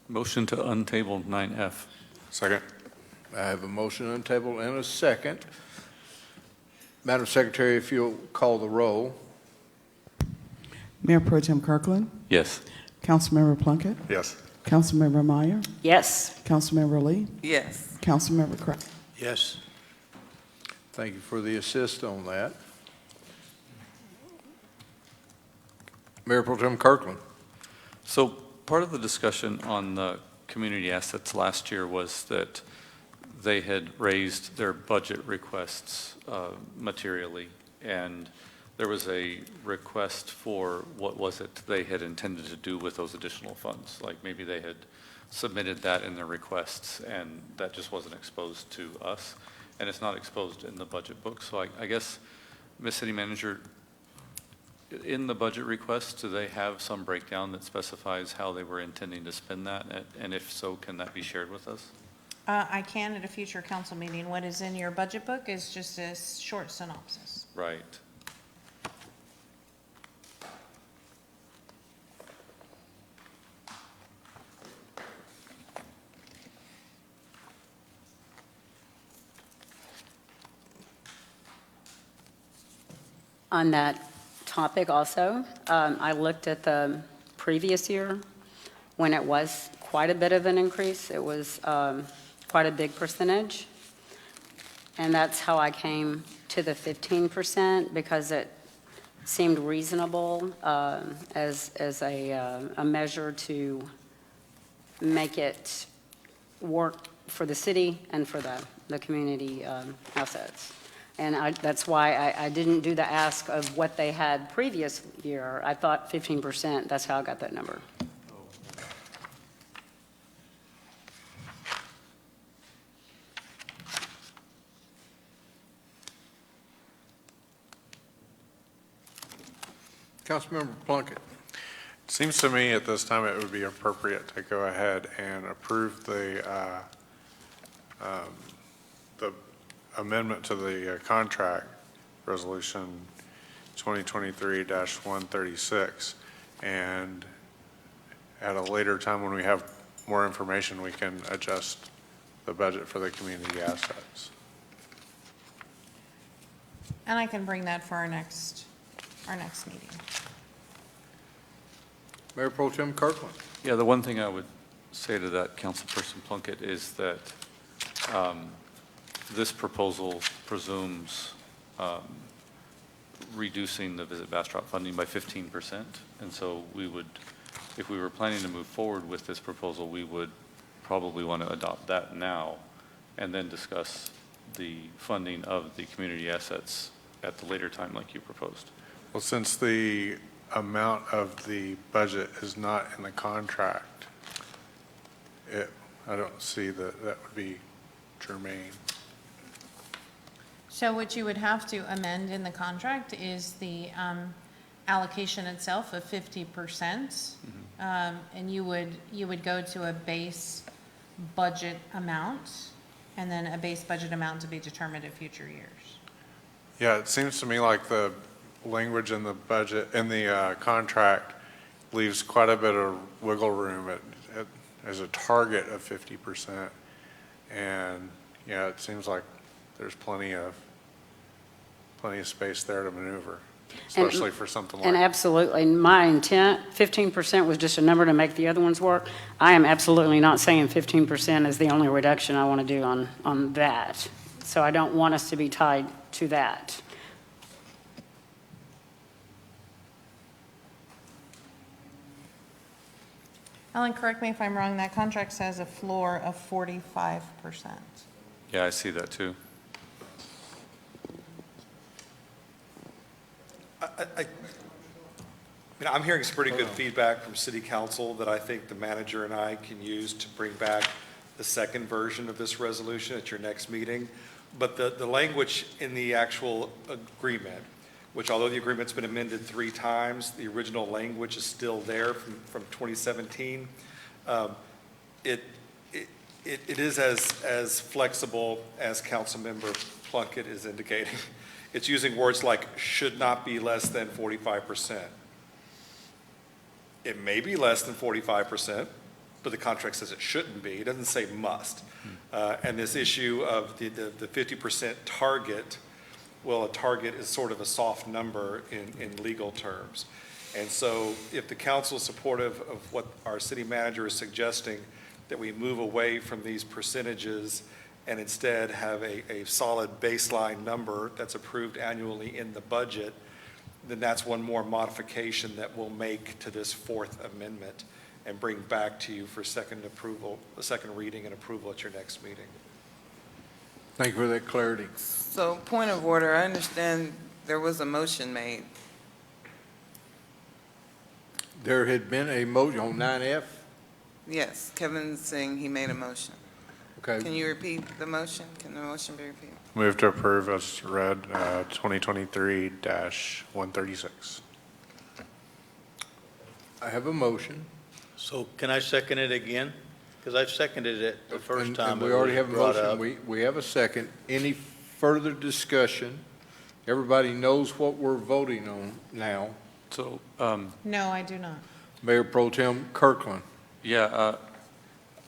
Motion to untable 9F. Second. I have a motion on the table and a second. Madam Secretary, if you'll call the roll. Mayor Pro Tem Kirkland, Yes. Councilmember Plunkett, Yes. Councilmember Meyer, Yes. Councilmember Lee, Yes. Councilmember Craig. Yes. Thank you for the assist on that. Mayor Pro Tem Kirkland. So part of the discussion on the community assets last year was that they had raised their budget requests materially, and there was a request for what was it they had intended to do with those additional funds. Like maybe they had submitted that in their requests, and that just wasn't exposed to us, and it's not exposed in the budget book. So I guess, Ms. City Manager, in the budget request, do they have some breakdown that specifies how they were intending to spend that? And if so, can that be shared with us? I can at a future council meeting. What is in your budget book is just a short synopsis. Right. On that topic also, I looked at the previous year when it was quite a bit of an increase. It was quite a big percentage. And that's how I came to the 15%, because it seemed reasonable as a measure to make it work for the city and for the community assets. And that's why I didn't do the ask of what they had previous year. I thought 15%, that's how I got that number. Councilmember Plunkett. It seems to me at this time it would be appropriate to go ahead and approve the amendment to the contract resolution 2023-136. And at a later time when we have more information, we can adjust the budget for the community assets. And I can bring that for our next meeting. Mayor Pro Tem Kirkland. Yeah, the one thing I would say to that, Councilperson Plunkett, is that this proposal presumes reducing the Visit Bastrop funding by 15%. And so we would, if we were planning to move forward with this proposal, we would probably want to adopt that now and then discuss the funding of the community assets at the later time like you proposed. Well, since the amount of the budget is not in the contract, I don't see that that would be germane. So what you would have to amend in the contract is the allocation itself of 50%. And you would go to a base budget amount, and then a base budget amount to be determined in future years. Yeah, it seems to me like the language in the budget, in the contract, leaves quite a bit of wiggle room as a target of 50%. And, yeah, it seems like there's plenty of space there to maneuver, especially for something like. And absolutely, my intent, 15% was just a number to make the other ones work. I am absolutely not saying 15% is the only reduction I want to do on that. So I don't want us to be tied to that. Ellen, correct me if I'm wrong, that contract says a floor of 45%. Yeah, I see that too. I'm hearing some pretty good feedback from city council that I think the manager and I can use to bring back the second version of this resolution at your next meeting. But the language in the actual agreement, which although the agreement's been amended 3 times, the original language is still there from 2017. It is as flexible as Councilmember Plunkett is indicating. It's using words like should not be less than 45%. It may be less than 45%, but the contract says it shouldn't be. It doesn't say must. And this issue of the 50% target, well, a target is sort of a soft number in legal terms. And so if the council is supportive of what our city manager is suggesting, that we move away from these percentages and instead have a solid baseline number that's approved annually in the budget, then that's one more modification that we'll make to this 4th amendment and bring back to you for second reading and approval at your next meeting. Thank you for that clarity. So, point of order, I understand there was a motion made. There had been a motion on 9F. Yes, Kevin's saying he made a motion. Okay. Can you repeat the motion? Can the motion be repeated? Move to approve as read, 2023-136. I have a motion. So can I second it again? Because I've seconded it the first And time. we it already was have a brought motion. up. We have a second. Any further discussion? Everybody knows what we're voting on now. So, No, I do not. Mayor Pro Tem Kirkland. yeah,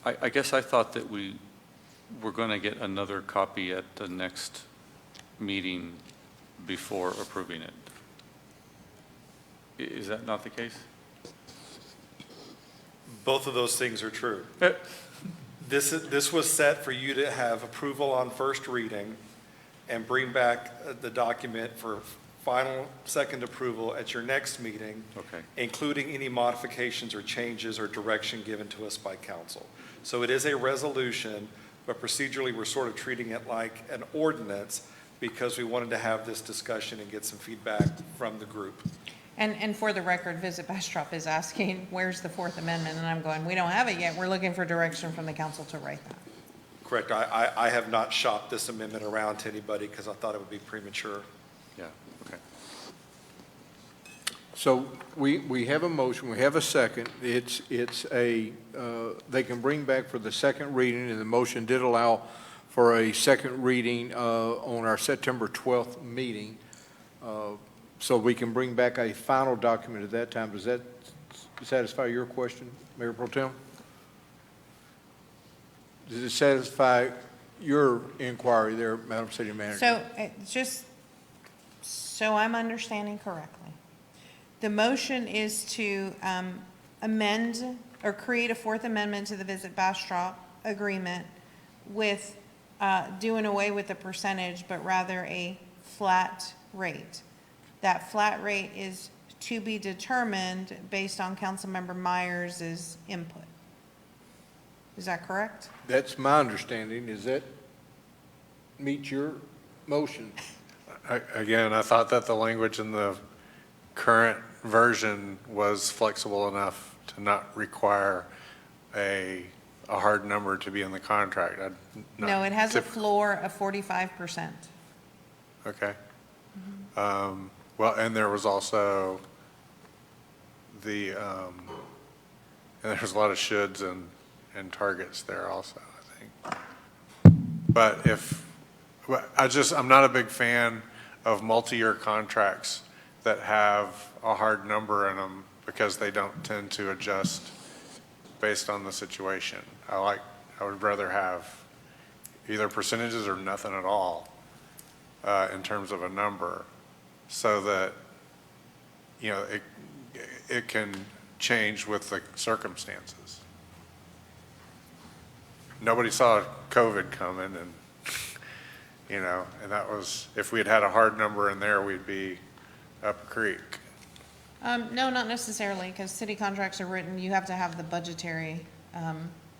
I guess I thought that we were going to get another copy at the next meeting before approving it. Is that not the case? Both of those things are true. This was set for you to have approval on first reading and bring back the document for final second approval at your next meeting, Okay. including any modifications or changes or direction given to us by council. So it is a resolution, but procedurally, we're sort of treating it like an ordinance because we wanted to have this discussion and get some feedback from the group. And for the record, Visit Bastrop is asking, where's the 4th amendment? And I'm going, we don't have it yet. We're looking for direction from the council to write that. Correct. I have not shopped this amendment around to anybody because I thought it would be premature. Yeah, okay. So we have a motion, we have a second. It's a, they can bring back for the second reading, and the motion did allow for a second reading on our September 12th meeting. So we can bring back a final document at that time. Does that satisfy your question, Mayor Pro Tem? Does it satisfy your inquiry there, Madam City Manager? So just so I'm understanding correctly, the motion is to amend or create a 4th amendment to the Visit Bastrop agreement with doing away with the percentage, but rather a flat rate. That flat rate is to be determined based on Councilmember Myers' input. Is that correct? That's my understanding. Is that meet your motion. Again, I thought that the language in the current version was flexible enough to not require a hard number to be in the contract. No, it has a floor of 45%. Okay. Well, and there was also and there's a lot of shoulds and targets there also, I think. But I'm not a big fan of multi-year contracts that have a hard number in them because they don't tend to adjust based on the situation. I would rather have either percentages or nothing at all in terms of a number, so that, you know, it can change with the circumstances. Nobody saw COVID coming, and, you know, and that was, if we had had a hard number in there, we'd be up a creek. No, not necessarily, because city contracts are written, you have to have the budgetary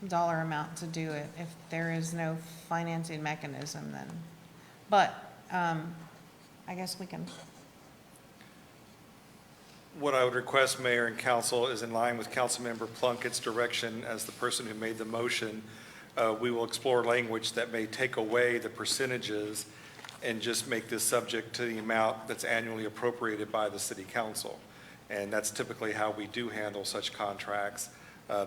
dollar amount to do it. If there is no financing mechanism, then, but I guess we can. What I would request, Mayor and Council, is in line with Councilmember Plunkett's direction as the person who made the motion. We will explore language that may take away the percentages and just make this subject to the amount that's annually appropriated by the City Council. And that's typically how we do handle such contracts.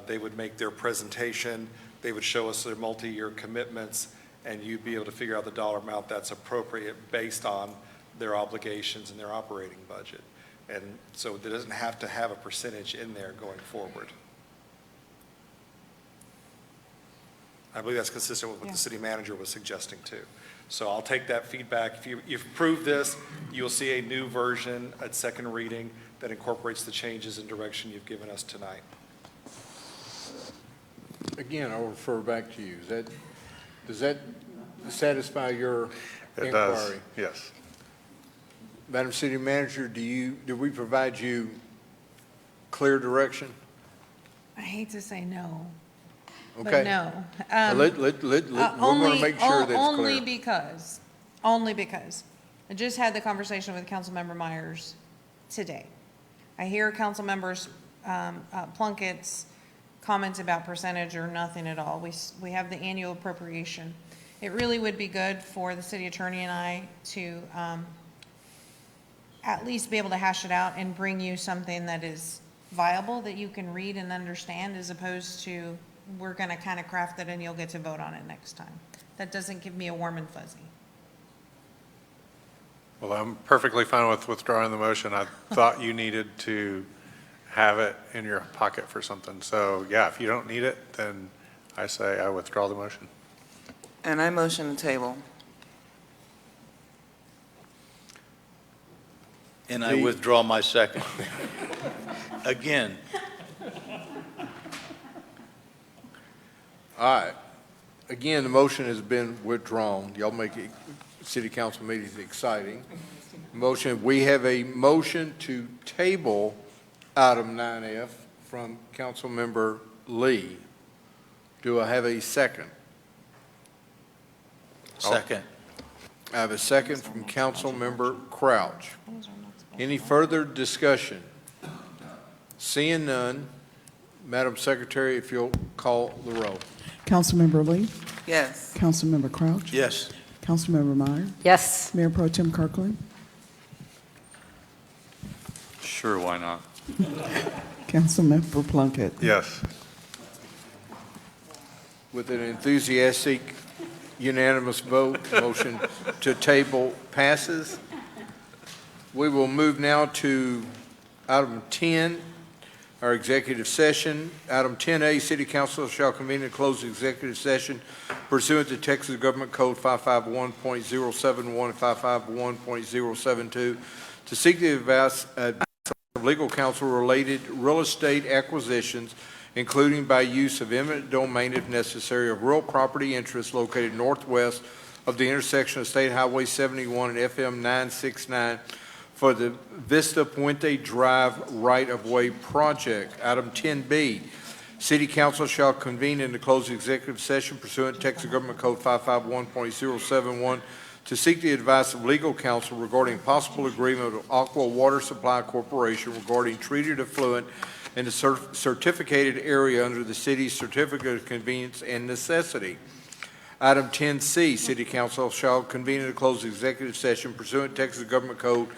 They would make their presentation, they would show us their multi-year commitments, and you'd be able to figure out the dollar amount that's appropriate based on their obligations and their operating budget. And so it doesn't have to have a percentage in there going forward. I believe that's consistent with what the city manager was suggesting too. So I'll take that feedback. If you approve this, you'll see a new version at second reading that incorporates the changes and direction you've given us tonight. Again, I'll refer back to you. Does that satisfy your inquiry? It does, yes. Madam City Manager, did we provide you clear direction? I hate to say no, Okay. but no. We're going to make sure that it's clear. Only because I just had the conversation with Councilmember Myers today. I hear Councilmembers Plunkett's comments about percentage or nothing at all. We have the annual appropriation. It really would be good for the city attorney and I to at least be able to hash it out and bring you something that is viable, that you can read and understand, as opposed to we're going to kind of craft it and you'll get to vote on it next time. That doesn't give me a warm and fuzzy. Well, I'm perfectly fine with withdrawing the motion. I thought you needed to have it in your pocket for something. So, yeah, if you don't need it, then I say I withdraw the motion. And I motion to table. And I withdraw my second. Again. All right. Again, the motion has been withdrawn. Y'all make city council meetings exciting. We have a motion to table item 9F from Councilmember Lee. Do I have a second? Second. I have a second from Councilmember Crouch. Any further discussion? Seeing none, Madam Secretary, if you'll call the roll. Councilmember Lee? Yes. Councilmember Crouch? Yes. Councilmember Meyer? Yes. Mayor Pro Tem Kirkland? Sure, why not? Councilmember Plunkett? Yes. With an enthusiastic, unanimous vote, motion to table passes. We will move now to item 10, our executive session. Item 10A, City Council shall convene and close the executive session pursuant to Texas Government Code 551.071 and 551.072 to seek the advice of legal counsel related real estate acquisitions, including by use of eminent domain if necessary of real property interests located northwest of the intersection of State Highway 71 and FM 969 for the Vista Puente Drive right-of-way project. Item 10B, City Council shall convene in the closed executive session pursuant to Texas Government Code 551.071 to seek the advice of legal counsel regarding possible agreement with Aqua Water Supply Corporation regarding treated effluent in the certificated area under the city's certificate of convenience and necessity. Item 10C, City Council shall convene in a closed executive session pursuant to Texas Government Code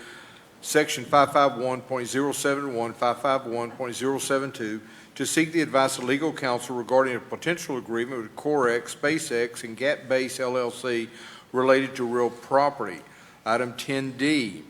Section 551.071, 551.072, to seek the advice of legal counsel regarding a potential agreement with CoreX, SpaceX, and Gap Base LLC related to real property. Item 10D,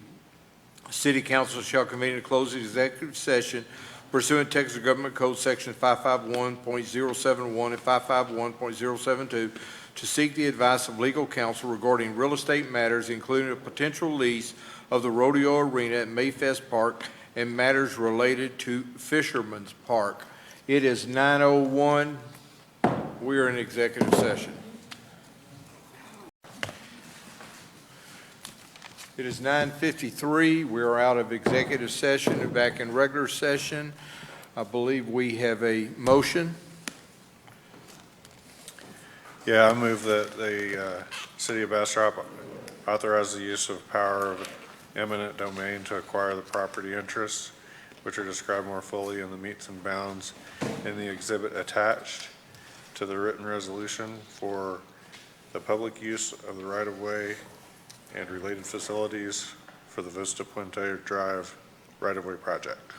City Council shall convene in a closed executive session pursuant to Texas Government Code Section 551.071 and 551.072 to seek the advice of legal counsel regarding real estate matters, including a potential lease of the Rodeo Arena at Mayfest Park and matters related to Fisherman's Park. It is 9:01. We are in executive session. It is 9:53. We are out of executive session and back in regular session. I believe we have a motion. Yeah, I move that the City of Bastrop authorize the use of power of eminent domain to acquire the property interests, which are described more fully in the metes and bounds in the exhibit attached to the written resolution for the public use of the right-of-way and related facilities for the Vista Puente Drive right-of-way project.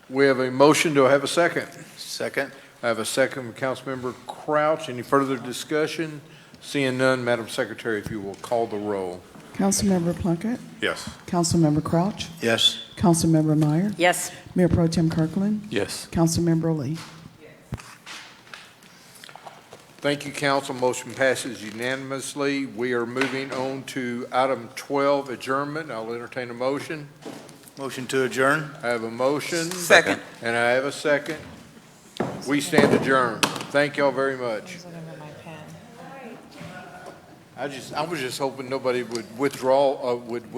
We have a motion. Do I have a second? Second. I have a second from Councilmember Crouch. Any further discussion? Seeing none, Madam Secretary, if you will call the roll. Councilmember Plunkett? Yes. Councilmember Crouch? Yes. Councilmember Meyer? Yes. Mayor Pro Tem Kirkland? Yes. Councilmember Lee? Thank you, council. Motion passes unanimously. We are moving on to item 12, adjournment. I'll entertain a motion. Motion to adjourn? I have a motion. Second. And I have a second. We stand adjourned. Thank y'all very much. I was just hoping nobody would withdraw, would